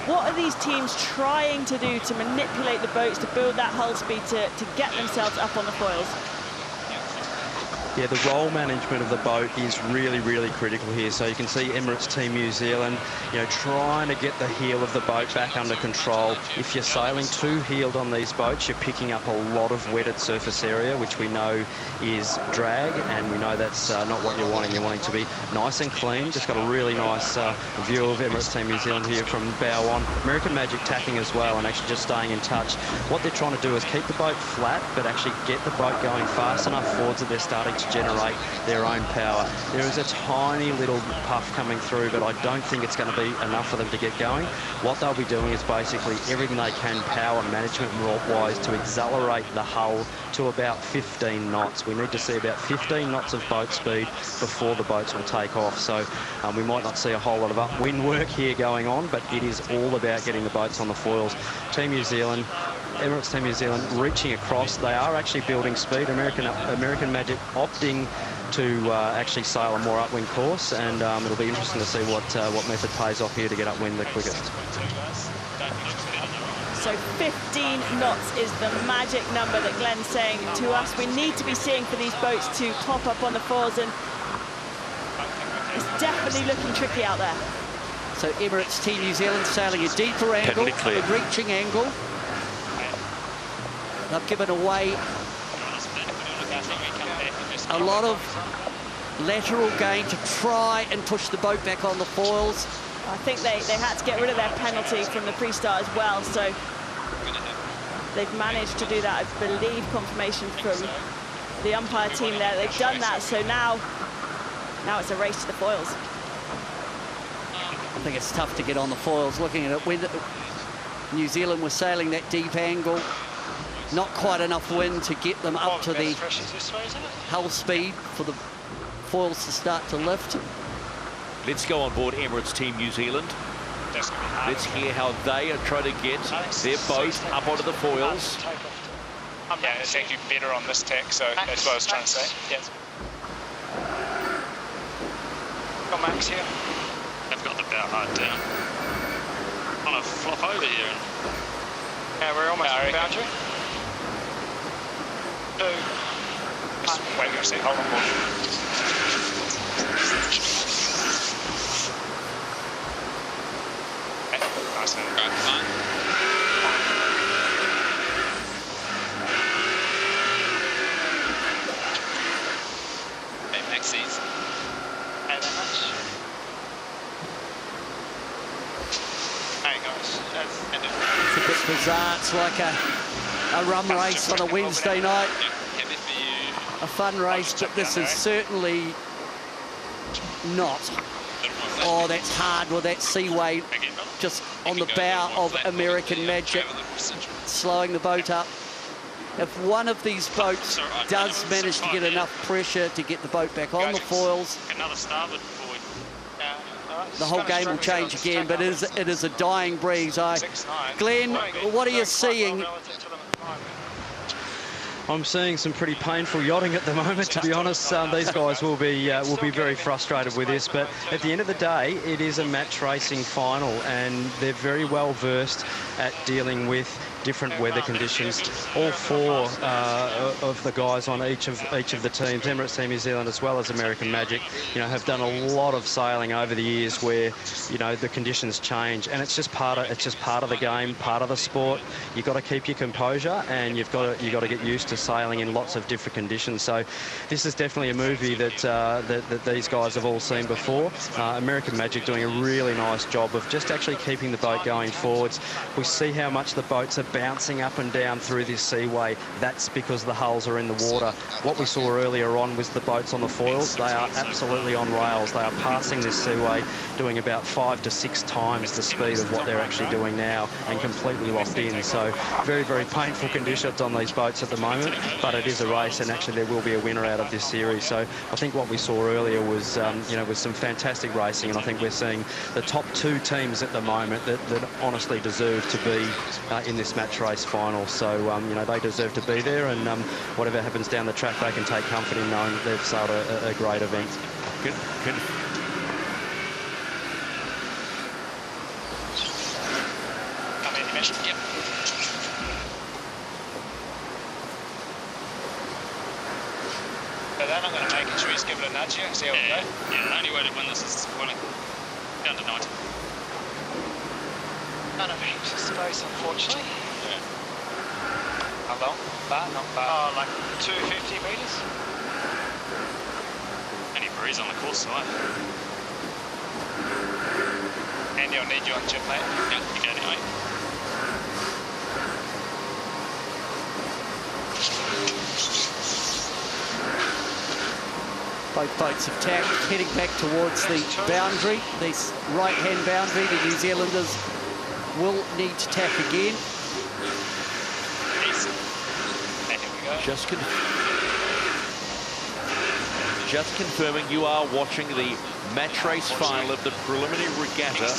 What are these teams trying to do to manipulate the boats, to build that hull speed, to get themselves up on the foils? Yeah, the roll management of the boat is really, really critical here. So you can see Emirates Team New Zealand, you know, trying to get the heel of the boat back under control. If you're sailing too heeled on these boats, you're picking up a lot of wetted surface area, which we know is drag, and we know that's not what you're wanting. You're wanting to be nice and clean. Just got a really nice view of Emirates Team New Zealand here from bow on. American Magic tacking as well, and actually just staying in touch. What they're trying to do is keep the boat flat, but actually get the boat going fast enough forwards that they're starting to generate their own power. There is a tiny little puff coming through, but I don't think it's going to be enough for them to get going. What they'll be doing is basically everything they can power management-wise to accelerate the hull to about 15 knots. We need to see about 15 knots of boat speed before the boats will take off. So we might not see a whole lot of upwind work here going on, but it is all about getting the boats on the foils. Team New Zealand, Emirates Team New Zealand reaching across. They are actually building speed. American Magic opting to actually sail a more upwind course, and it'll be interesting to see what method pays off here to get upwind the quickest. So 15 knots is the magic number that Glenn's saying to us. We need to be seeing for these boats to pop up on the foils, and it's definitely looking tricky out there. So Emirates Team New Zealand sailing a deeper angle, a reaching angle. They've given away a lot of lateral gain to try and push the boat back on the foils. I think they had to get rid of their penalty from the pre-start as well, so they've managed to do that. I believe confirmation from the umpire team there. They've done that, so now it's a race to the foils. I think it's tough to get on the foils. Looking at it, when New Zealand was sailing that deep angle, not quite enough wind to get them up to the hull speed for the foils to start to lift. Let's go on board Emirates Team New Zealand. Let's hear how they are trying to get their boat up onto the foils. Yeah, it's actually better on this tack, so that's what I was trying to say. Yes. Got Max here. They've got the bow hard down. On a flop over here. Yeah, we're almost at the boundary. Just wait a second, hold on board. Nice and great fine. Hey, Maxies. Hey, that much. Hey, guys. It's a bit bizarre. It's like a rum race on a Wednesday night. A fun race, but this is certainly not. Oh, that's hard with that seaway just on the bow of American Magic, slowing the boat up. If one of these boats does manage to get enough pressure to get the boat back on the foils, the whole game will change again, but it is a dying breeze. Glenn, what are you seeing? I'm seeing some pretty painful yachting at the moment, to be honest. These guys will be very frustrated with this, but at the end of the day, it is a match racing final, and they're very well versed at dealing with different weather conditions. All four of the guys on each of the teams, Emirates Team New Zealand as well as American Magic, have done a lot of sailing over the years where the conditions change, and it's just part of the game, part of the sport. You've got to keep your composure, and you've got to get used to sailing in lots of different conditions. So this is definitely a movie that these guys have all seen before. American Magic doing a really nice job of just actually keeping the boat going forwards. We see how much the boats are bouncing up and down through this seaway. That's because the hulls are in the water. What we saw earlier on was the boats on the foils. They are absolutely on rails. They are passing this seaway, doing about 5 to 6 times the speed of what they're actually doing now, and completely locked in. So very, very painful conditions on these boats at the moment, but it is a race, and actually there will be a winner out of this series. So I think what we saw earlier was, was some fantastic racing, and I think we're seeing the top 2 teams at the moment that honestly deserve to be in this match race final. So they deserve to be there, and whatever happens down the track, they can take comfort in knowing that they've sailed a great event. Good. Come in, Dimension. Yep. So they're not going to make it. Should we just give it a nudge here and see how we go? Yeah, the only way to win this is winning. Down to 90. None of heaps of space, unfortunately. Yeah. How long? Not far. Oh, like 250 metres. Any breeze on the course side. Andy, I'll need you on chip, mate. Yeah, you got it, mate. Both boats have tacked, heading back towards the boundary, this right-hand boundary. The New Zealanders will need to tack again. Just confirming, you are watching the match race final of the Preliminary Regatta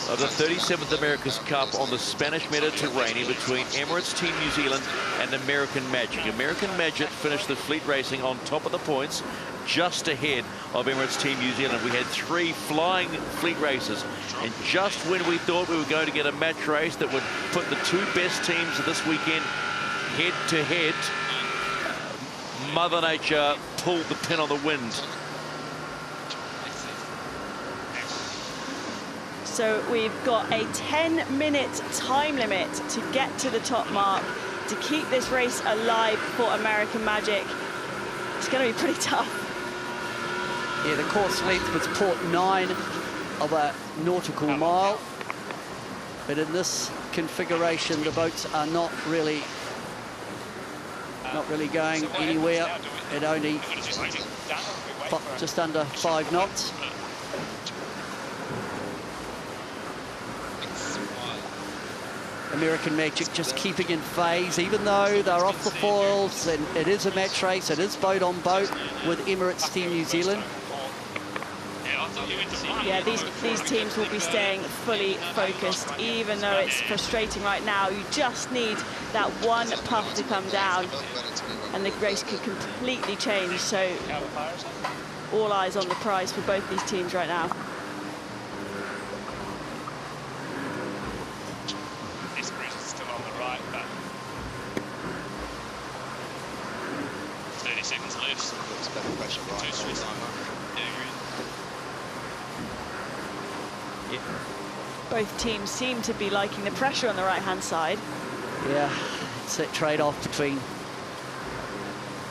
of the 37th America's Cup on the Spanish Mediterranean between Emirates Team New Zealand and American Magic. American Magic finished the fleet racing on top of the points, just ahead of Emirates Team New Zealand. We had 3 flying fleet races, and just when we thought we were going to get a match race that would put the 2 best teams of this weekend head to head, Mother Nature pulled the pin on the wind. So we've got a 10-minute time limit to get to the top mark to keep this race alive for American Magic. It's going to be pretty tough. Yeah, the course length was 0.9 of a nautical mile. But in this configuration, the boats are not really going anywhere at only just under 5 knots. American Magic just keeping in phase, even though they're off the foils, and it is a match race, it is boat on boat with Emirates Team New Zealand. Yeah, these teams will be staying fully focused, even though it's frustrating right now. You just need that one puff to come down, and the race could completely change. So all eyes on the prize for both these teams right now. This bridge is still on the right, but 30 seconds left. Two streets. Both teams seem to be liking the pressure on the right-hand side. Yeah, it's that trade-off between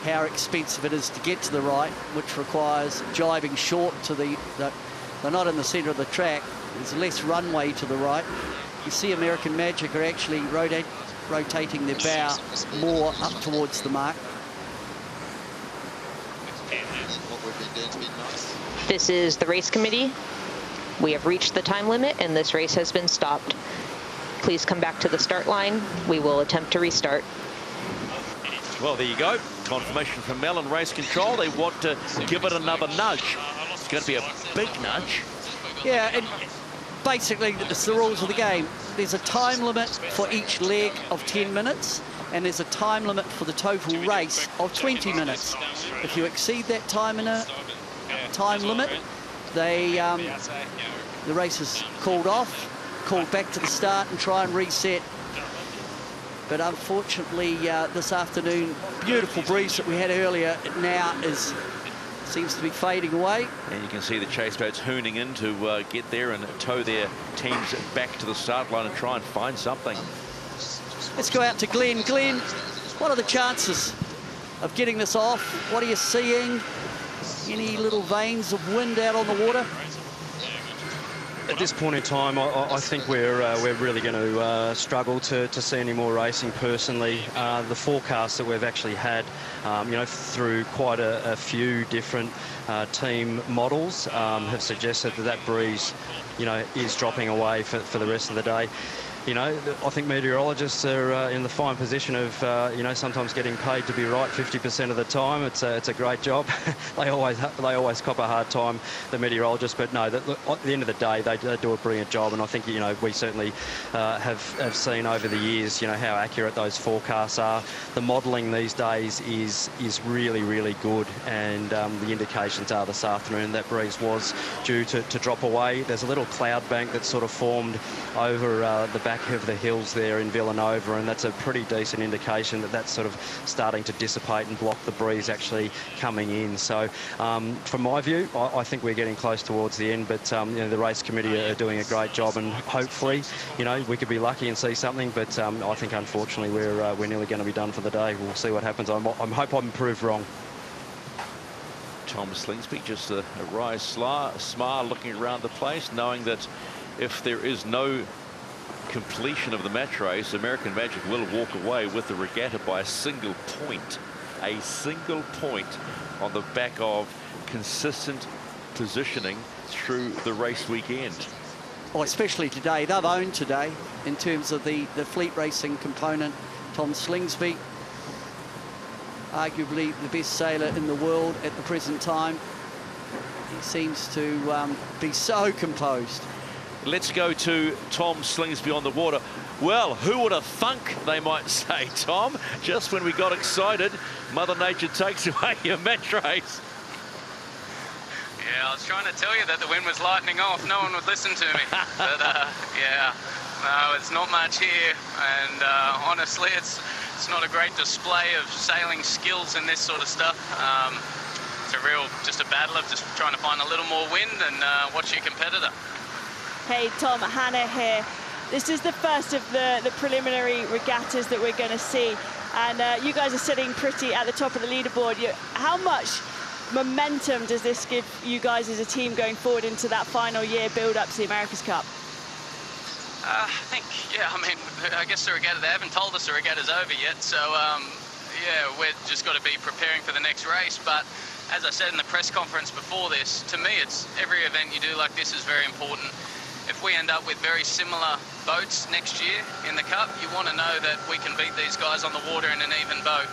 how expensive it is to get to the right, which requires jibing short to they're not in the centre of the track. There's less runway to the right. You see American Magic are actually rotating their bow more up towards the mark. This is the race committee. We have reached the time limit and this race has been stopped. Please come back to the start line. We will attempt to restart. Well, there you go. Confirmation from Mellon Race Control. They want to give it another nudge. It's going to be a big nudge. Yeah, and basically it's the rules of the game. There's a time limit for each leg of 10 minutes, and there's a time limit for the total race of 20 minutes. If you exceed that time limit, the race is called off, called back to the start and try and reset. But unfortunately, this afternoon, beautiful breeze that we had earlier now seems to be fading away. And you can see the chase boats hooning in to get there and tow their teams back to the start line and try and find something. Let's go out to Glenn. Glenn, what are the chances of getting this off? What are you seeing? Any little veins of wind out on the water? At this point in time, I think we're really going to struggle to see any more racing. Personally, the forecasts that we've actually had, through quite a few different team models, have suggested that breeze, is dropping away for the rest of the day. I think meteorologists are in the fine position of, sometimes getting paid to be right 50% of the time. It's a great job. they always cop a hard time, the meteorologists. But no, at the end of the day, they do a brilliant job. And I think, we certainly have seen over the years, how accurate those forecasts are. The modelling these days is really, really good. And the indications are this afternoon that breeze was due to drop away. There's a little cloud bank that's sort of formed over the back of the hills there in Vilanova, and that's a pretty decent indication that that's sort of starting to dissipate and block the breeze actually coming in. So from my view, I think we're getting close towards the end, but the race committee are doing a great job, and hopefully we could be lucky and see something, but I think unfortunately we're nearly going to be done for the day. We'll see what happens. I hope I'm proved wrong. Tom Slingsby just a wry smile looking around the place, knowing that if there is no completion of the match race, American Magic will walk away with the regatta by a single point on the back of consistent positioning through the race weekend. Oh, especially today. They've owned today in terms of the fleet racing component. Tom Slingsby, arguably the best sailor in the world at the present time. He seems to be so composed. Let's go to Tom Slingsby on the water. Well, who would have thunk, they might say, Tom? Just when we got excited, Mother Nature takes away your match race. Yeah, I was trying to tell you that the wind was lightening off. No one would listen to me. But, yeah, no, it's not much here. And honestly, it's not a great display of sailing skills and this sort of stuff. It's just a battle of just trying to find a little more wind and watch your competitor. Hey Tom, Hannah here. This is the first of the preliminary regattas that we're going to see, and you guys are sitting pretty at the top of the leaderboard. How much momentum does this give you guys as a team going forward into that final year build-up to the America's Cup? I think, yeah, I mean, I guess the regatta, they haven't told us the regatta's over yet, so yeah, we've just got to be preparing for the next race. But as I said in the press conference before this, to me, it's every event you do like this is very important. If we end up with very similar boats next year in the Cup, you want to know that we can beat these guys on the water in an even boat.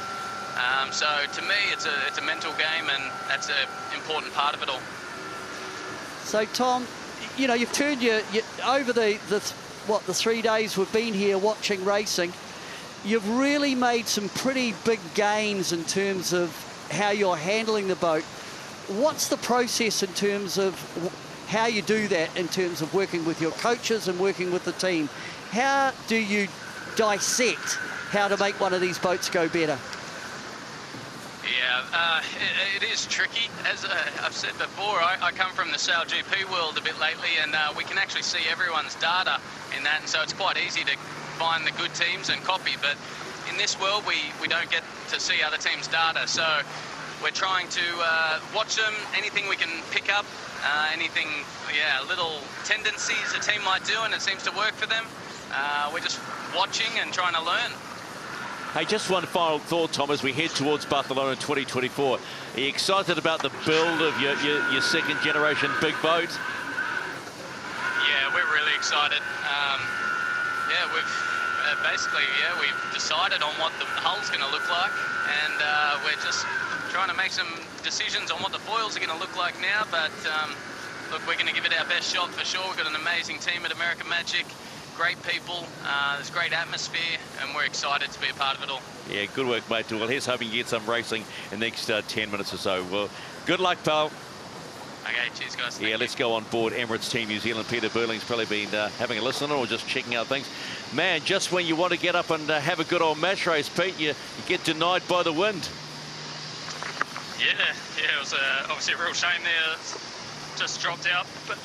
So to me, it's a mental game, and that's an important part of it all. So Tom, you know, you've turned your over the 3 days we've been here watching racing, you've really made some pretty big gains in terms of how you're handling the boat. What's the process in terms of how you do that, in terms of working with your coaches and working with the team? How do you dissect how to make one of these boats go better? Yeah, it is tricky. As I've said before, I come from the Sail GP world a bit lately, and we can actually see everyone's data in that, and so it's quite easy to find the good teams and copy. But in this world, we don't get to see other teams' data, so we're trying to watch them, anything we can pick up, anything, yeah, little tendencies a team might do, and it seems to work for them. We're just watching and trying to learn. Hey, just one final thought, Tom, as we head towards Barcelona 2024. Are you excited about the build of your second generation big boat? Yeah, we're really excited. Yeah, we've we've decided on what the hull's going to look like, and we're just trying to make some decisions on what the foils are going to look like now. But look, we're going to give it our best shot for sure. We've got an amazing team at American Magic. Great people, there's great atmosphere, and we're excited to be a part of it all. Yeah, good work, mate. Well, here's hoping you get some racing in the next 10 minutes or so. Well, good luck, pal. Okay, cheers, guys. Thank you. Let's go on board Emirates Team New Zealand. Peter Burling's probably been having a listen or just checking out things. Man, just when you want to get up and have a good old match race, Pete, you get denied by the wind. Yeah, it was obviously a real shame there. Just dropped out, but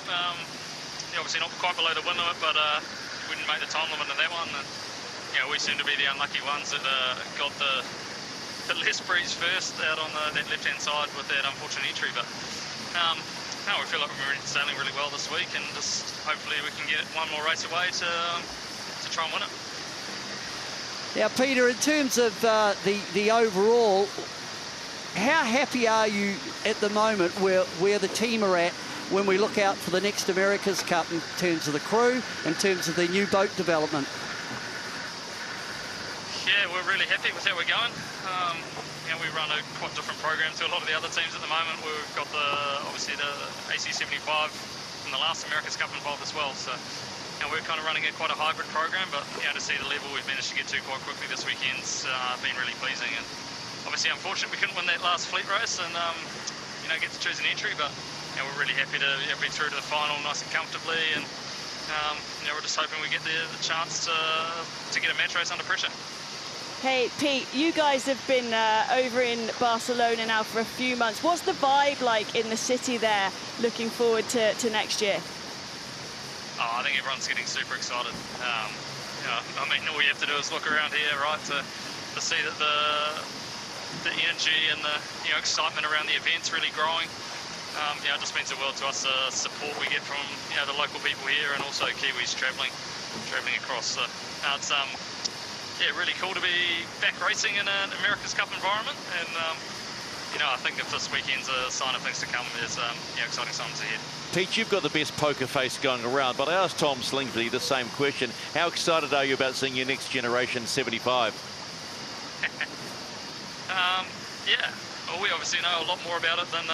obviously not quite below the wind limit, but we didn't make the time limit in that one. And, we seem to be the unlucky ones that got the less breeze first out on that left-hand side with that unfortunate entry. But no, we feel like we're sailing really well this week, and just hopefully we can get one more race away to try and win it. Now, Peter, in terms of the overall, how happy are you at the moment where the team are at when we look out for the next America's Cup in terms of the crew, in terms of the new boat development? Yeah, we're really happy with how we're going. We run a quite different program to a lot of the other teams at the moment. We've got obviously the AC75 from the last America's Cup involved as well. So we're kind of running quite a hybrid program, but to see the level we've managed to get to quite quickly this weekend's been really pleasing. And obviously, unfortunate we couldn't win that last fleet race and get to choose an entry, but we're really happy to be through to the final nice and comfortably, and we're just hoping we get the chance to get a match race under pressure. Hey, Pete, you guys have been over in Barcelona now for a few months. What's the vibe like in the city there, looking forward to next year? I think everyone's getting super excited. I mean, all you have to do is look around here, right, to see that the energy and the excitement around the event's really growing. It just means the world to us, the support we get from the local people here, and also Kiwis travelling across. So it's really cool to be back racing in an America's Cup environment, and I think if this weekend's a sign of things to come, there's exciting times ahead. Pete, you've got the best poker face going around, but I asked Tom Slingsby the same question. How excited are you about seeing your next generation 75? Yeah. Well, we obviously know a lot more about it than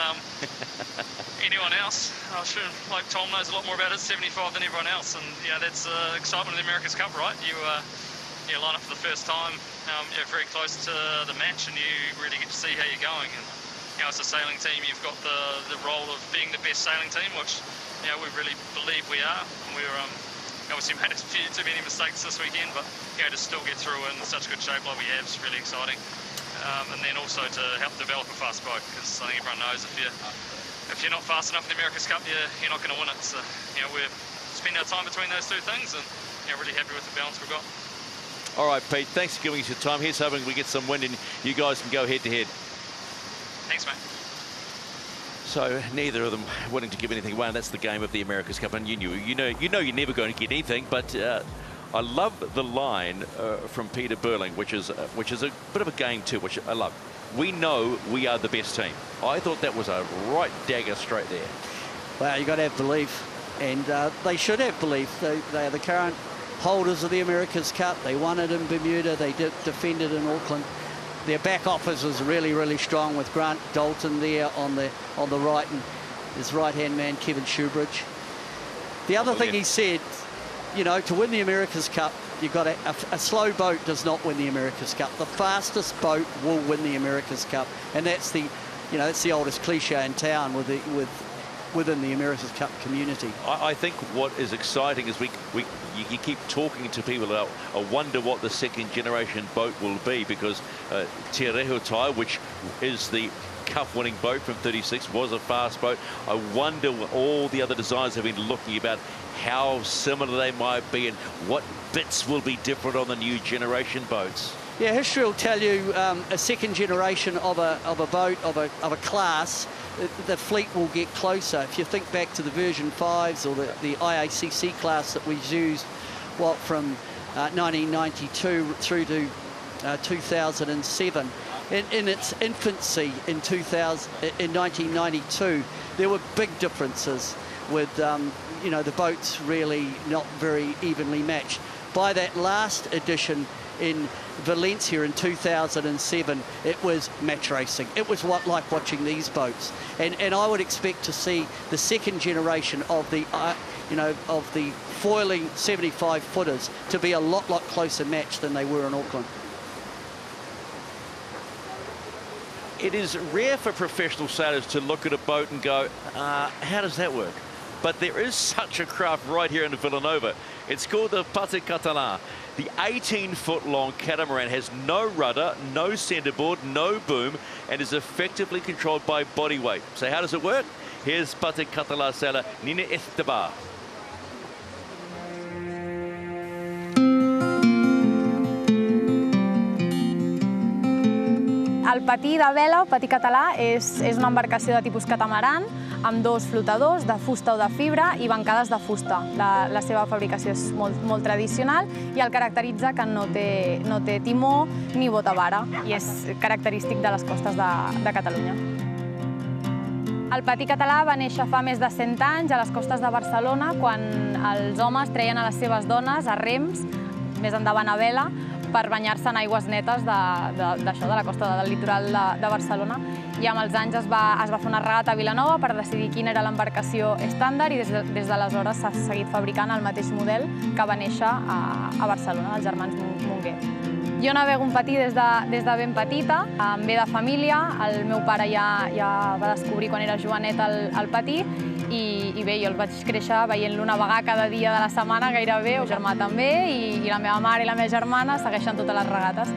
anyone else. I'm sure, like Tom knows a lot more about it, 75 than everyone else, and that's excitement of the America's Cup, right? You line up for the first time, you're very close to the match, and you really get to see how you're going. And as a sailing team, you've got the role of being the best sailing team, which we really believe we are. We're obviously made a few too many mistakes this weekend, but to still get through in such good shape like we have is really exciting. And then also to help develop a fast boat, because I think everyone knows if you're not fast enough in the America's Cup, you're not going to win it. So we're spending our time between those two things, and really happy with the balance we've got. All right, Pete, thanks for giving us your time. Here's hoping we get some wind and you guys can go head to head. Thanks, mate. So neither of them willing to give anything away, and that's the game of the America's Cup. And you know you're never going to get anything. But I love the line from Peter Burling, which is a bit of a game too, which I love. We know we are the best team. I thought that was a right dagger straight there. Well, you got to have belief, and they should have belief. They are the current holders of the America's Cup. They won it in Bermuda. They defended in Auckland. Their back office is really, really strong with Grant Dalton there on the right, and his right-hand man Kevin Shoebridge. The other thing he said, you know, to win the America's Cup, you've got a slow boat does not win the America's Cup. The fastest boat will win the America's Cup, and that's the, you know, that's the oldest cliche in town within the America's Cup community. I think what is exciting is you keep talking to people about, I wonder what the second generation boat will be, because Te Rehotai, which is the Cup-winning boat from 36, was a fast boat. I wonder what all the other designers have been looking about, how similar they might be and what bits will be different on the new generation boats. Yeah, history will tell you a second generation of a boat, of a class, the fleet will get closer. If you think back to the version 5s or the IACC class that was used, what, from 1992 through to 2007. In its infancy in 1992, there were big differences with you know, the boats really not very evenly matched. By that last edition in Valencia in 2007, it was match racing. It was like watching these boats, and I would expect to see the second generation of the you know, of the foiling 75 footers to be a lot closer matched than they were in Auckland. It is rare for professional sailors to look at a boat and go, how does that work? But there is such a craft right here in Vilanova. It's called the Pate Catalan. The 18-foot-long catamaran has no rudder, no centerboard, no boom, and is effectively controlled by body weight. So how does it work? Here's Pate Catalan sailor Nina Estebar. El patí de vela, patí català, és una embarcació de tipus catamaran amb dos flotadors de fusta o de fibra i bancades de fusta. La seva fabricació és molt tradicional i el caracteritza que no té timó ni botavara i és característic de les costes de Catalunya. El patí català va néixer fa més de 100 anys a les costes de Barcelona, quan els homes treien a les seves dones a rems, més endavant a vela, per banyar-se en aigües netes d'això, de la costa del litoral de Barcelona. I amb els anys es va fer una regata a Vilanova per decidir quina era l'embarcació estàndard i des d'aleshores s'ha seguit fabricant el mateix model que va néixer a Barcelona, dels germans Monguer. Jo navego un patí des de ben petita, em ve de família, el meu pare ja va descobrir quan era jovenet el patí i bé, jo el vaig créixer veient-lo navegar cada dia de la setmana gairebé, el germà també, i la meva mare i la meva germana segueixen totes les regates.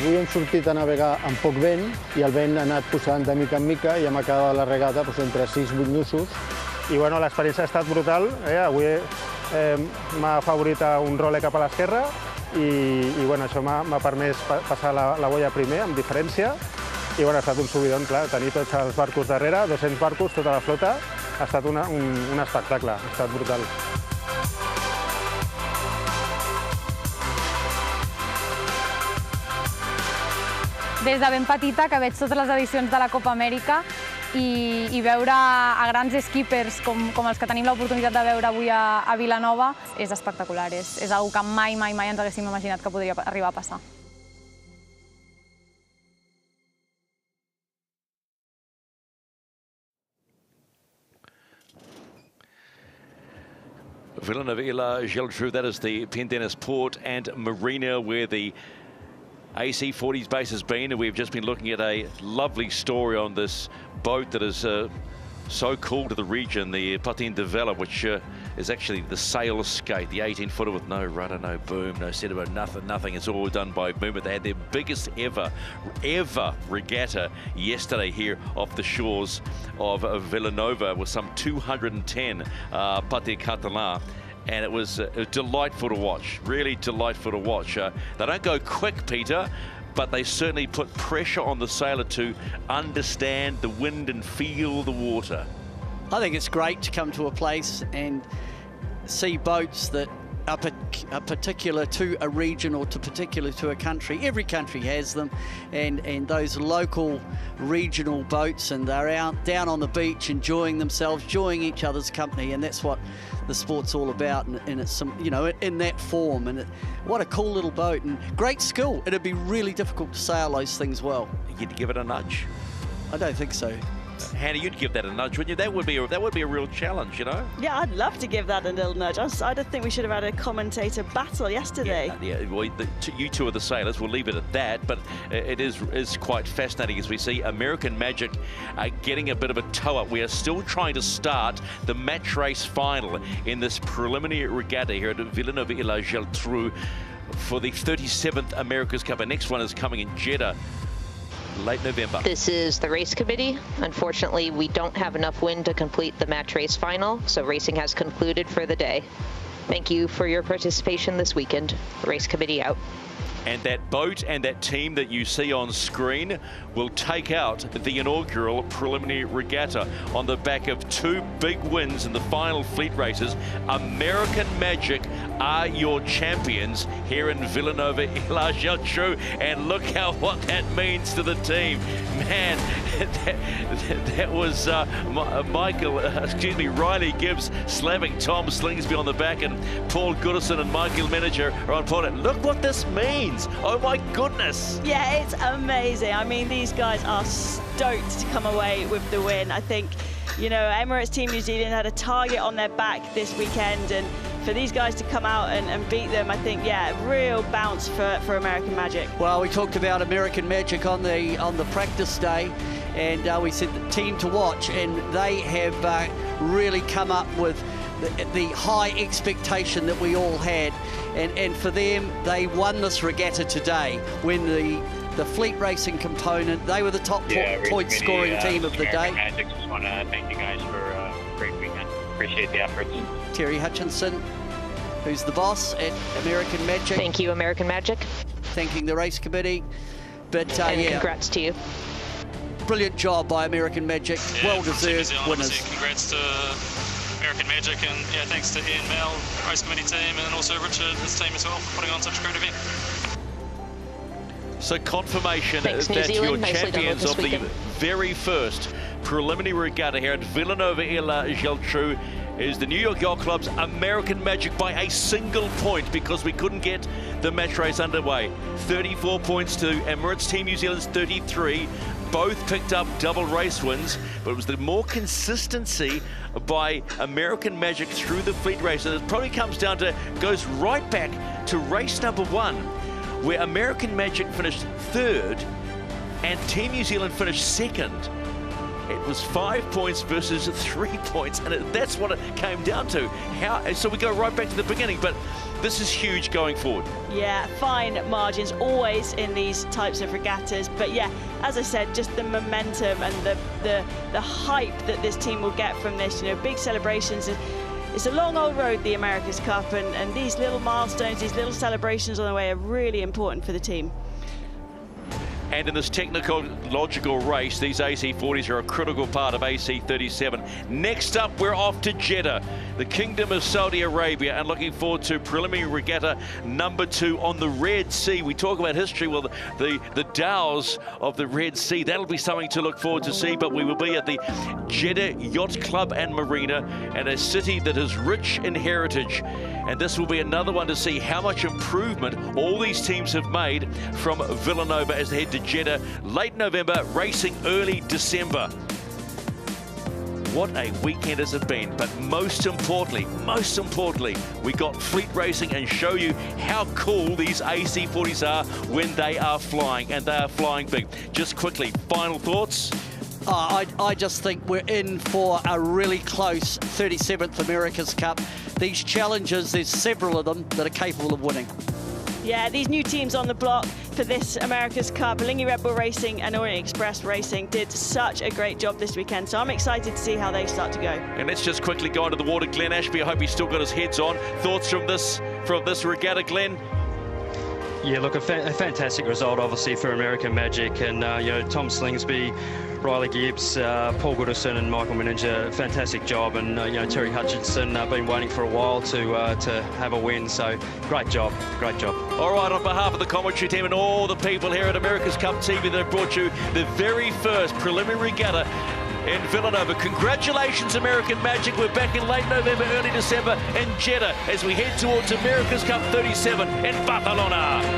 Avui hem sortit a navegar amb poc vent i el vent ha anat posant de mica en mica i hem acabat la regata entre 6 i 8 nusos. I bueno, l'experiència ha estat brutal. Avui m'ha afavorit un role cap a l'esquerra i bueno, això m'ha permès passar la boia primer, amb diferència. I bueno, ha estat un subidon, clar, tenir tots els barcos darrere, 200 barcos, tota la flota, ha estat un espectacle, ha estat brutal. Des de ben petita que veig totes les edicions de la Copa Amèrica i veure a grans skippers com els que tenim l'oportunitat de veure avui a Vilanova és espectacular, és una cosa que mai ens haguéssim imaginat que podria arribar a passar. Vilanova, Geltrú, that is the Pendennis Port and Marina where the AC40's base has been, and we've just been looking at a lovely story on this boat that is so cool to the region, the Patin de Vela, which is actually the sail skate, the 18-footer with no rudder, no boom, no centerboard, nothing. It's all done by movement. They had their biggest ever regatta yesterday here off the shores of Vilanova with some 210 Patin Catalan. And it was delightful to watch, really delightful to watch. They don't go quick, Peter, but they certainly put pressure on the sailor to understand the wind and feel the water. I think it's great to come to a place and see boats that are particular to a region or particular to a country. Every country has them, and those local regional boats, and they're out down on the beach enjoying themselves, enjoying each other's company, and that's what the sport's all about, and it's some, you know, in that form. And what a cool little boat, and great skill. It'd be really difficult to sail those things well. You'd give it a nudge? I don't think so. Hannah, you'd give that a nudge, wouldn't you? That would be a real challenge, you know? Yeah, I'd love to give that a little nudge. I don't think we should have had a commentator battle yesterday. Yeah, well, you two are the sailors. We'll leave it at that. But it is quite fascinating as we see American Magic getting a bit of a toe up. We are still trying to start the match race final in this preliminary regatta here at Vilanova Geltrú for the 37th America's Cup. Our next one is coming in Jeddah late November. This is the race committee. Unfortunately, we don't have enough wind to complete the match race final, so racing has concluded for the day. Thank you for your participation this weekend. Race committee out. And that boat and that team that you see on screen will take out the inaugural preliminary regatta on the back of two big wins in the final fleet races. American Magic are your champions here in Vilanova Geltrú, and look what that means to the team. Man, that was Riley Gibbs slapping Tom Slingsby on the back, and Paul Goodison and Michael Manager are on point. Look what this means. Oh my goodness. Yeah, it's amazing. I mean, these guys are stoked to come away with the win. I think, you know, Emirates Team New Zealand had a target on their back this weekend, and for these guys to come out and beat them, I think, yeah, real bounce for American Magic. Well, we talked about American Magic on the practice day, and we said the team to watch, and they have really come up with the high expectation that we all had, and for them, they won this regatta today. When the fleet racing component, they were the top point scoring team of the day. Magic, just want to thank you guys for a great weekend. Appreciate the efforts. Terry Hutchinson, who's the boss at American Magic. Thank you, American Magic. Thanking the race committee. But and yeah, congrats to you. Brilliant job by American Magic. Yeah, well-deserved winners. Congrats to American Magic, and yeah, thanks to Ian Mel, race committee team, and also Richard, his team as well, for putting on such a great event. So confirmation Thanks, that you're Nicely champions of the very first preliminary regatta here at Vilanova Geltrú is the New York Yacht Club's American Magic by a single point, because we couldn't get the match race underway. 34 points to Emirates Team New Zealand's 33. Both picked up double race wins, but it was the more consistency by American Magic through the fleet race. And it probably goes right back to race number 1, where American Magic finished 3rd and Team New Zealand finished 2nd. It was 5 points versus 3 points, and that's what it came down to. So we go right back to the beginning, but this is huge going forward. Yeah, fine margins always in these types of regattas, but yeah, as I said, just the momentum and the hype that this team will get from this, you know, big celebrations. It's a long old road, the America's Cup, and these little milestones, these little celebrations on the way are really important for the team. And in this technological race, these AC40s are a critical part of AC37. Next up, we're off to Jeddah, the Kingdom of Saudi Arabia, and looking forward to preliminary regatta number 2 on the Red Sea. We talk about history, well, the dows of the Red Sea, that'll be something to look forward to see, but we will be at the Jeddah Yacht Club and Marina, and a city that is rich in heritage. And this will be another one to see how much improvement all these teams have made from Vilanova as they head to Jeddah late November, racing early December. what a weekend has it been. But most importantly, we got fleet racing and show you how cool these AC40s are when they are flying, and they are flying big. Just quickly, final thoughts? I just think we're in for a really close 37th America's Cup. These challenges, there's several of them that are capable of winning. Yeah, these new teams on the block for this America's Cup, Lingy Red Bull Racing and Orient Express Racing, did such a great job this weekend. So I'm excited to see how they start to go. And let's just quickly go into the water. Glenn Ashby, I hope he's still got his heads on. Thoughts from this regatta, Glenn? Yeah, look, a fantastic result, obviously, for American Magic. And, you know, Tom Slingsby, Riley Gibbs, Paul Goodison and Michael Meninger, fantastic job. And, you know, Terry Hutchinson, been waiting for a while to have a win. So, great job, great job. All right, on behalf of the commentary team and all the people here at America's Cup TV that have brought you the very first preliminary regatta in Vilanova. Congratulations, American Magic. We're back in late November, early December in Jeddah as we head towards America's Cup 37 in Barcelona.